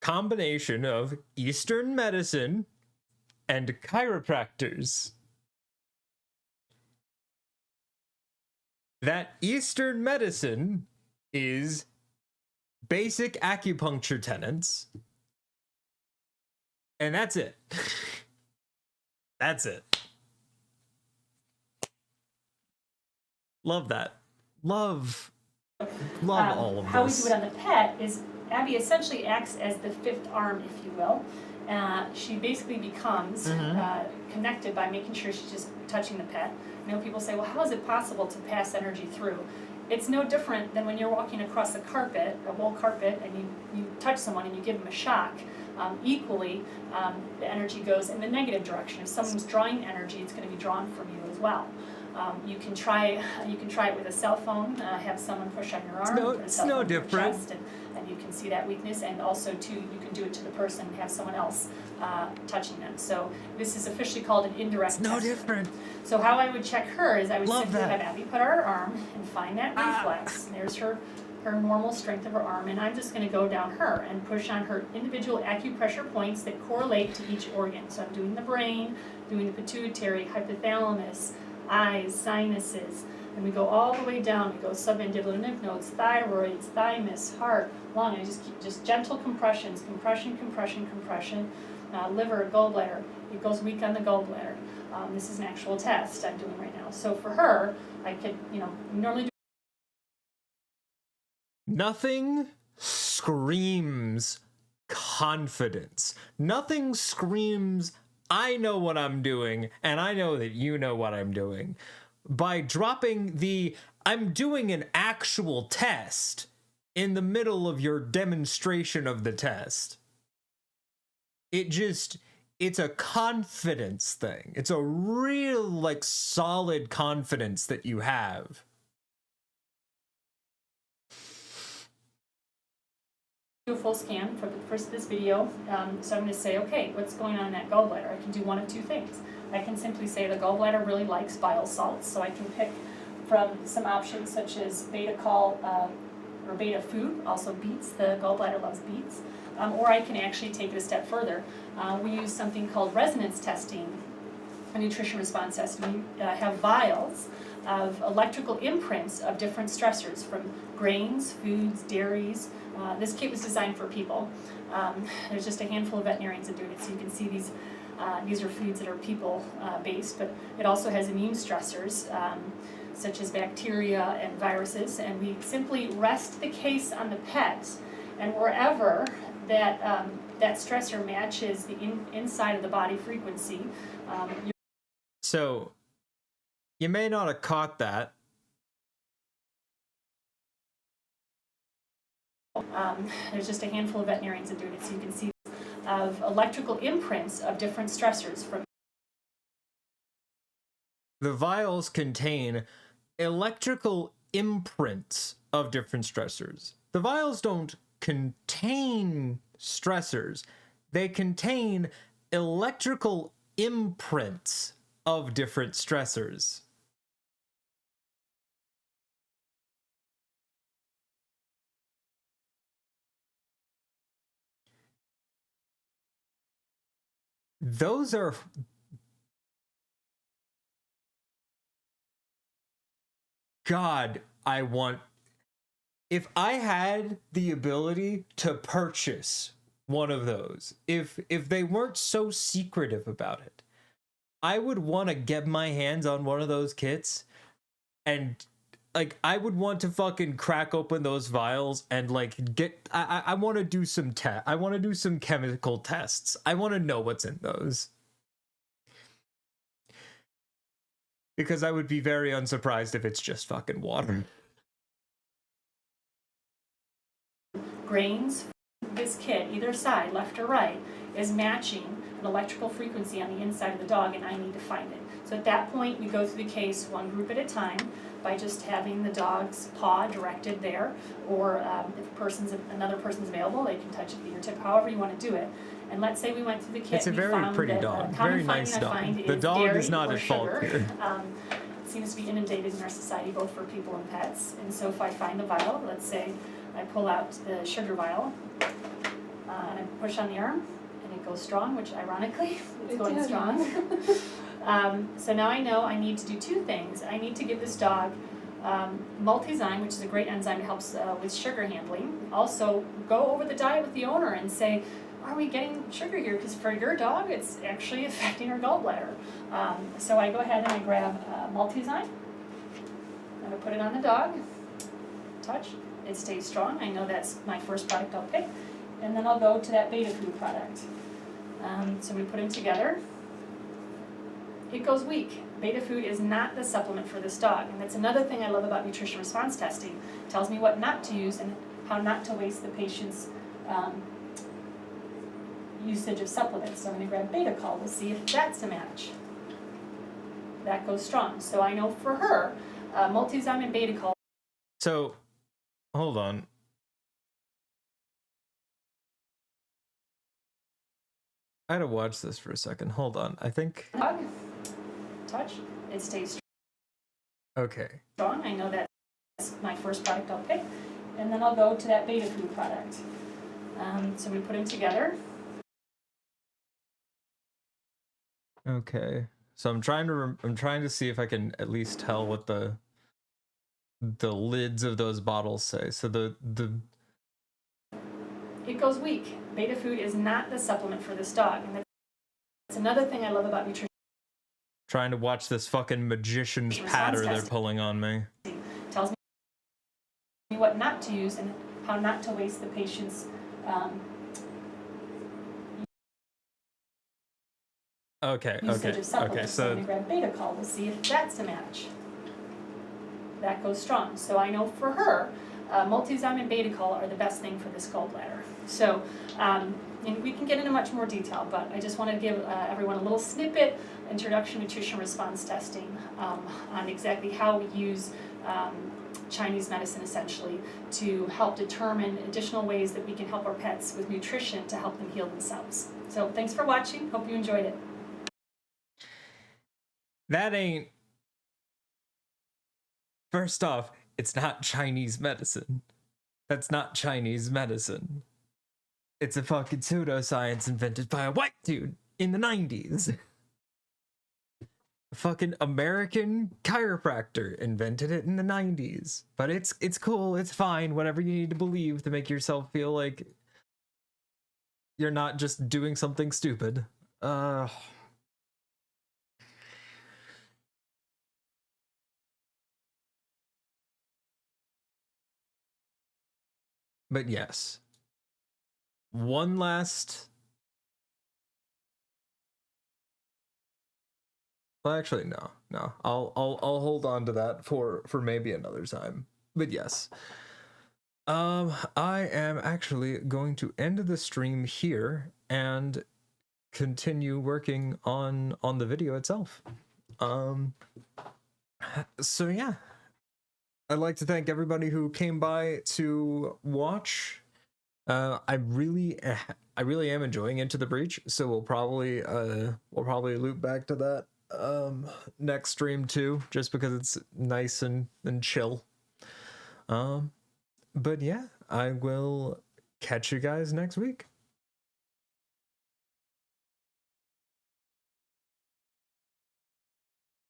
Combination of Eastern medicine and chiropractors. That Eastern medicine is basic acupuncture tenets. And that's it. That's it. Love that. Love all of how this. we do it on the PET is Abby essentially acts as the fifth arm, if you will. She basically becomes connected by making sure she's just touching the PET. You know, people say, well, how is it possible to pass energy through? It's no different than when you're walking across a carpet, a wool carpet, and you touch someone and you give them a shock. Equally, the energy goes in the negative direction. If someone's drawing energy, it's going to be drawn from you as well. You can try it with a cell phone. Have someone push on your arm. It's no different. Chest, and you can see that weakness, and also too, you can do it to the person and have someone else touching them. So this is officially called an indirect No test. different. So how I would check her is I would Love simply that. have Abby put her arm and find that reflex. There's her normal strength of her arm, and I'm just gonna go down her and push on her individual acupressure points that correlate to each organ. So I'm doing the brain, doing the pituitary, hypothalamus, eyes, sinuses, and we go all the way down. We go submandibular lymph nodes, thyroids, thymus, heart, lung. I just keep just gentle compressions, compression, compression, compression. Liver, gallbladder. It goes weak on the gallbladder. This is an actual test I'm doing right now. So for her, I could, normally do. Nothing screams confidence. Nothing screams, I know what I'm doing, and I know that you know what I'm doing. By dropping the, I'm doing an actual test in the middle of your demonstration of the test. It's a confidence thing. It's a real, solid confidence that you have. Do a full scan for this video. So I'm going to say, okay, what's going on in that gallbladder? I can do one of two things. I can simply say the gallbladder really likes bile salts, so I can pick from some options such as beta-col or beta food, also beets. The gallbladder loves beets. Or I can actually take it a step further. We use something called resonance testing, a nutrition response test. We have vials of electrical imprints of different stressors from grains, foods, dairies. This kit was designed for people. There's just a handful of veterinarians that do it, so you can see these are foods that are people based, but it also has immune stressors such as bacteria and viruses, and we simply rest the case on the pet, and wherever that stressor matches the inside of the body frequency. So, you may not have caught that. There's just a handful of veterinarians that do it, so you can see of electrical imprints of different stressors from. The vials contain electrical imprints of different stressors. The vials don't contain stressors. They contain electrical imprints of different stressors. Those are... God, I want... If I had the ability to purchase one of those, if they weren't so secretive about it, I would want to get my hands on one of those kits, and I would want to fucking crack open those vials and get... I want to do some I want to do some chemical tests. I want to know what's in those. Because I would be very unsurprised if it's just fucking water. Grains, this kit, either side, left or right, is matching an electrical frequency on the inside of the dog, and I need to find it. So at that point, we go through the case one group at a time by just having the dog's paw directed there, or if another person's available, they can touch it with your tip, however you want to do it. And let's say we went through the kit. It's a very pretty dog, very nice dog. The dog is not at fault here. It seems to be inundated in our society, both for people and pets. And so if I find the vial, let's say I pull out the sugar vial, and I push on the arm, and it goes strong, which ironically, it's going strong. So now I know I need to do two things. I need to give this dog Multizyme, which is a great enzyme that helps with sugar handling. Also, go over the diet with the owner and say, are we getting sugar here? Because for your dog, it's actually affecting her gallbladder. So I go ahead and I grab Multizyme, and I put it on the dog, touch, it stays strong. I know that's my first product I'll pick. And then I'll go to that Beta Food product. So we put them together. It goes weak. Beta Food is not the supplement for this dog. And that's another thing I love about nutrition response testing. It tells me what not to use and how not to waste the patient's usage of supplements. So I'm going to grab Beta-Col. We'll see if that's a match. That goes strong. So I know for her, Multizyme and Beta-Col. So, hold on. I had to watch this for a second. Hold on. I think. Hug, touch, it stays Okay. strong. I know that's my first product I'll pick. And then I'll go to that Beta Food product. So we put them together. Okay. So I'm trying to see if I can at least tell what the lids of those bottles say. So the It goes weak. Beta Food is not the supplement for this dog. And that's another thing I love about nutrition. trying to watch this fucking magician's Response patter they're testing. pulling on me. Tells me what not to use and how not to waste the patient's Okay, usage of supplements. okay, So I'm so gonna grab Beta Call to see if that's a match. That goes strong. So I know for her, Multizyme and Beta Call are the best thing for this gallbladder. So, and we can get into much more detail, but I just want to give everyone a little snippet, introduction nutrition response testing, on exactly how we use Chinese medicine essentially to help determine additional ways that we can help our pets with nutrition to help them heal themselves. So thanks for watching. Hope you enjoyed it. that ain't. First off, it's not Chinese medicine. That's not Chinese medicine. It's a fucking pseudoscience invented by a white dude in the 90s. A fucking American chiropractor invented it in the 90s. But it's cool, it's fine, whatever you need to believe to make yourself feel like you're not just doing something stupid. But yes. One last. Well, actually, no. I'll hold on to that for maybe another time. But yes. I am actually going to end the stream here and continue working on the video itself. So yeah. I'd like to thank everybody who came by to watch. I really am enjoying Into the Breach, so we'll probably loop back to that next stream too, just because it's nice and chill. But yeah, I will catch you guys next week.